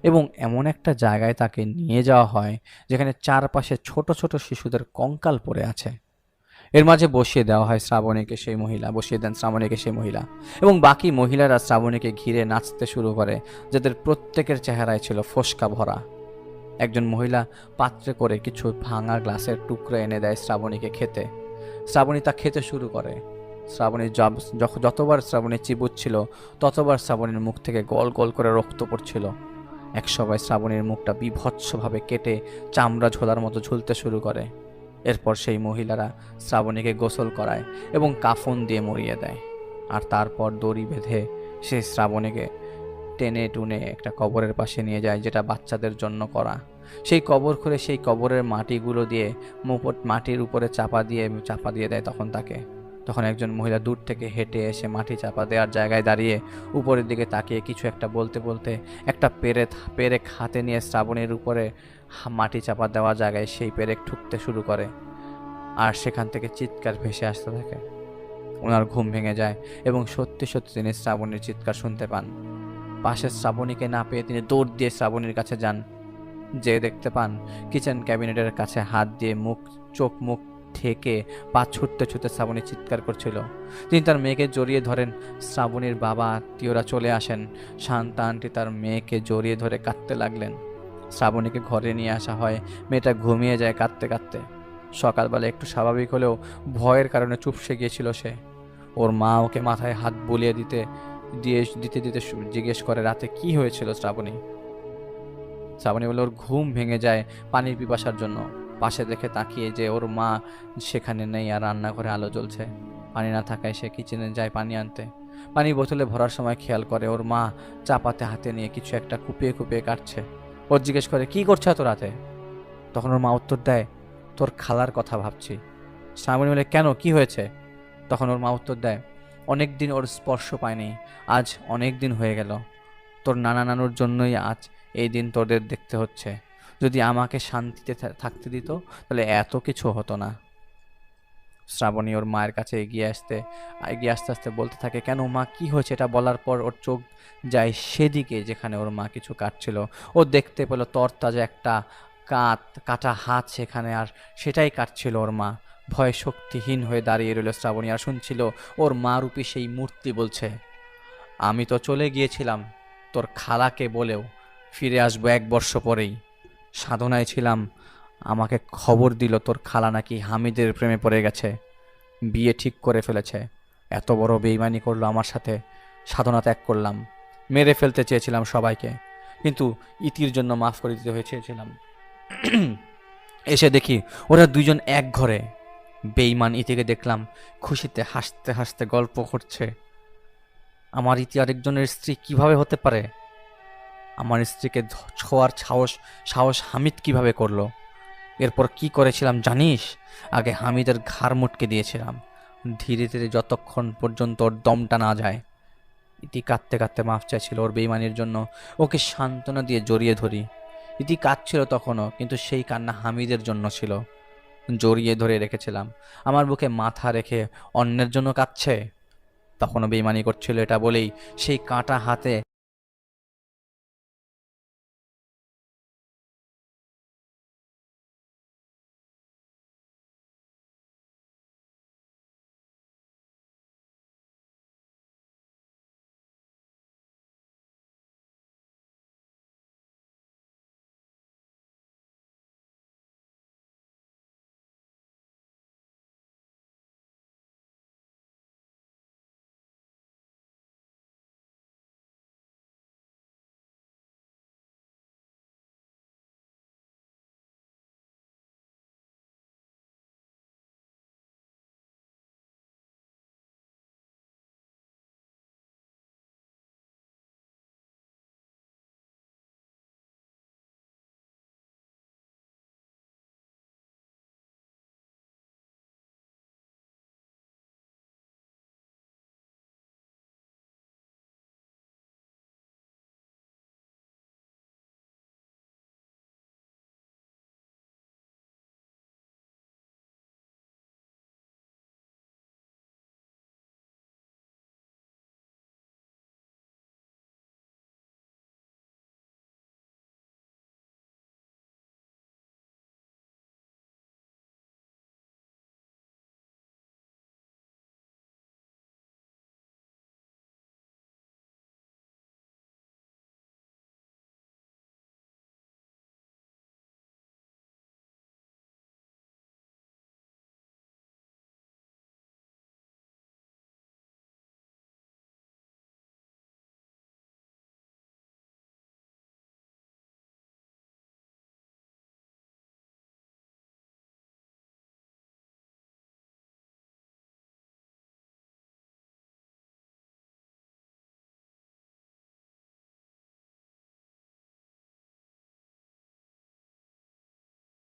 এবং এমন একটা জায়গায় তাকে নিয়ে যাওয়া হয় যেখানে চারপাশে ছোট ছোট শিশুদের কঙ্কাল পড়ে আছে। এর মাঝে বসিয়ে দেন শ্রাবণীকে সেই মহিলা, এবং বাকি মহিলারা শ্রাবণীকে ঘিরে নাচতে শুরু করে, যাদের প্রত্যেকের চেহারায় ছিল ফোস্কা ভরা। একজন মহিলা পাত্রে করে কিছু ভাঙা গ্লাসের টুকরো এনে দেয় শ্রাবণীকে খেতে। শ্রাবণী তা খেতে শুরু করে। যতবার শ্রাবণী চিবুচ্ছিল, ততবার শ্রাবণীর মুখ থেকে গল গল করে রক্ত পড়ছিল। এক সময় শ্রাবণীর মুখটা বিভৎসভাবে কেটে চামড়া ঝোলার মতো ঝুলতে শুরু করে। এরপর সেই মহিলারা শ্রাবণীকে গোসল করায় এবং কাফন দিয়ে মরিয়ে দেয়, আর তারপর দড়ি বেঁধে সেই শ্রাবণীকে টেনে টুনে একটা কবরের পাশে নিয়ে যায়, যেটা বাচ্চাদের জন্য করা। সেই কবর খুলে সেই কবরের মাটিগুলো দিয়ে মাটির উপরে চাপা দিয়ে দেয় তখন তাকে। তখন একজন মহিলা দূর থেকে হেঁটে এসে মাটি চাপা দেওয়ার জায়গায় দাঁড়িয়ে উপরের দিকে তাকিয়ে কিছু একটা বলতে বলতে একটা পেরেক হাতে নিয়ে শ্রাবণীর উপরে মাটি চাপা দেওয়ার জায়গায় সেই পেরেক ঠুকতে শুরু করে, আর সেখান থেকে চিৎকার ভেসে আসতে থাকে। ওনার ঘুম ভেঙে যায় এবং সত্যি সত্যি তিনি শ্রাবণীর চিৎকার শুনতে পান। পাশে শ্রাবণীকে না পেয়ে তিনি দৌড় দিয়ে শ্রাবণীর কাছে যান। যে দেখতে পান কিচেন ক্যাবিনেটের কাছে হাত দিয়ে চোখ মুখ ঢেকে পা ছুটতে ছুটতে শ্রাবণী চিৎকার করছিল। তিনি তার মেয়েকে জড়িয়ে ধরেন। শ্রাবণীর বাবা আত্মীয়রা চলে আসেন। শান্তা আন্টি তার মেয়েকে জড়িয়ে ধরে কাঁদতে লাগলেন। শ্রাবণীকে ঘরে নিয়ে আসা হয়। মেয়েটা ঘুমিয়ে যায় কাঁদতে কাঁদতে। সকালবেলা একটু স্বাভাবিক হলেও ভয়ের কারণে চুপসে গিয়েছিল সে। ওর মা ওকে মাথায় হাত বুলিয়ে দিতে দিতে জিজ্ঞেস করে, রাতে কি হয়েছিল শ্রাবণী? শ্রাবণী বলে ওর ঘুম ভেঙে যায় পানির পিপাসার জন্য। পাশে দেখে তাকিয়ে যে ওর মা সেখানে নেই আর রান্নাঘরে আলো জ্বলছে। পানি না থাকায় সে কিচেনে যায় পানি আনতে। পানি বোতলে ভরার সময় খেয়াল করে ওর মা চাপাতে হাতে নিয়ে কিছু একটা কুপিয়ে কুপিয়ে কাটছে। ওর জিজ্ঞেস করে, কি করছো এত রাতে? তখন ওর মা উত্তর দেয়, তোর খালার কথা ভাবছি। শ্রাবণী বলে, কেন, কি হয়েছে? তখন ওর মা উত্তর দেয়, অনেক দিন ওর স্পর্শ পায়নি, আজ অনেক দিন হয়ে গেল। তোর নানা নানুর জন্যই আজ এই দিন তোদের দেখতে হচ্ছে। যদি আমাকে শান্তিতে থাকতে দিত তাহলে এত কিছু হতো না। শ্রাবণী ওর মায়ের কাছে এগিয়ে আসতে আসতে বলতে থাকে, কেন মা, কি হয়েছে? এটা বলার পর ওর চোখ যায় সেদিকে যেখানে ওর মা কিছু কাটছিল। ও দেখতে পেল তরতাজা একটা কাটা হাত সেখানে, আর সেটাই কাটছিল ওর মা। ভয়ে শক্তিহীন হয়ে দাঁড়িয়ে রইল শ্রাবণী, আর শুনছিল ওর মা রূপী সেই মূর্তি বলছে, আমি তো চলে গিয়েছিলাম তোর খালাকে বলেও ফিরে আসবো 1 বর্ষ পরেই। সাধনায় ছিলাম, আমাকে খবর দিল তোর খালা নাকি হামিদের প্রেমে পড়ে গেছে, বিয়ে ঠিক করে ফেলেছে। এত বড় বেইমানি করলো আমার সাথে। সাধনা ত্যাগ করলাম, মেরে ফেলতে চেয়েছিলাম সবাইকে, কিন্তু ইতির জন্য মাফ করে দিতে চেয়েছিলাম। এসে দেখি ওরা দুইজন এক ঘরে। বেইমান ইতিকে দেখলাম খুশিতে হাসতে হাসতে গল্প করছে। আমার ইতি আরেকজনের স্ত্রী কিভাবে হতে পারে? আমার স্ত্রীকে ছোঁয়ার সাহস হামিদ কিভাবে করলো? এরপর কি করেছিলাম জানিস? আগে হামিদের ঘাড় মুটকে দিয়েছিলাম, ধীরে ধীরে যতক্ষণ পর্যন্ত ওর দমটা না যায়। ইতি কাঁদতে কাঁদতে মাফ চাইছিল ওর বেইমানির জন্য। ওকে সান্ত্বনা দিয়ে জড়িয়ে ধরি। ইতি কাঁদছিল তখনও, কিন্তু সেই কান্না হামিদের জন্য ছিল। জড়িয়ে ধরে রেখেছিলাম। আমার বুকে মাথা রেখে অন্যের জন্য কাঁদছে। তখনও বেইমানি করছিল, এটা বলেই সেই কাঁটা হাতে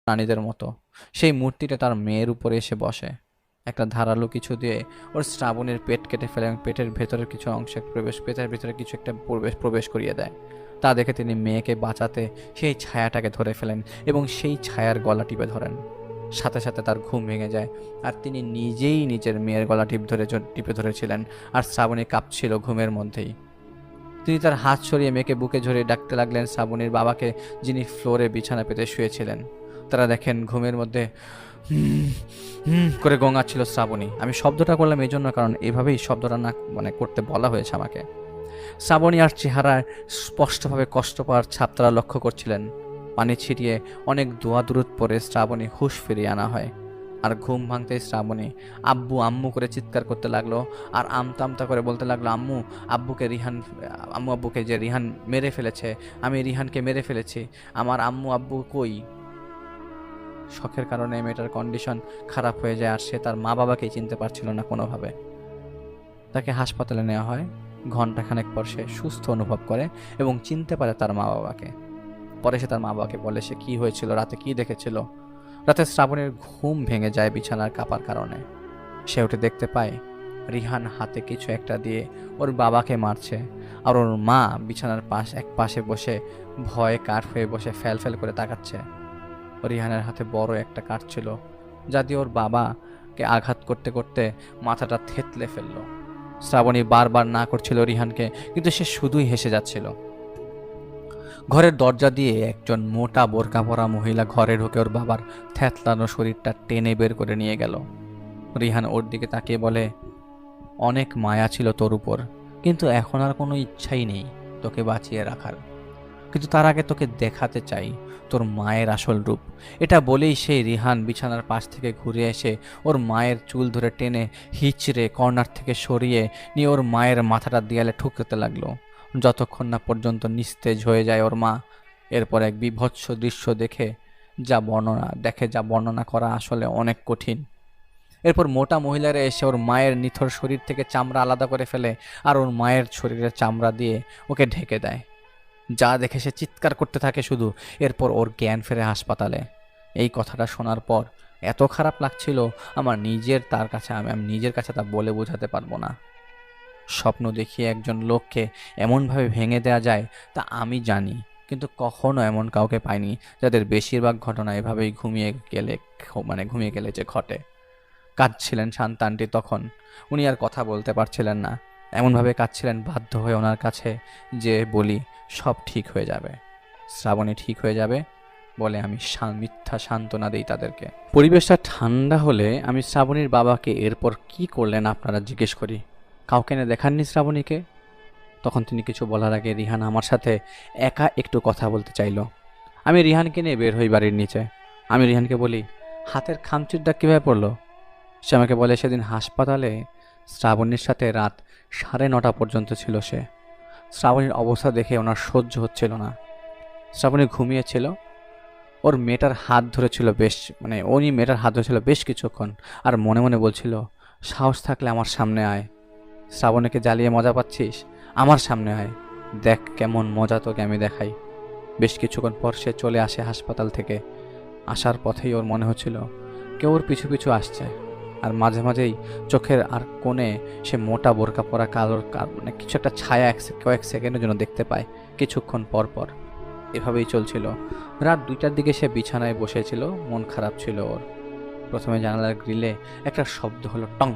প্রাণীদের মতো। সেই মূর্তিটা তার মেয়ের উপরে এসে বসে, একটা ধারালো কিছু দিয়ে ওর শ্রাবণীর পেট কেটে ফেলে এবং পেটের ভেতরের কিছু অংশে পেটের ভেতরে কিছু একটা প্রবেশ করিয়ে দেয়। তা দেখে তিনি মেয়েকে বাঁচাতে সেই ছায়াটাকে ধরে ফেলেন এবং সেই ছায়ার গলা টিপে ধরেন। সাথে সাথে তার ঘুম ভেঙে যায়, আর তিনি নিজেই নিজের মেয়ের গলা টিপে ধরেছিলেন, আর শ্রাবণী কাঁপছিল ঘুমের মধ্যেই। তিনি তার হাত সরিয়ে মেয়েকে বুকে জড়িয়ে ডাকতে লাগলেন শ্রাবণীর বাবাকে, যিনি ফ্লোরে বিছানা পেতে শুয়েছিলেন। তারা দেখেন ঘুমের মধ্যে হুম হুম করে গোঙাচ্ছিল শ্রাবণী। আমি শব্দটা করলাম এই জন্য, কারণ এভাবেই শব্দটা না করতে বলা হয়েছে আমাকে। শ্রাবণী আর চেহারায় স্পষ্টভাবে কষ্ট পাওয়ার ছাপ তারা লক্ষ্য করছিলেন। পানি ছিটিয়ে অনেক দোয়া দুরুদ পরে শ্রাবণী হুঁশ ফিরিয়ে আনা হয়। আর ঘুম ভাঙতেই শ্রাবণী আব্বু আম্মু করে চিৎকার করতে লাগলো, আর আমতা আমতা করে বলতে লাগলো, আম্মু আব্বুকে যে রিহান মেরে ফেলেছে, আমি রিহানকে মেরে ফেলেছি, আমার আম্মু আব্বু কই। শখের কারণে মেয়েটার কন্ডিশন খারাপ হয়ে যায়, আর সে তার মা বাবাকেই চিনতে পারছিল না কোনোভাবে। তাকে হাসপাতালে নেওয়া হয়। ঘণ্টাখানেক পর সে সুস্থ অনুভব করে এবং চিনতে পারে তার মা বাবাকে। পরে সে তার মা বাবাকে বলে সে কি হয়েছিল, রাতে কি দেখেছিল। রাতে শ্রাবণীর ঘুম ভেঙে যায় বিছানার কাঁপার কারণে। সে উঠে দেখতে পায় রিহান হাতে কিছু একটা দিয়ে ওর বাবাকে মারছে, আর ওর মা বিছানার এক পাশে বসে ভয়ে কাঠ হয়ে বসে ফ্যাল করে তাকাচ্ছে। রিহানের হাতে বড় একটা কাঠ ছিল, যা দিয়ে ওর বাবাকে আঘাত করতে করতে মাথাটা থেতলে ফেলল। শ্রাবণী বারবার না করছিল রিহানকে, কিন্তু সে শুধুই হেসে যাচ্ছিল। ঘরের দরজা দিয়ে একজন মোটা বোরকা পরা মহিলা ঘরে ঢুকে ওর বাবার থ্যাতলানো শরীরটা টেনে বের করে নিয়ে গেল। রিহান ওর দিকে তাকিয়ে বলে, অনেক মায়া ছিল তোর উপর, কিন্তু এখন আর কোনো ইচ্ছাই নেই তোকে বাঁচিয়ে রাখার। কিন্তু তার আগে তোকে দেখাতে চাই তোর মায়ের আসল রূপ। এটা বলেই সেই রিহান বিছানার পাশ থেকে ঘুরে এসে ওর মায়ের চুল ধরে টেনে হিচড়ে কর্নার থেকে সরিয়ে নিয়ে ওর মায়ের মাথাটা দেয়ালে ঠুকতে লাগলো, যতক্ষণ না পর্যন্ত নিস্তেজ হয়ে যায় ওর মা। এরপর এক বিভৎস দৃশ্য যা বর্ণনা করা আসলে অনেক কঠিন। এরপর মোটা মহিলারা এসে ওর মায়ের নিথর শরীর থেকে চামড়া আলাদা করে ফেলে, আর ওর মায়ের শরীরের চামড়া দিয়ে ওকে ঢেকে দেয়। যা দেখে সে চিৎকার করতে থাকে শুধু। এরপর ওর জ্ঞান ফেরে হাসপাতালে। এই কথাটা শোনার পর এত খারাপ লাগছিল আমি নিজের কাছে তা বলে বোঝাতে পারবো না। স্বপ্ন দেখিয়ে একজন লোককে এমনভাবে ভেঙে দেওয়া যায় তা আমি জানি, কিন্তু কখনো এমন কাউকে পাইনি যাদের বেশিরভাগ ঘটনা এভাবেই ঘুমিয়ে গেলে যে ঘটে। কাঁদছিলেন শান্তানটি তখন। উনি আর কথা বলতে পারছিলেন না, এমনভাবে কাঁদছিলেন বাধ্য হয়ে ওনার কাছে যে বলি সব ঠিক হয়ে যাবে, শ্রাবণী ঠিক হয়ে যাবে বলে আমি মিথ্যা সান্ত্বনা দিই তাদেরকে। পরিবেশটা ঠান্ডা হলে আমি শ্রাবণীর বাবাকে এরপর কি করলেন আপনারা জিজ্ঞেস করি। কাউকে না দেখাননি শ্রাবণীকে? তখন তিনি কিছু বলার আগে রিহান আমার সাথে একা একটু কথা বলতে চাইল। আমি রিহানকে নিয়ে বের হই বাড়ির নিচে। আমি রিহানকে বলি, হাতের খামচির দাগ কীভাবে পড়লো? সে আমাকে বলে, সেদিন হাসপাতালে শ্রাবণীর সাথে রাত 9:30 পর্যন্ত ছিল সে। শ্রাবণীর অবস্থা দেখে ওনার সহ্য হচ্ছিল না। শ্রাবণী ঘুমিয়েছিল, ওর মেয়েটার হাত ধরেছিল মেয়েটার হাত ধরেছিল বেশ কিছুক্ষণ, আর মনে মনে বলছিল, সাহস থাকলে আমার সামনে আয়, শ্রাবণীকে জ্বালিয়ে মজা পাচ্ছিস, আমার সামনে আয়, দেখ কেমন মজা তোকে আমি দেখাই। বেশ কিছুক্ষণ পর সে চলে আসে হাসপাতাল থেকে। আসার পথেই ওর মনে হচ্ছিল কেউ ওর পিছু পিছু আসছে, আর মাঝে মাঝেই চোখের আর কোণে সে মোটা বোরকা পরা কিছু একটা ছায়া কয়েক সেকেন্ডের জন্য দেখতে পায় কিছুক্ষণ পর পর। এভাবেই চলছিল। রাত 2টার দিকে সে বিছানায় বসেছিল, মন খারাপ ছিল ওর। প্রথমে জানালার গ্রিলে একটা শব্দ হলো, টং।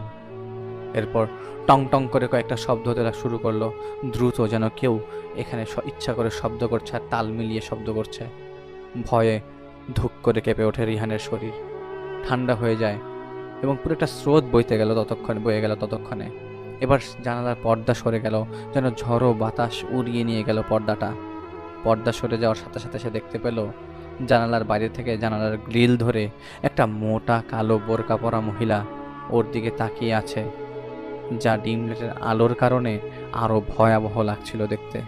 এরপর টং টং করে কয়েকটা শব্দ হতে শুরু করলো, দ্রুত, যেন কেউ এখানে ইচ্ছা করে শব্দ করছে আর তাল মিলিয়ে শব্দ করছে। ভয়ে ধুক করে কেঁপে ওঠে রিহানের শরীর, ঠান্ডা হয়ে যায় এবং পুরো একটা স্রোত বয়ে গেল ততক্ষণে। এবার জানালার পর্দা সরে গেল, যেন ঝড়ো বাতাস উড়িয়ে নিয়ে গেল পর্দা সরে যাওয়ার সাথে সাথে সে দেখতে পেল জানালার বাইরে থেকে জানালার গ্রিল ধরে একটা মোটা কালো বোরকা পরা মহিলা ওর দিকে তাকিয়ে আছে, যা ডিম লাইটের আলোর কারণে আরো ভয়াবহ লাগছিল দেখতে।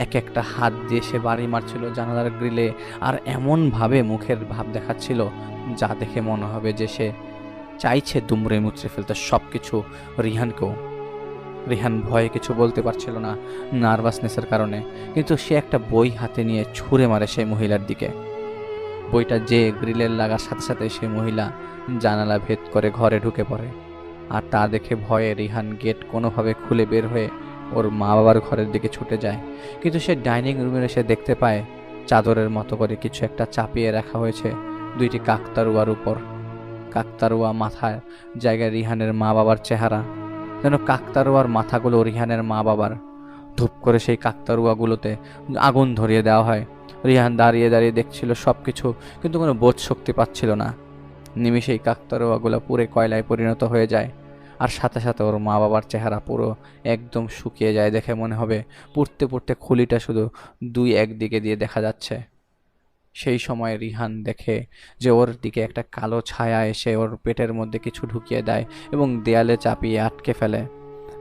এক একটা হাত দিয়ে সে বাড়ি মারছিল জানালার গ্রিলে, আর এমন ভাবে মুখের ভাব দেখাচ্ছিল যা দেখে মনে হবে যে সে চাইছে দুমড়ে মুচড়ে ফেলতে সবকিছু, রিহানকেও। রিহান ভয়ে কিছু বলতে পারছিল না নার্ভাসনেসের কারণে, কিন্তু সে একটা বই হাতে নিয়ে ছুঁড়ে মারে সেই মহিলার দিকে। বইটা যে গ্রিলের লাগার সাথে সাথে সে মহিলা জানালা ভেদ করে ঘরে ঢুকে পড়ে। আর তা দেখে ভয়ে রিহান গেট কোনোভাবে খুলে বের হয়ে ওর মা বাবার ঘরের দিকে ছুটে যায়। কিন্তু সে ডাইনিং রুমে এসে দেখতে পায় চাদরের মতো করে কিছু একটা চাপিয়ে রাখা হয়েছে দুইটি কাকতারুয়ার উপর। কাকতারুয়া মাথার জায়গায় রিহানের মা বাবার চেহারা, যেন কাকতারুয়ার মাথাগুলো রিহানের মা বাবার। ধূপ করে সেই কাকতারুয়াগুলোতে আগুন ধরিয়ে দেওয়া হয়। রিহান দাঁড়িয়ে দাঁড়িয়ে দেখছিল সব কিছু, কিন্তু কোনো বোধ শক্তি পাচ্ছিল না। নিমিষেই কাকতারুয়াগুলো পুরে কয়লায় পরিণত হয়ে যায়। আর সাথে সাথে ওর মা বাবার চেহারা পুরো একদম শুকিয়ে যায়। দেখে মনে হবে পুড়তে পুড়তে খুলিটা শুধু দুই একদিকে দিয়ে দেখা যাচ্ছে। সেই সময় রিহান দেখে যে ওর দিকে একটা কালো ছায়া এসে ওর পেটের মধ্যে কিছু ঢুকিয়ে দেয় এবং দেয়ালে চাপিয়ে আটকে ফেলে।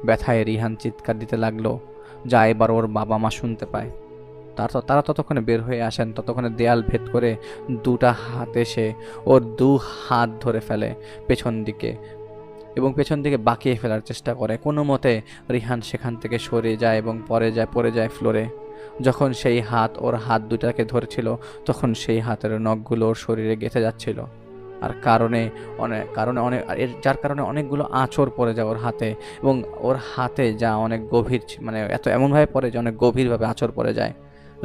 ব্যথায় রিহান চিৎকার দিতে লাগলো, যা এবার ওর বাবা মা শুনতে পায়। তারা ততক্ষণে বের হয়ে আসেন। ততক্ষণে দেয়াল ভেদ করে দুটা হাত এসে ওর দু হাত ধরে ফেলে পেছন দিকে এবং পেছন দিকে বাঁকিয়ে ফেলার চেষ্টা করে। কোনো মতে রিহান সেখান থেকে সরে যায় এবং পড়ে যায় ফ্লোরে। যখন সেই হাত ওর হাত দুটাকে ধরেছিল, তখন সেই হাতের নখগুলো ওর শরীরে গেঁথে যাচ্ছিল। আর যার কারণে অনেকগুলো আঁচড় পড়ে যায় ওর হাতে, এবং ওর হাতে যা অনেক গভীর মানে এমনভাবে পড়ে যে অনেক গভীরভাবে আঁচড় পড়ে যায়।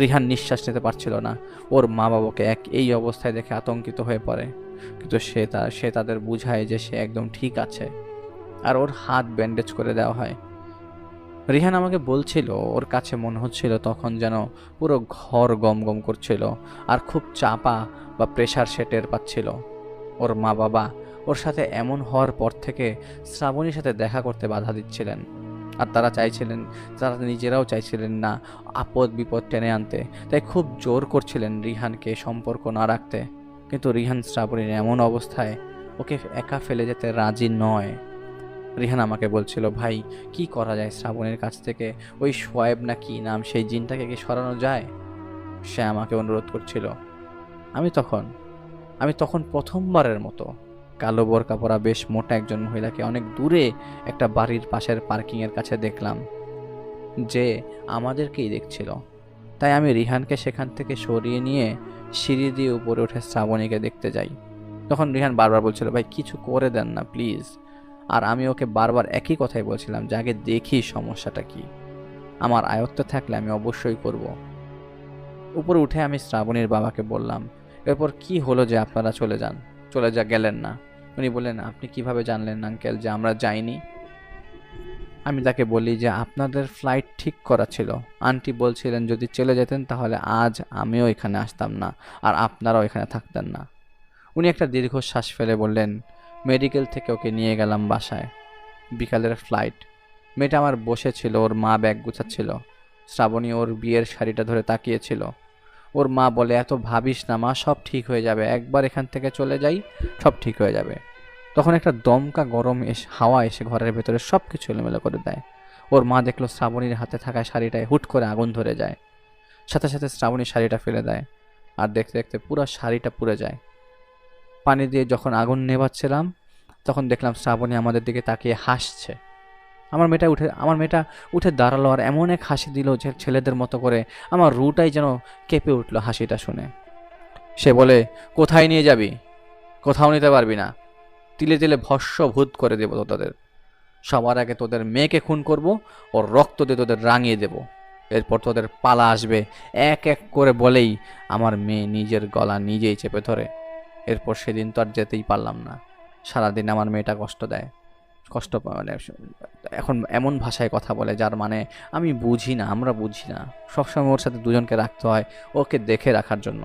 রিহান নিঃশ্বাস নিতে পারছিল না। ওর মা বাবাকে এই অবস্থায় দেখে আতঙ্কিত হয়ে পড়ে। কিন্তু সে তাদের বুঝায় যে সে একদম ঠিক আছে। আর ওর হাত ব্যান্ডেজ করে দেওয়া হয়। রিহান আমাকে বলছিল ওর কাছে মনে হচ্ছিল তখন যেন পুরো ঘর গম গম করছিল, আর খুব চাপা বা প্রেশার সে টের পাচ্ছিল। ওর মা বাবা ওর সাথে এমন হওয়ার পর থেকে শ্রাবণীর সাথে দেখা করতে বাধা দিচ্ছিলেন। আর তারা নিজেরাও চাইছিলেন না আপদ বিপদ টেনে আনতে, তাই খুব জোর করছিলেন রিহানকে সম্পর্ক না রাখতে। কিন্তু রিহান শ্রাবণীর এমন অবস্থায় ওকে একা ফেলে যেতে রাজি নয়। রিহান আমাকে বলছিল, ভাই কি করা যায়, শ্রাবণীর কাছ থেকে ওই শোয়েব না কি নাম সেই জিনটাকে কি সরানো যায়? সে আমাকে অনুরোধ করছিল। আমি তখন আমি তখন প্রথমবারের মতো কালো বোরকা পরা বেশ মোটা একজন মহিলাকে অনেক দূরে একটা বাড়ির পাশের পার্কিংয়ের কাছে দেখলাম, যে আমাদেরকেই দেখছিল। তাই আমি রিহানকে সেখান থেকে সরিয়ে নিয়ে সিঁড়ি দিয়ে উপরে উঠে শ্রাবণীকে দেখতে যাই। তখন রিহান বারবার বলছিল, ভাই কিছু করে দেন না প্লিজ। আর আমি ওকে বারবার একই কথাই বলছিলাম যে আগে দেখি সমস্যাটা কি, আমার আয়ত্তে থাকলে আমি অবশ্যই করব। উপরে উঠে আমি শ্রাবণীর বাবাকে বললাম, এরপর কি হলো যে আপনারা গেলেন না? উনি বললেন, আপনি কিভাবে জানলেন আঙ্কেল যে আমরা যাইনি? আমি তাকে বলি যে আপনাদের ফ্লাইট ঠিক করা ছিল, আন্টি বলছিলেন যদি চলে যেতেন তাহলে আজ আমিও এখানে আসতাম না, আর আপনারাও এখানে থাকতেন না। উনি একটা দীর্ঘশ্বাস ফেলে বললেন, মেডিকেল থেকে ওকে নিয়ে গেলাম বাসায়। বিকালের ফ্লাইট। মেয়েটা আমার বসে ছিল, ওর মা ব্যাগ গুছাচ্ছিল। শ্রাবণী ওর বিয়ের শাড়িটা ধরে তাকিয়েছিল। ওর মা বলে, এত ভাবিস না মা, সব ঠিক হয়ে যাবে, একবার এখান থেকে চলে যাই, সব ঠিক হয়ে যাবে। তখন একটা দমকা গরম হাওয়া এসে ঘরের ভেতরে সব কিছু এলোমেলো করে দেয়। ওর মা দেখলো শ্রাবণীর হাতে থাকা শাড়িটায় হুট করে আগুন ধরে যায়। সাথে সাথে শ্রাবণী শাড়িটা ফেলে দেয়, আর দেখতে দেখতে পুরো শাড়িটা পুড়ে যায়। পানি দিয়ে যখন আগুন নেভাচ্ছিলাম, তখন দেখলাম শ্রাবণী আমাদের দিকে তাকিয়ে হাসছে। আমার মেয়েটা উঠে দাঁড়ালো আর এমন এক হাসি দিল যে ছেলেদের মতো করে, আমার রুটাই যেন কেঁপে উঠলো হাসিটা শুনে। সে বলে, কোথায় নিয়ে যাবি? কোথাও নিতে পারবি না, তিলে তিলে ভস্মভূত করে দেবো তোদের। সবার আগে তোদের মেয়েকে খুন করব, ওর রক্ত দিয়ে তোদের রাঙিয়ে দেব। এরপর তোদের পালা আসবে। এক এক করে বলেই আমার মেয়ে নিজের গলা নিজেই চেপে ধরে। এরপর সেদিন তো আর যেতেই পারলাম না। সারাদিন আমার মেয়েটা মানে এখন এমন ভাষায় কথা বলে যার মানে আমি বুঝি না, আমরা বুঝি না। সবসময় ওর সাথে দুজনকে রাখতে হয় ওকে দেখে রাখার জন্য।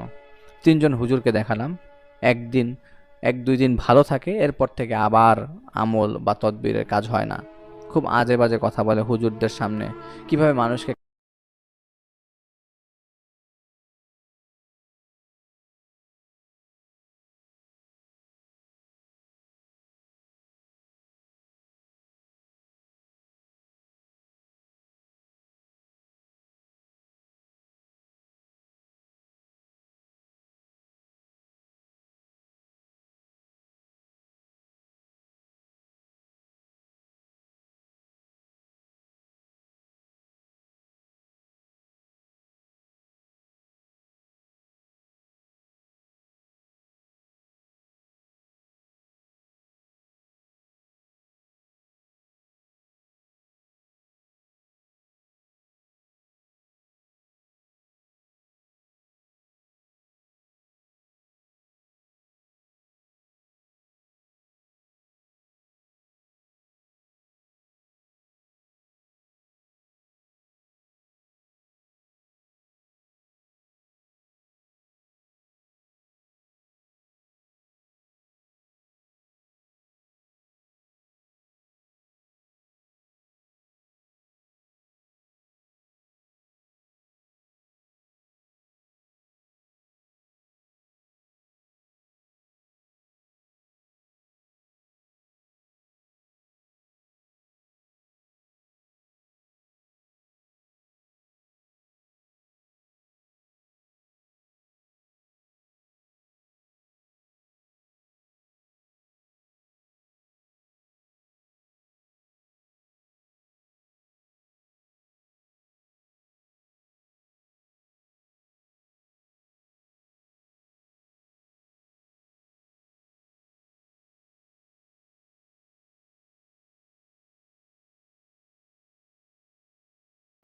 3জন হুজুরকে দেখালাম। একদিন 1-2 দিন ভালো থাকে, এরপর থেকে আবার আমল বা তদবিরের কাজ হয় না। খুব আজে বাজে কথা বলে হুজুরদের সামনে, কিভাবে মানুষকে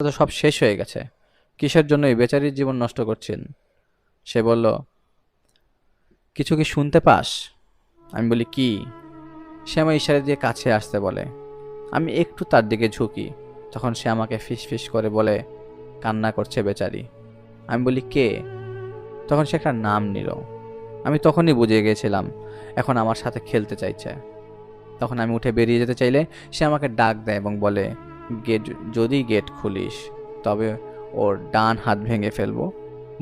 তো সব শেষ হয়ে গেছে, কিসের জন্য এই বেচারির জীবন নষ্ট করছেন? সে বলল, কিছু কি শুনতে পাস? আমি বলি, কি? সে আমার ইশারা দিয়ে কাছে আসতে বলে। আমি একটু তার দিকে ঝুঁকি, তখন সে আমাকে ফিস ফিস করে বলে, কান্না করছে বেচারি। আমি বলি, কে? তখন সে একটা নাম নিল। আমি তখনই বুঝে গিয়েছিলাম এখন আমার সাথে খেলতে চাইছে। তখন আমি উঠে বেরিয়ে যেতে চাইলে সে আমাকে ডাক দেয় এবং বলে, যদি গেট খুলিস তবে ওর ডান হাত ভেঙে ফেলবো।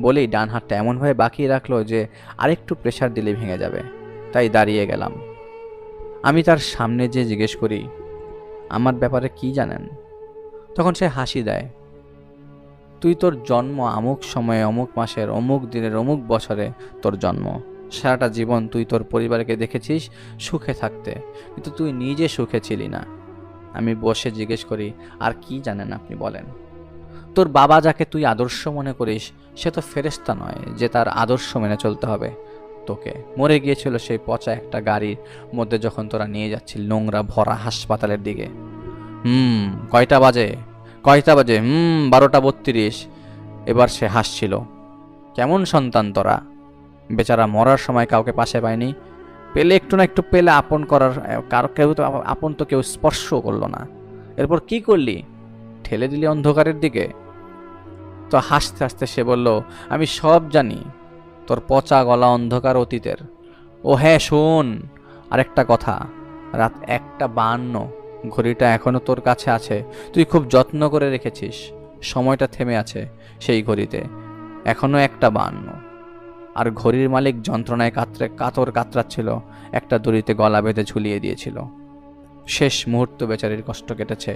বলেই ডান হাতটা এমনভাবে বাকিয়ে রাখলো যে আরেকটু প্রেশার দিলে ভেঙে যাবে। তাই দাঁড়িয়ে গেলাম। আমি তার সামনে যেয়ে জিজ্ঞেস করি, আমার ব্যাপারে কি জানেন? তখন সে হাসি দেয়। তুই তোর জন্ম অমুক সময়ে, অমুক মাসের, অমুক দিনের, অমুক বছরে তোর জন্ম। সারাটা জীবন তুই তোর পরিবারকে দেখেছিস সুখে থাকতে, কিন্তু তুই নিজে সুখে ছিলি না। আমি বসে জিজ্ঞেস করি, আর কি জানেন আপনি বলেন? তোর বাবা যাকে তুই আদর্শ মনে করিস সে তো ফেরেশতা নয় যে তার আদর্শ মেনে চলতে হবে তোকে। মরে গিয়েছিল সেই পচা একটা গাড়ির মধ্যে যখন তোরা নিয়ে যাচ্ছিল নোংরা ভরা হাসপাতালের দিকে। কয়টা বাজে? 12:32। এবার সে হাসছিল। কেমন সন্তান তোরা! বেচারা মরার সময় কাউকে পাশে পায়নি, পেলে একটু না একটু পেলে আপন করার, কারো কেউ তো আপন তো কেউ স্পর্শ করলো না। এরপর কি করলি? ঠেলে দিলি অন্ধকারের দিকে। তো হাসতে হাসতে সে বলল, আমি সব জানি, তোর পচা গলা অন্ধকার অতীতের। ও হ্যাঁ, শোন আরেকটা কথা, রাত 1:52, ঘড়িটা এখনো তোর কাছে আছে, তুই খুব যত্ন করে রেখেছিস। সময়টা থেমে আছে সেই ঘড়িতে, এখনো 1:52। আর ঘড়ির মালিক যন্ত্রণায় কাতরাচ্ছিল, একটা দড়িতে গলা বেঁধে ঝুলিয়ে দিয়েছিল। শেষ মুহূর্ত বেচারির কষ্ট কেটেছে।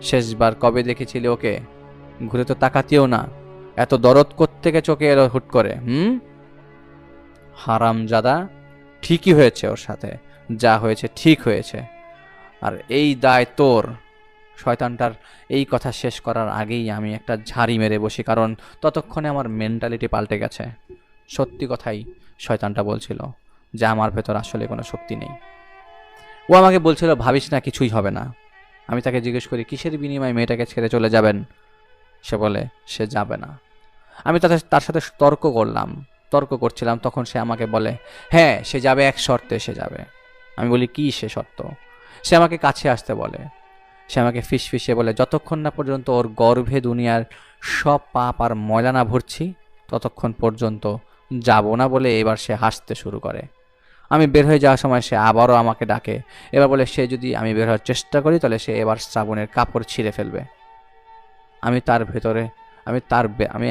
শেষবার কবে দেখেছিলি ওকে? ঘুরে তো তাকাতিও না, এত দরদ কোত্থেকে চোখে এলো হুট করে? হারামজাদা, ঠিকই হয়েছে ওর সাথে, যা হয়েছে ঠিক হয়েছে, আর এই দায় তোর। শয়তানটার এই কথা শেষ করার আগেই আমি একটা ঝাড়ি মেরে বসি, কারণ ততক্ষণে আমার মেন্টালিটি পাল্টে গেছে। সত্যি কথাই শয়তানটা বলছিল যে আমার ভেতর আসলে কোনো শক্তি নেই। ও আমাকে বলছিল, ভাবিস না, কিছুই হবে না। আমি তাকে জিজ্ঞেস করি, কিসের বিনিময়ে মেয়েটাকে ছেড়ে চলে যাবেন? সে বলে সে যাবে না। আমি তার সাথে তর্ক করছিলাম, তখন সে আমাকে বলে, হ্যাঁ সে যাবে, এক শর্তে সে যাবে। আমি বলি, কি সে শর্ত? সে আমাকে কাছে আসতে বলে। সে আমাকে ফিসফিসে বলে, যতক্ষণ না পর্যন্ত ওর গর্ভে দুনিয়ার সব পাপ আর ময়লা না ভরছি ততক্ষণ পর্যন্ত যাব না। বলে এবার সে হাসতে শুরু করে। আমি বের হয়ে যাওয়ার সময় সে আবারও আমাকে ডাকে। এবার বলে সে যদি আমি বের হওয়ার চেষ্টা করি তাহলে সে এবার শ্রাবণের কাপড় ছিঁড়ে ফেলবে। আমি তার ভেতরে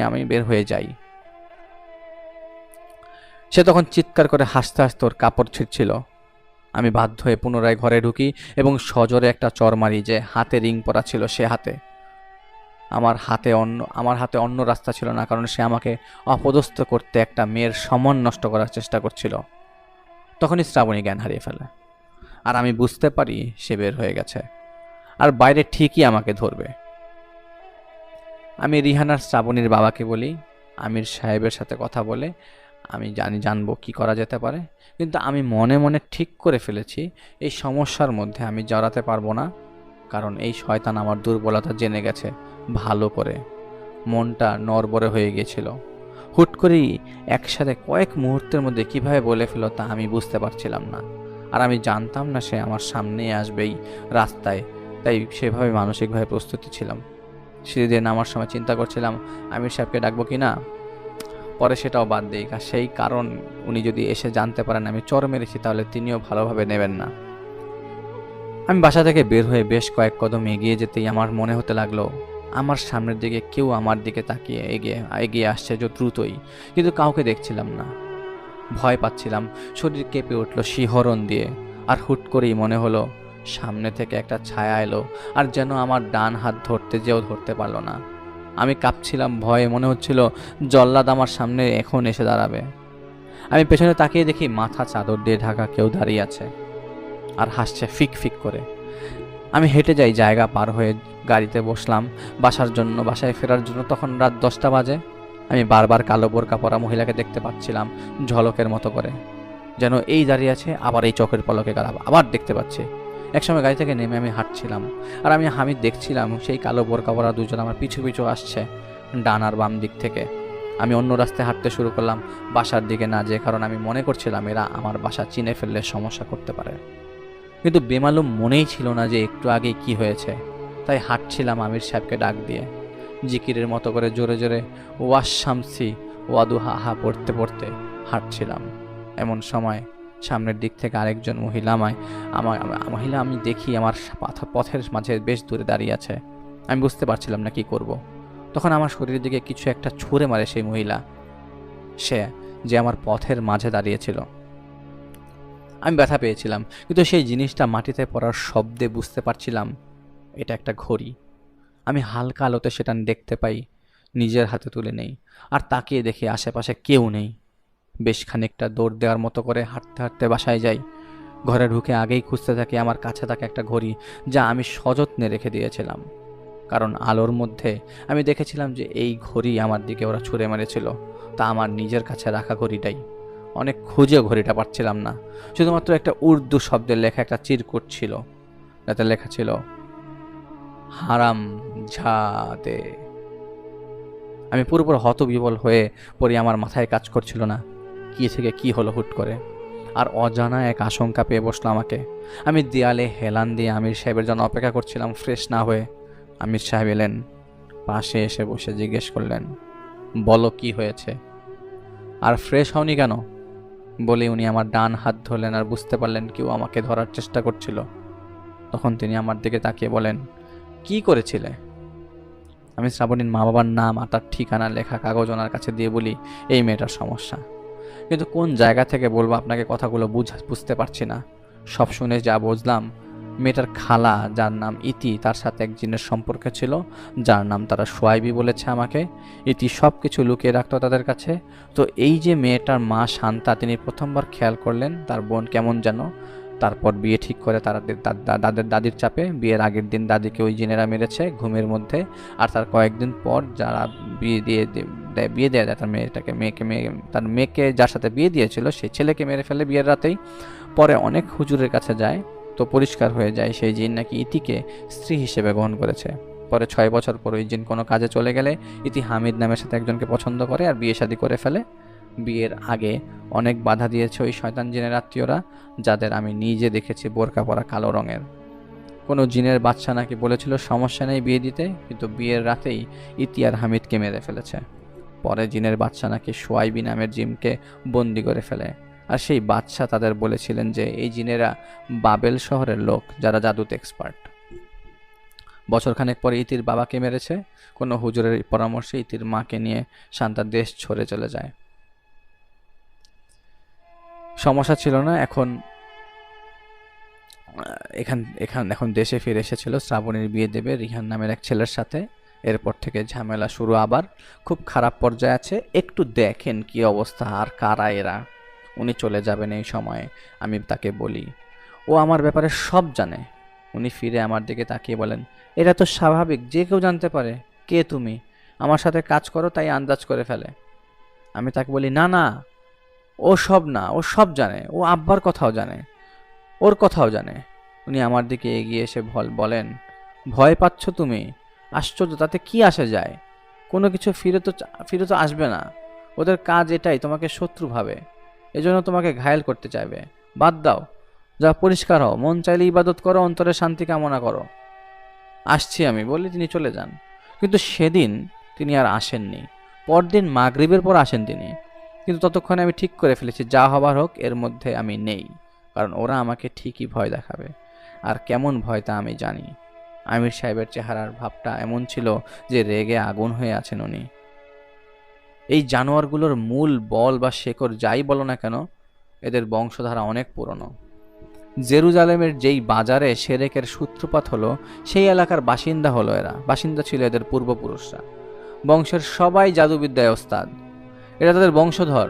আমি বের হয়ে যাই। সে তখন চিৎকার করে হাসতে হাসতে ওর কাপড় ছিঁড়ছিল। আমি বাধ্য হয়ে পুনরায় ঘরে ঢুকি এবং সজোরে একটা চর মারি যে হাতে রিং পরা ছিল সে হাতে। আমার হাতে অন্য রাস্তা ছিল না, কারণ সে আমাকে অপদস্থ করতে একটা মেয়ের সম্মান নষ্ট করার চেষ্টা করছিল। তখনই শ্রাবণী জ্ঞান হারিয়ে ফেলে, আর আমি বুঝতে পারি সে বের হয়ে গেছে, আর বাইরে ঠিকই আমাকে ধরবে। আমি রিহানার শ্রাবণীর বাবাকে বলি, আমির সাহেবের সাথে কথা বলে আমি জানবো কি করা যেতে পারে, কিন্তু আমি মনে মনে ঠিক করে ফেলেছি এই সমস্যার মধ্যে আমি জড়াতে পারবো না, কারণ এই শয়তান আমার দুর্বলতা জেনে গেছে ভালো করে। মনটা নড়বড়ে হয়ে গিয়েছিল। হুট করেই একসাথে কয়েক মুহূর্তের মধ্যে কিভাবে বলে ফেলো তা আমি বুঝতে পারছিলাম না, আর আমি জানতাম না সে আমার সামনেই আসবেই রাস্তায়, তাই সেভাবে মানসিকভাবে প্রস্তুতি ছিলাম। সিঁড়ি দিয়ে নামার সময় চিন্তা করছিলাম আমির সাহেবকে ডাকবো কি না, পরে সেটাও বাদ দিই, সেই কারণ উনি যদি এসে জানতে পারেন আমি চর মেরেছি তাহলে তিনিও ভালোভাবে নেবেন না। আমি বাসা থেকে বের হয়ে বেশ কয়েক কদম এগিয়ে যেতেই আমার মনে হতে লাগলো আমার সামনের দিকে কেউ আমার দিকে তাকিয়ে এগিয়ে আসছে দ্রুতই, কিন্তু কাউকে দেখছিলাম না। ভয় পাচ্ছিলাম, শরীর কেঁপে উঠলো শিহরণ দিয়ে, আর হুট করেই মনে হলো সামনে থেকে একটা ছায়া এলো, আর যেন আমার ডান হাত ধরতে যেও ধরতে পারলো না। আমি কাঁপছিলাম ভয়ে, মনে হচ্ছিল জল্লাদ আমার সামনে এখন এসে দাঁড়াবে। আমি পেছনে তাকিয়ে দেখি মাথা চাদর দিয়ে ঢাকা কেউ দাঁড়িয়ে আছে আর হাসছে ফিক ফিক করে। আমি হেঁটে যাই, জায়গা পার হয়ে গাড়িতে বসলাম বাসায় ফেরার জন্য। তখন রাত 10টা বাজে। আমি বারবার কালো বোরকা পরা মহিলাকে দেখতে পাচ্ছিলাম ঝলকের মতো করে, যেন এই দাঁড়িয়ে আছে, আবার এই চোখের পলকে আবার দেখতে পাচ্ছি। একসময় গাড়ি থেকে নেমে আমি হাঁটছিলাম, আর আমি হামিদ দেখছিলাম সেই কালো বোরকা পরা দুজন আমার পিছু পিছু আসছে ডান আর বাম দিক থেকে। আমি অন্য রাস্তায় হাঁটতে শুরু করলাম, বাসার দিকে না যেয়ে, কারণ আমি মনে করছিলাম এরা আমার বাসা চিনে ফেললে সমস্যা করতে পারে। কিন্তু বেমালুম মনেই ছিল না যে একটু আগে কি হয়েছে। তাই হাঁটছিলাম আমির সাহেবকে ডাক দিয়ে, জিকিরের মতো করে জোরে জোরে ওয়াস শামসি ওয়াদু হা হা পড়তে পড়তে হাঁটছিলাম। এমন সময় সামনের দিক থেকে আরেকজন মহিলা আমি দেখি আমার পথের মাঝে বেশ দূরে দাঁড়িয়ে আছে। আমি বুঝতে পারছিলাম না কি করব। তখন আমার শরীরের দিকে কিছু একটা ছুঁড়ে মারে সেই মহিলা, সে যে আমার পথের মাঝে দাঁড়িয়েছিল। আমি ব্যথা পেয়েছিলাম, কিন্তু সেই জিনিসটা মাটিতে পড়ার শব্দে বুঝতে পারছিলাম এটা একটা ঘড়ি। আমি হালকা আলোতে সেটা দেখতে পাই, নিজের হাতে তুলে নেই, আর তাকিয়ে দেখি আশেপাশে কেউ নেই। বেশ খানিকটা দৌড় দেওয়ার মতো করে হাঁটতে হাঁটতে বাসায় যাই। ঘরে ঢুকে আগেই খুঁজতে থাকি আমার কাছে থাকা একটা ঘড়ি, যা আমি সযত্নে রেখে দিয়েছিলাম। কারণ আলোর মধ্যে আমি দেখেছিলাম যে এই ঘড়ি আমার দিকে ওরা ছুঁড়ে মেরেছিল, তা আমার নিজের কাছে রাখা ঘড়িটাই। অনেক খুঁজেও ঘড়িটা পাচ্ছিলাম না। শুধুমাত্র একটা উর্দু শব্দের লেখা একটা চিরকুট ছিল, যাতে লেখা ছিল হারাম ঝাদে। আমি পুরোপুরি হতবিহ্বল হয়ে পড়ি, আমার মাথায় কাজ করছিল না কি থেকে কি হলো হুট করে। আর অজানা এক আশঙ্কা পেয়ে বসলো আমাকে। আমি দেয়ালে হেলান দিয়ে আমির সাহেবের জন্য অপেক্ষা করছিলাম ফ্রেশ না হয়ে। আমির সাহেব এলেন, পাশে এসে বসে জিজ্ঞেস করলেন, বলো কি হয়েছে, আর ফ্রেশ হওনি কেন? বলে উনি আমার ডান হাত ধরলেন, আর বুঝতে পারলেন কেউ আমাকে ধরার চেষ্টা করছিল। তখন তিনি আমার দিকে তাকিয়ে বলেন, কি করেছিলে? আমি শ্রাবণীর মা বাবার নাম আর তার ঠিকানা লেখা কাগজ ওনার কাছে দিয়ে বলি, এই মেয়েটার সমস্যা, কিন্তু কোন জায়গা থেকে বলবো আপনাকে কথাগুলো বুঝতে পারছি না। সব শুনে যা বুঝলাম, মেয়েটার খালা যার নাম ইতি, তার সাথে এক জিনের সম্পর্ক ছিল যার নাম তারা সোয়াইবি বলেছে আমাকে। ইতি সব কিছু লুকিয়ে রাখতো তাদের কাছে। তো এই যে মেয়েটার মা শান্তা, তিনি প্রথমবার খেয়াল করলেন তার বোন কেমন যেন, তারপর বিয়ে ঠিক করে দাদির চাপে বিয়ের আগের দিন দাদিকে ওই জিনেরা মেরেছে ঘুমের মধ্যে। আর তার কয়েকদিন পর যারা বিয়ে দেয় তার তার মেয়েকে যার সাথে বিয়ে দিয়েছিল সেই ছেলেকে মেরে ফেলে বিয়ের রাতেই। পরে অনেক হুজুরের কাছে যায়, তো পরিষ্কার হয়ে যায় সেই জিন নাকি ইতিকে স্ত্রী হিসেবে গ্রহণ করেছে। পরে 6 বছর পর ওই জিন কোনো কাজে চলে গেলে ইতি হামিদ নামের সাথে একজনকে পছন্দ করে আর বিয়ে শাদী করে ফেলে। বিয়ের আগে অনেক বাধা দিয়েছে ওই শয়তান জিনের আত্মীয়রা, যাদের আমি নিজে দেখেছি বোরকা পরা কালো রঙের। কোনো জিনের বাচ্চা নাকি বলেছিল সমস্যা নেই বিয়ে দিতে, কিন্তু বিয়ের রাতেই ইতি আর হামিদকে মেরে ফেলেছে। পরে জিনের বাচ্চা নাকি সোয়াইবি নামের জিনকে বন্দি করে ফেলে, আর সেই বাচ্চা তাদের বলেছিলেন যে এই জিনেরা বাবেল শহরের লোক যারা জাদুতে এক্সপার্ট। বছরখানেক পরে ইতির বাবাকে মেরেছে। কোনো হুজুরের পরামর্শে ইতির মাকে নিয়ে শান্তা দেশ ছেড়ে চলে যায়। সমস্যা ছিল না, এখন দেশে ফিরে এসেছিল। শ্রাবণীর বিয়ে দেবে রিহান নামের এক ছেলের সাথে। এরপর থেকে ঝামেলা শুরু, আবার খুব খারাপ পর্যায়ে আছে। একটু দেখেন কি অবস্থা আর কারা এরা। উনি চলে যাবেন এই সময়ে। আমি তাকে বলি, ও আমার ব্যাপারে সব জানে। উনি ফিরে আমার দিকে তাকিয়ে বলেন, এটা তো স্বাভাবিক, যে কেউ জানতে পারে। কে তুমি? আমার সাথে কাজ করো তাই আন্দাজ করে ফেলে। আমি তাকে বলি, না না, ও সব না, ও সব জানে, ও আব্বার কথাও জানে, ওর কথাও জানে। উনি আমার দিকে এগিয়ে এসে বলেন, ভয় পাচ্ছ তুমি? আশ্চর্য, তাতে কি আসে যায়? কোনো কিছু ফিরে তো আসবে না। ওদের কাজ এটাই, তোমাকে শত্রু ভাবে, এজন্য তোমাকে ঘায়েল করতে চাইবে। বাদ দাও, যা পরিষ্কার হও, মন চাইলে ইবাদত করো, অন্তরে শান্তি কামনা করো। আসছি আমি বলে তিনি চলে যান। কিন্তু সেদিন তিনি আর আসেননি। পরদিন মাগরিবের পর আসেন তিনি, কিন্তু ততক্ষণে আমি ঠিক করে ফেলেছি যা হবার হোক, এর মধ্যে আমি নেই। কারণ ওরা আমাকে ঠিকই ভয় দেখাবে, আর কেমন ভয় তা আমি জানি। আমির সাহেবের চেহারার ভাবটা এমন ছিল যে রেগে আগুন হয়ে আছেন উনি। এই জানোয়ারগুলোর মূল বল বা শেকড় যাই বলো না কেন, এদের বংশধারা অনেক পুরনো। জেরুজালেমের যেই বাজারে সেরেকের সূত্রপাত হলো, সেই এলাকার বাসিন্দা ছিল এদের পূর্বপুরুষরা। বংশের সবাই জাদুবিদ্যায় ওস্তাদ, এরা তাদের বংশধর।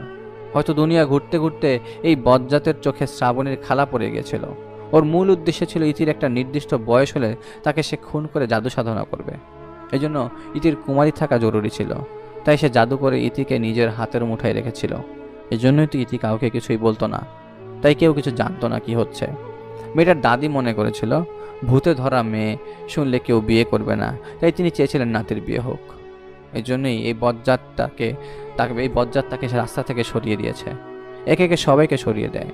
হয়তো দুনিয়া ঘুরতে ঘুরতে এই বজ্জাতের চোখে শ্রাবণীর খালা পড়ে গিয়েছিল। ওর মূল উদ্দেশ্য ছিল ইতির একটা নির্দিষ্ট বয়স হলে তাকে সে খুন করে জাদু সাধনা করবে। এজন্য ইতির কুমারী থাকা জরুরি ছিল। তাই সে জাদু করে ইতিকে নিজের হাতের মুঠায় রেখেছিল। এজন্যই তো ইতি কাউকে কিছুই বলতো না, তাই কেউ কিছু জানতো না কি হচ্ছে। মেয়েটার দাদি মনে করেছিল ভূতে ধরা মেয়ে শুনলে কেউ বিয়ে করবে না, তাই তিনি চেয়েছিলেন নাতির বিয়ে হোক। এই জন্যই এই বজ্জাত তাকে রাস্তা থেকে সরিয়ে দিয়েছে। একে একে সবাইকে সরিয়ে দেয়।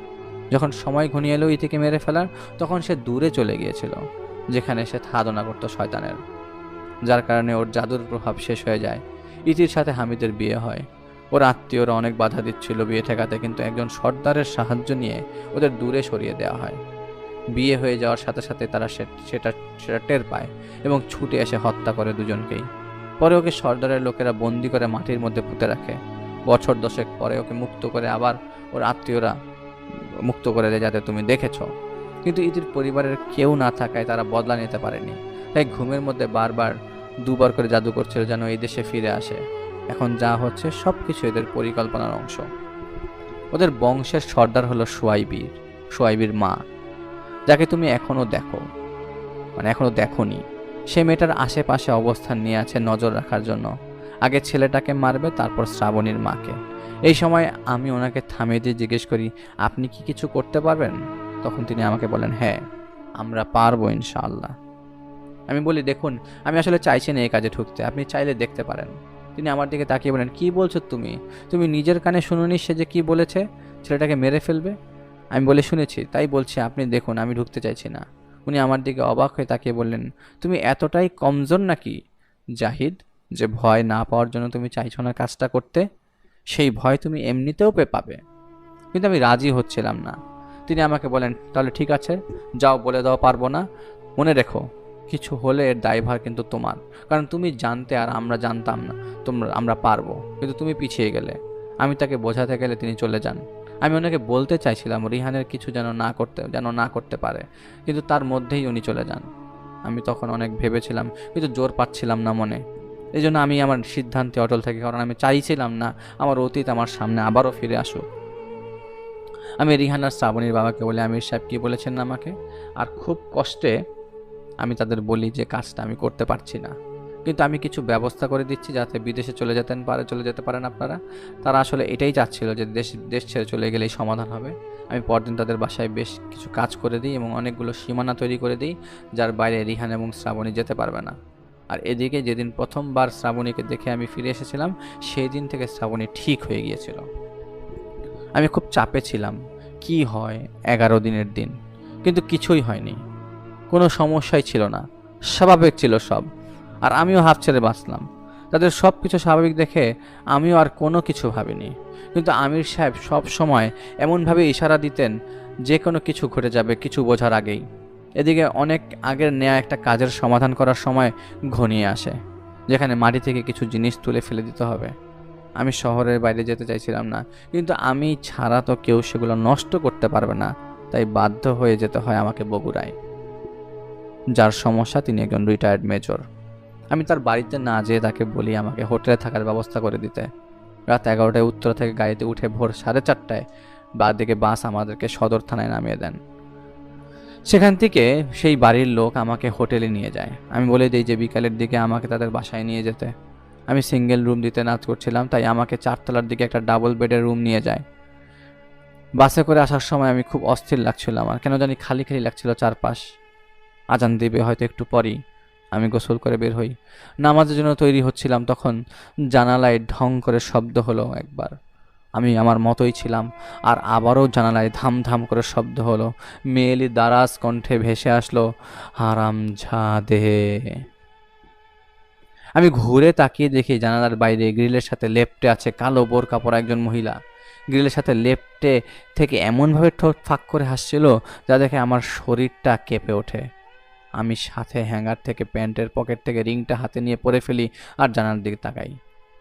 যখন সময় ঘনিয়ে এলো ইতিকে মেরে ফেলার, তখন সে দূরে চলে গিয়েছিল, যেখানে সে সাধনা করত শয়তানের, যার কারণে ওর জাদুর প্রভাব শেষ হয়ে যায়। ইতির সাথে হামিদের বিয়ে হয়। ওর আত্মীয়রা অনেক বাধা দিচ্ছিল বিয়ে ঠেকাতে, কিন্তু একজন সর্দারের সাহায্য নিয়ে ওদের দূরে সরিয়ে দেওয়া হয়। বিয়ে হয়ে যাওয়ার সাথে সাথে তারা সেটা টের পায় এবং ছুটে এসে হত্যা করে দুজনকেই। পরে ওকে সর্দারের লোকেরা বন্দি করে মাটির মধ্যে পুঁতে রাখে। বছর 10 পরে ওকে মুক্ত করে আবার ওর আত্মীয়রা মুক্ত করে দেয়, যাতে তুমি দেখেছ। কিন্তু ইতির পরিবারের কেউ না থাকায় তারা বদলা নিতে পারেনি, তাই ঘুমের মধ্যে বারবার 2বার করে জাদু করছিল যেন এই দেশে ফিরে আসে। এখন যা হচ্ছে সবকিছু এদের পরিকল্পনার অংশ। ওদের বংশের সর্দার হলো সোয়াইবির মা, যাকে তুমি এখনো দেখোনি। সে মেয়েটার আশেপাশে অবস্থান নিয়ে আছে নজর রাখার জন্য। আগে ছেলেটাকে মারবে, তারপর শ্রাবণীর মাকে। এই সময় আমি ওনাকে থামিয়ে দিয়ে জিজ্ঞেস করি, আপনি কি কিছু করতে পারবেন? তখন তিনি আমাকে বলেন, হ্যাঁ, আমরা পারবো ইনশাআল্লাহ। আমি বলি, দেখুন, আমি আসলে চাইছি না এই কাজে ঢুকতে, আপনি চাইলে দেখতে পারেন। তিনি আমার দিকে তাকিয়ে বলেন, কি বলছো তুমি নিজের কানে শুনুনি সে যে কি বলেছে, ছেলেটাকে মেরে ফেলবে? আমি বলে, শুনেছি, তাই বলছি, আপনি দেখুন, আমি ঢুকতে চাইছি না। উনি আমার দিকে অবাক হয়ে তাকিয়ে বললেন, তুমি এতটাই কমজোর নাকি জাহিদ, যে ভয় না পাওয়ার জন্য তুমি চাইছো না কাজটা করতে? সেই ভয় তুমি এমনিতেও পাবে। কিন্তু আমি রাজি হচ্ছিলাম না। তিনি আমাকে বলেন, তাহলে ঠিক আছে, যাও, বলে দাও পারবো না। মনে রেখো, কিছু হলে এর দায়ভার কিন্তু তোমার, কারণ তুমি জানতে আর আমরা জানতাম না আমরা পারবো, কিন্তু তুমি পিছিয়ে গেলে। আমি তাকে বোঝাতে গেলে তিনি চলে যান। আমি ওনাকে বলতে চাইছিলাম রিহানের কিছু যেন না করতে পারে, কিন্তু তার মধ্যেই উনি চলে যান। আমি তখন অনেক ভেবেছিলাম, কিন্তু জোর পাচ্ছিলাম না মনে। এই জন্য আমি আমার সিদ্ধান্তে অটল থাকি, কারণ আমি চাইছিলাম না আমার অতীত আমার সামনে আবারও ফিরে আসুক। আমি রিহান আর শ্রাবণীর বাবাকে বলি, আমির সাহেব কি বলেছেন আমাকে, আর খুব কষ্টে আমি তাদের বলি যে কাজটা আমি করতে পারছি না, কিন্তু আমি কিছু ব্যবস্থা করে দিচ্ছি যাতে বিদেশে চলে যেতে পারেন আপনারা। তারা আসলে এটাই চাচ্ছিল যে দেশ ছেড়ে চলে গেলেই সমাধান হবে। আমি পরদিন তাদের বাসায় বেশ কিছু কাজ করে দিই এবং অনেকগুলো সীমানা তৈরি করে দিই, যার বাইরে রিহান এবং শ্রাবণী যেতে পারবে না। আর এদিকে যেদিন প্রথমবার শ্রাবণীকে দেখে আমি ফিরে এসেছিলাম, সেই দিন থেকে শ্রাবণী ঠিক হয়ে গিয়েছিল। আমি খুব চাপে ছিলাম, কি হয় 11 দিনের দিন, কিন্তু কিছুই হয়নি, কোনো সমস্যাই ছিল না, স্বাভাবিক ছিল সব। আর আমিও হাফ ছেড়ে বাঁচলাম। তাদের সব কিছু স্বাভাবিক দেখে আমিও আর কোনো কিছু ভাবিনি। কিন্তু আমির সাহেব সব সময় এমনভাবে ইশারা দিতেন যে কোনো কিছু ঘটে যাবে কিছু বোঝার আগেই। এদিকে অনেক আগের নেয়া একটা কাজের সমাধান করার সময় ঘনিয়ে আসে, যেখানে মাটি থেকে কিছু জিনিস তুলে ফেলে দিতে হবে। আমি শহরের বাইরে যেতে চাইছিলাম না, কিন্তু আমি ছাড়া তো কেউ সেগুলো নষ্ট করতে পারবে না, তাই বাধ্য হয়ে যেতে হয় আমাকে বগুড়ায়। যার সমস্যা, তিনি একজন রিটায়ার্ড মেজর। আমি তার বাড়িতে না যেয়ে তাকে বলি আমাকে হোটেলে থাকার ব্যবস্থা করে দিতে। রাত 11টায় উত্তরা থেকে গাড়িতে উঠে ভোর 4:30টায় দিকে বাস আমাদেরকে সদর থানায় নামিয়ে দেন। সেখান থেকে সেই বাড়ির লোক আমাকে হোটেলে নিয়ে যায়। আমি বলে দিই যে বিকালের দিকে আমাকে তাদের বাসায় নিয়ে যেতে। আমি সিঙ্গেল রুম দিতে নাচ করছিলাম, তাই আমাকে 4তলার দিকে একটা ডাবল বেডের রুম নিয়ে যায়। বাসে করে আসার সময় আমি খুব অস্থির লাগছিল, আমার কেন জানি খালি খালি লাগছিল চারপাশ। আজান দিবে হয়তো একটু পরই। আমি গোসল করে বের হই, নামাজের জন্য তৈরি হচ্ছিলাম, তখন জানালায় ঢং করে শব্দ হলো একবার। আমি আমার মতোই ছিলাম, আর আবারও জানালায় ধাম ধাম করে শব্দ হলো। মেয়েলি দারাজ কণ্ঠে ভেসে আসলো, হারামজাদে। আমি ঘুরে তাকিয়ে দেখি জানালার বাইরে গ্রিলের সাথে লেপ্টে আছে কালো বোরকা পরা একজন মহিলা। গ্রিলের সাথে লেপ্টে থেকে এমনভাবে ঠোঁট ফাঁক করে হাসছিল, যা দেখে আমার শরীরটা কেঁপে ওঠে। আমি সাথে হ্যাঙ্গার থেকে প্যান্টের পকেট থেকে রিংটা হাতে নিয়ে পরে ফেলি আর জানালার দিকে তাকাই।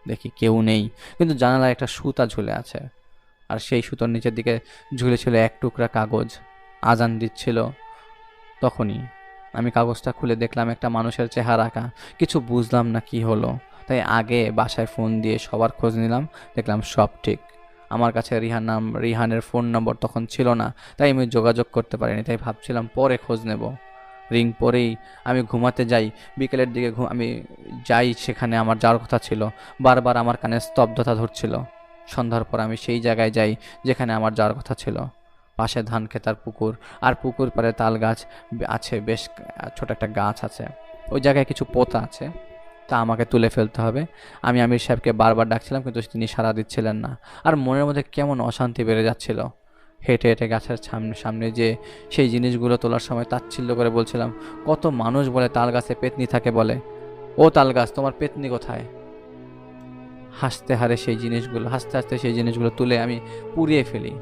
দেখি কেউ নেই, কিন্তু জানালায় একটা সুতা ঝুলে আছে, আর সেই সুতোর নিচের দিকে ঝুলেছিল এক টুকরা কাগজ। আজান দিচ্ছিল তখনই আমি কাগজটা খুলে দেখলাম একটা মানুষের চেহারা আঁকা। কিছু বুঝলাম না কি হলো, তাই আগে বাসায় ফোন দিয়ে সবার খোঁজ নিলাম। দেখলাম সব ঠিক। আমার কাছে রিহানের ফোন নম্বর তখন ছিল না, তাই আমি যোগাযোগ করতে পারিনি, তাই ভাবছিলাম পরে খোঁজ নেব। রিং পরেই আমি ঘুমাতে যাই। বিকেলের দিকে আমি যাই সেখানে আমার যাওয়ার কথা ছিল, বারবার আমার কানে স্তব্ধতা ধরছিল। সন্ধ্যার পর আমি সেই জায়গায় যাই যেখানে আমার যাওয়ার কথা ছিল। পাশে ধান ক্ষেত আর পুকুর, আর পুকুর পাড়ে তাল গাছ আছে, বেশ ছোট একটা গাছ আছে। ওই জায়গায় কিছু পোতা আছে, তা আমাকে তুলে ফেলতে হবে। আমি আমির সাহেবকে বারবার ডাকছিলাম, কিন্তু তিনি সাড়া দিচ্ছিলেন না। আর মনের মধ্যে কেমন অশান্তি বেড়ে যাচ্ছিল। হেঁটে হেঁটে গাছের সামনে সামনে যে সেই জিনিসগুলো তোলার সময় তাচ্ছিল্য করে বলছিলাম, কত মানুষ বলে তাল গাছে পেতনি থাকে, বলে ও তাল গাছ তোমার পেতনি কোথায়? হাসতে হাসতে সেই জিনিসগুলো তুলে আমি পুড়িয়ে ফেলি।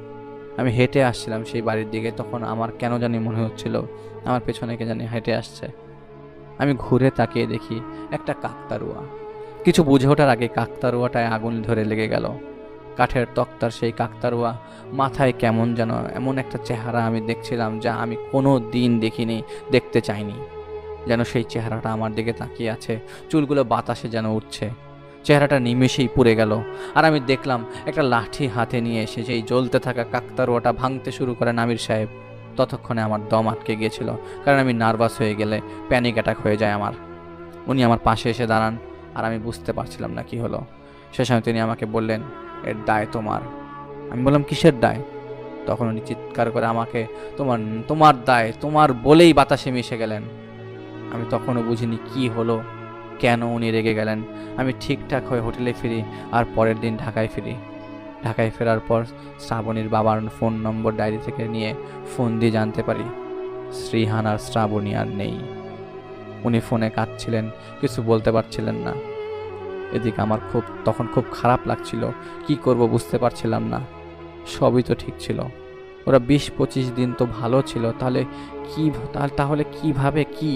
আমি হেঁটে আসছিলাম সেই বাড়ির দিকে, তখন আমার কেন জানি মনে হচ্ছিল আমার পেছনে কে জানি হেঁটে আসছে। আমি ঘুরে তাকিয়ে দেখি একটা কাকতাড়ুয়া। কিছু বুঝে ওঠার আগে কাকতাড়ুয়াটায় আগুন ধরে লেগে গেল। কাঠের তক্তার সেই কাকতাড়ুয়া, মাথায় কেমন যেন এমন একটা চেহারা আমি দেখছিলাম যা আমি কোনো দিন দেখিনি, দেখতে চাইনি। যেন সেই চেহারাটা আমার দিকে তাকিয়ে আছে, চুলগুলো বাতাসে যেন উঠছে। চেহারাটা নিমেষেই পুড়ে গেল। আর আমি দেখলাম একটা লাঠি হাতে নিয়ে এসে সেই জ্বলতে থাকা কাকতাড়ুয়াটা ভাঙতে শুরু করেন আমির সাহেব। ততক্ষণে আমার দম আটকে গিয়েছিল, কারণ আমি নার্ভাস হয়ে গেলে প্যানিক অ্যাটাক হয়ে যায় আমার। উনি আমার পাশে এসে দাঁড়ান, আর আমি বুঝতে পারছিলাম না কি হলো। সে সময় তিনি আমাকে বললেন, এর দায় তোমার। আমি বললাম, কিসের দায়? তখন উনি চিৎকার করে আমাকে, তোমার তোমার দায়, তোমার বলেই বাতাসে মিশে গেলেন। আমি তখনও বুঝিনি কি হলো, কেন উনি রেগে গেলেন। আমি ঠিকঠাক হয়ে হোটেলে ফিরি, আর পরের দিন ঢাকায় ফিরি। ঢাকায় ফেরার পর শ্রাবণীর বাবার ফোন নম্বর ডায়েরি থেকে নিয়ে ফোন দিয়ে জানতে পারি শ্রীহান আর শ্রাবণী আর নেই। উনি ফোনে কাঁদছিলেন, কিছু বলতে পারছিলেন না। এদিকে আমার তখন খুব খারাপ লাগছিল, কি করব বুঝতে পারছিলাম না। সবই তো ঠিক ছিল, ওরা 20-25 দিন তো ভালো ছিল, তাহলে কিভাবে কি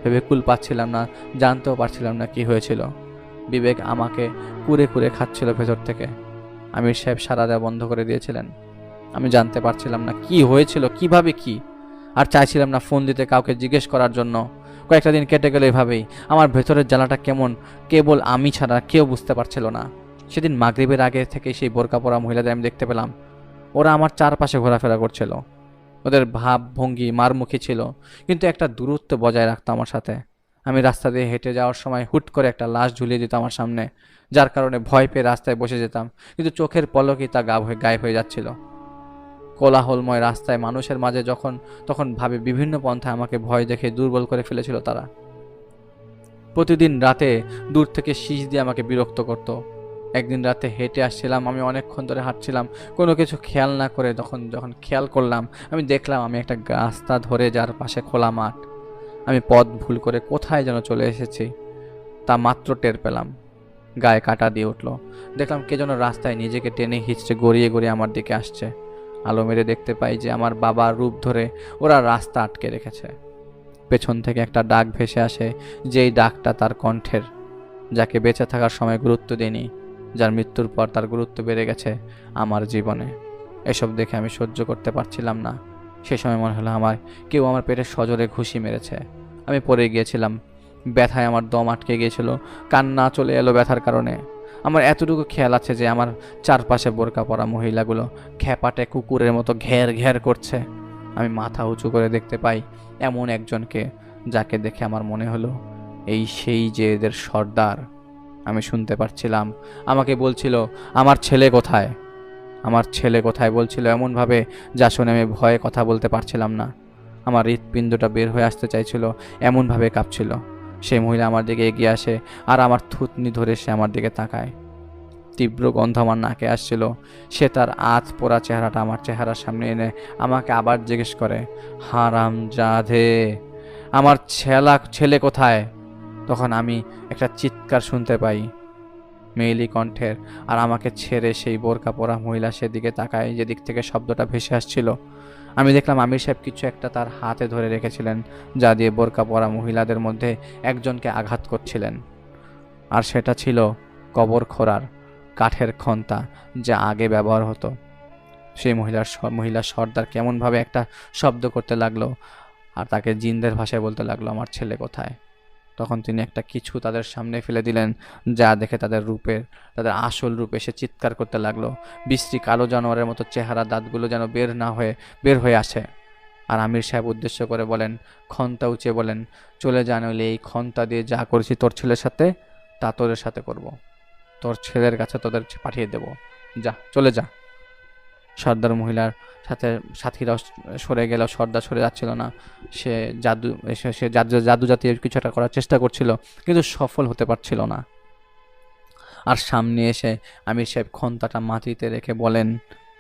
ভেবে কুল পাচ্ছিলাম না, জানতেও পারছিলাম না কি হয়েছিল। বিবেক আমাকে কুরে কুরে খাচ্ছিল ভেতর থেকে। আমির সাহেব সাড়া দেওয়া বন্ধ করে দিয়েছিলেন। আমি জানতে পারছিলাম না কি হয়েছিল, কিভাবে কি। আর চাইছিলাম না ফোন দিতে, কাউকে জিজ্ঞেস করার জন্য। কয়েকটা দিন কেটে গেল এভাবেই। আমার ভেতরের জ্বালাটা কেমন কেবল আমি ছাড়া কেউ বুঝতে পারছিল না। সেদিন মাগরিবের আগে থেকে সেই বোরকা পরা মহিলাদের আমি দেখতে পেলাম। ওরা আমার চারপাশে ঘোরাফেরা করছিল। ওদের ভাব ভঙ্গি মারমুখী ছিল, কিন্তু একটা দূরত্ব বজায় রাখতো আমার সাথে। আমি রাস্তা দিয়ে হেঁটে যাওয়ার সময় হুট করে একটা লাশ ঝুলিয়ে দিত আমার সামনে, যার কারণে ভয় পেয়ে রাস্তায় বসে যেতাম, কিন্তু চোখের পলকেই তা গায়েব হয়ে যাচ্ছিল। কোলাহলময় রাস্তায় মানুষের মাঝে তখন ভাবে বিভিন্ন পন্থায় আমাকে ভয় দেখে দুর্বল করে ফেলেছিল তারা। প্রতিদিন রাতে দূর থেকে শীষ দিয়ে আমাকে বিরক্ত করত। একদিন রাতে হেঁটে আসছিলাম, আমি অনেকক্ষণ ধরে হাঁটছিলাম, কোনো কিছু খেয়াল না করে যখন খেয়াল করলাম, আমি দেখলাম আমি একটা রাস্তা ধরে যার পাশে খোলা মাঠ। আমি পথ ভুল করে কোথায় যেন চলে এসেছি, তা মাত্র টের পেলাম। গায়ে কাটা দিয়ে উঠল। দেখলাম কে যেন রাস্তায় নিজেকে টেনে হিঁচড়ে গড়িয়ে গড়িয়ে আমার দিকে আসছে। আলো মেরে দেখতে পাই যে আমার বাবার রূপ ধরে ওরা রাস্তা আটকে রেখেছে। পেছন থেকে একটা ডাক ভেসে আসে, যেই ডাকটা তার কণ্ঠের, যাকে বেঁচে থাকার সময় গুরুত্ব দেয়নি, যার মৃত্যুর পর তার গুরুত্ব বেড়ে গেছে আমার জীবনে। এসব দেখে আমি সহ্য করতে পারছিলাম না। সে সময় মনে হলো কেউ আমার পেটে সজোরে ঘুষি মেরেছে। আমি পড়ে গিয়েছিলাম, ব্যথায় আমার দম আটকে গিয়েছিল, কান্না চলে এলো ব্যথার কারণে। আমার এতটুকু খেয়াল আছে যে আমার চারপাশে বোরকা পরা মহিলাগুলো খ্যাপাটে কুকুরের মতো ঘের ঘের করছে। আমি মাথা উঁচু করে দেখতে পাই এমন একজনকে, যাকে দেখে আমার মনে হলো সেই যে এদের সর্দার। আমি শুনতে পাচ্ছিলাম আমাকে বলছিল, আমার ছেলে কোথায়, আমার ছেলে কোথায় বলছিল এমনভাবে যা শুনে আমি ভয়ে কথা বলতে পারছিলাম না। আমার হৃৎপিণ্ডটা বের হয়ে আসতে চাইছিল, এমনভাবে কাঁপছিল। সেই মহিলা আমার দিকে এগিয়ে আসে, আর আমার থুতনি ধরে সে আমার দিকে তাকায়। তীব্র গন্ধ আমার নাকে আসছিল। সে তার আধ পোড়া চেহারাটা আমার চেহারার সামনে এনে আমাকে আবার জিজ্ঞেস করে, হারামজাদে, আমার ছেলে কোথায়? তখন আমি একটা চিৎকার শুনতে পাই মেয়েলি কণ্ঠের, আর আমাকে ছেড়ে সেই বোরকা পরা মহিলা সেদিকে তাকায় যেদিক থেকে শব্দটা ভেসে আসছিল। আমি দেখলাম আমির সাহেব কিছু একটা তার হাতে ধরে রেখেছিলেন, যা দিয়ে বোরকা পরা মহিলাদের মধ্যে একজনকে আঘাত করছিলেন। আর সেটা ছিল কবর খোঁড়ার কাঠের খন্তা, যা আগে ব্যবহার হতো। সেই মহিলা সর্দার কেমনভাবে একটা শব্দ করতে লাগলো, আর তাকে জিনদের ভাষায় বলতে লাগলো, আমার ছেলে কোথায়? তখন তিনি একটা কিছু তাদের সামনে ফেলে দিলেন, যা দেখে তাদের আসল রূপে সে চিৎকার করতে লাগলো। বিশ্রী কালো জানোয়ারের মতো চেহারা, দাঁতগুলো যেন বের হয়ে আসে। আর আমির সাহেব উদ্দেশ্য করে বলেন, খন্তা উঁচে বলেন, চলে যা, নইলে এই খন্তা দিয়ে যা করেছি তোর ছেলের সাথে, তা তোদের সাথে করব। তোর ছেলের কাছে তোদের পাঠিয়ে দেব, যা, চলে যা। সর্দার মহিলার সাথে সাথীরাও সরে গেল, সর্দার সরে যাচ্ছিল না। সে জাদু সে জাদু জাদু জাতীয় কিছু একটা করার চেষ্টা করছিল, কিন্তু সফল হতে পারছিল না। আর সামনে এসে আমির সাহেব খন্তাটা মাটিতে রেখে বলেন,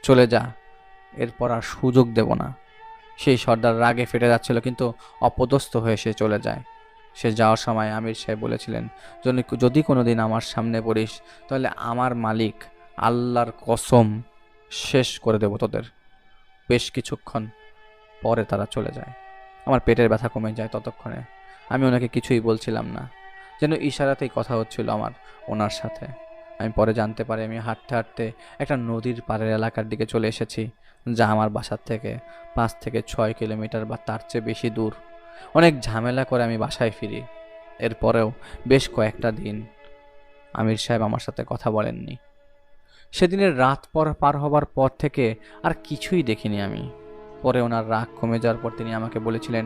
চলে যা, এরপর আর সুযোগ দেব না। সেই সর্দার রাগে ফেটে যাচ্ছিল, কিন্তু অপদস্থ হয়ে সে চলে যায়। সে যাওয়ার সময় আমির সাহেব বলেছিলেন, যদি কোনো দিন আমার সামনে পড়িস, তাহলে আমার মালিক আল্লাহর কসম শেষ করে দেব তোদের। বেশ কিছুক্ষণ পরে তারা চলে যায়। আমার পেটের ব্যথা কমে যায় ততক্ষণে। আমি ওনাকে কিছুই বলছিলাম না, যেন ইশারাতেই কথা হচ্ছিল আমার ওনার সাথে। আমি পরে জানতে পারি আমি হাঁটতে হাঁটতে একটা নদীর পাড়ের এলাকার দিকে চলে এসেছি, যা আমার বাসার থেকে 5 থেকে 6 কিলোমিটার বা তার চেয়ে বেশি দূর। অনেক ঝামেলা করে আমি বাসায় ফিরি। এরপরেও বেশ কয়েকটা দিন আমির সাহেব আমার সাথে কথা বলেননি। সেদিনের রাত পার হবার পর থেকে আর কিছুই দেখিনি আমি। পরে ওনার রাগ কমে যাওয়ার পর তিনি আমাকে বলেছিলেন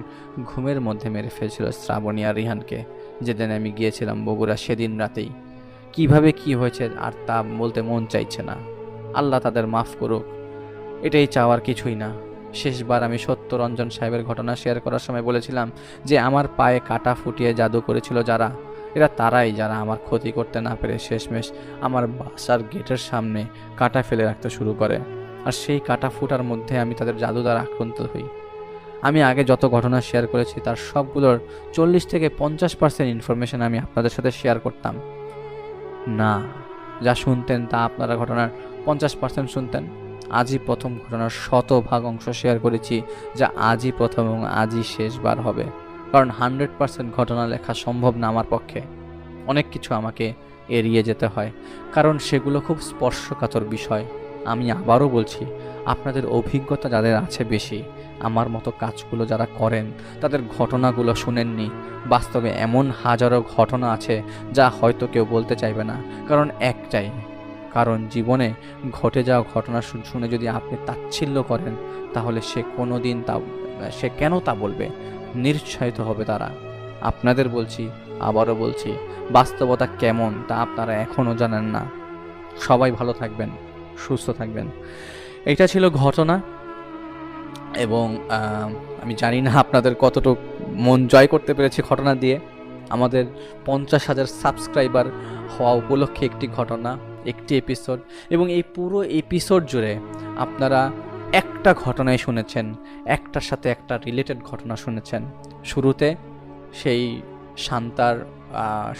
ঘুমের মধ্যে মেরে ফেলছিল শ্রাবণী আর রিহানকে, যেদিন আমি গিয়েছিলাম বগুড়া সেদিন রাতেই। কিভাবে কি হয়েছে আর তা বলতে মন চাইছে না। আল্লাহ তাদের মাফ করুক, এটাই চাওয়ার কিছুই না। শেষবার আমি সত্যরঞ্জন সাহেবের ঘটনা শেয়ার করার সময় বলেছিলাম যে আমার পায়ে কাটা ফুটিয়ে জাদু করেছিল যারা, এরা তারাই যারা আমার ক্ষতি করতে না পেরে শেষমেশ আমার বাসার গেটের সামনে কাটা ফেলে রাখতে শুরু করে। আর সেই কাটা ফুটার মধ্যে আমি তাদের জাদু দ্বারা আক্রান্ত হই। আমি আগে যত ঘটনা শেয়ার করেছি তার সবগুলোর 40 থেকে 50% ইনফরমেশন আমি আপনাদের সাথে শেয়ার করতাম না। যা শুনতেন তা আপনারা ঘটনার 50% শুনতেন। আজই প্রথম ঘটনার 100% অংশ শেয়ার করেছি, যা আজই প্রথম এবং আজই শেষবার হবে। কারণ 100% ঘটনা লেখা সম্ভব না আমার পক্ষে। অনেক কিছু আমাকে এড়িয়ে যেতে হয়, কারণ সেগুলো খুব স্পর্শকাতর বিষয়। আমি আবারও বলছি, আপনাদের অভিজ্ঞতা যাদের আছে বেশি, আমার মতো কাজগুলো যারা করেন, তাদের ঘটনাগুলো শুনেননি। বাস্তবে এমন হাজারো ঘটনা আছে যা হয়তো কেউ বলতে চাইবে না, কারণ একটাই কারণ জীবনে ঘটে যাওয়া ঘটনা শুনে যদি আপনি তাচ্ছিল্য করেন, তাহলে সে কেন তা বলবে? নিরুৎসাহিত হবে তারা। আপনাদের বলছি, আবারও বলছি, বাস্তবতা কেমন তা আপনারা এখনও জানেন না। সবাই ভালো থাকবেন, সুস্থ থাকবেন। এটা ছিল ঘটনা। এবং আমি জানি না আপনাদের কতটুকু মন জয় করতে পেরেছি ঘটনা দিয়ে। আমাদের 50,000 সাবস্ক্রাইবার হওয়া উপলক্ষে একটি ঘটনা, একটি এপিসোড, এবং এই পুরো এপিসোড জুড়ে আপনারা একটা ঘটনাই শুনেছেন, একটার সাথে একটা রিলেটেড ঘটনা শুনেছেন। শুরুতে সেই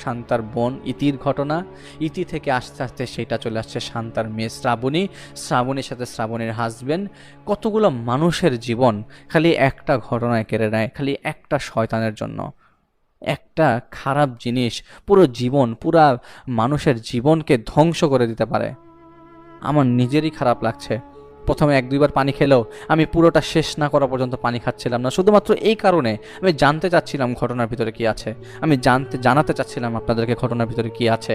শান্তার বোন ইতির ঘটনা, ইতি থেকে আস্তে আস্তে সেটা চলে আসছে শান্তার মেয়ে শ্রাবণী, শ্রাবণীর সাথে শ্রাবণীর হাজবেন্ড। কতগুলো মানুষের জীবন খালি একটা ঘটনায় কেড়ে নেয়, খালি একটা শয়তানের জন্য। একটা খারাপ জিনিস পুরা মানুষের জীবনকে ধ্বংস করে দিতে পারে। আমার নিজেরই খারাপ লাগছে। প্রথমে 1-2 বার পানি খেলেও আমি পুরোটা শেষ না করা পর্যন্ত পানি খাচ্ছিলাম না, শুধুমাত্র এই কারণে আমি জানতে চাচ্ছিলাম ঘটনার ভিতরে কি আছে। আমি জানাতে চাচ্ছিলাম আপনাদেরকে ঘটনার ভিতরে কি আছে।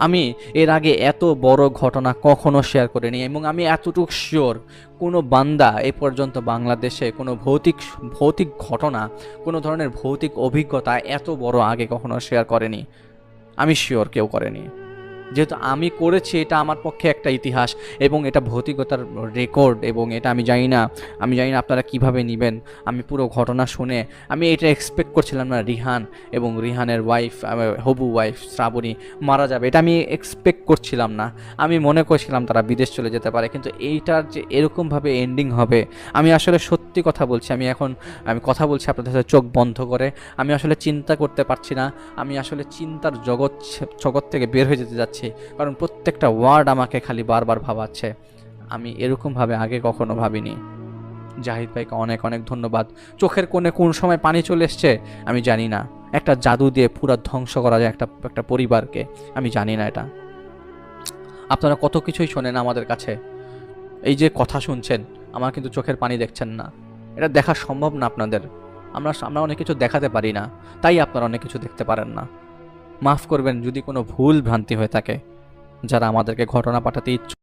আমি এর আগে এত বড় ঘটনা কখনো শেয়ার করিনি, এবং আমি এতটুকু শিওর কোনো বান্দা এ পর্যন্ত বাংলাদেশে কোনো ভৌতিক ঘটনা, কোনো ধরনের ভৌতিক অভিজ্ঞতা এত বড় আগে কখনো শেয়ার করেনি। আমি শিওর কেউ করেনি। যেহেতু আমি করেছি, এটা আমার পক্ষে একটা ইতিহাস এবং এটা ভৌতিকতার রেকর্ড। এবং এটা আমি জানি না আপনারা কিভাবে নেবেন। আমি পুরো ঘটনা শুনে আমি এটা এক্সপেক্ট করছিলাম না রিহান এবং রিহানের ওয়াইফ, হবু ওয়াইফ শ্রাবণী মারা যাবে, এটা আমি এক্সপেক্ট করছিলাম না। আমি মনে করছিলাম তারা বিদেশ চলে যেতে পারে, কিন্তু এইটার যে এরকমভাবে এন্ডিং হবে, আমি আসলে সত্যি কথা বলছি, আমি কথা বলছি আপনাদের সাথে চোখ বন্ধ করে। আমি আসলে চিন্তা করতে পারছি না। আমি আসলে চিন্তার জগৎ থেকে বের হয়ে যেতে যাচ্ছি, কারণ প্রত্যেকটা ওয়ার্ড আমাকে খালি বারবার ভাবাচ্ছে। আমি এরকমভাবে আগে কখনো ভাবিনি। জাহিদ ভাইকে অনেক অনেক ধন্যবাদ। চোখের কোণে কোন সময় পানি চলে এসছে আমি জানি না। একটা জাদু দিয়ে পুরো ধ্বংস করা যায় একটা পরিবারকে, আমি জানি না। এটা আপনারা কত কিছুই শোনেন আমাদের কাছে, এই যে কথা শুনছেন, আমার কিন্তু চোখের পানি দেখছেন না। এটা দেখা সম্ভব না আপনাদের। আমরা অনেক কিছু দেখাতে পারি না, তাই আপনারা অনেক কিছু দেখতে পারেন না। মাফ করবেন যদি কোনো ভুল ভ্রান্তি হয়ে থাকে। যারা আমাদেরকে ঘটনা পাঠাতে ইচ্ছুক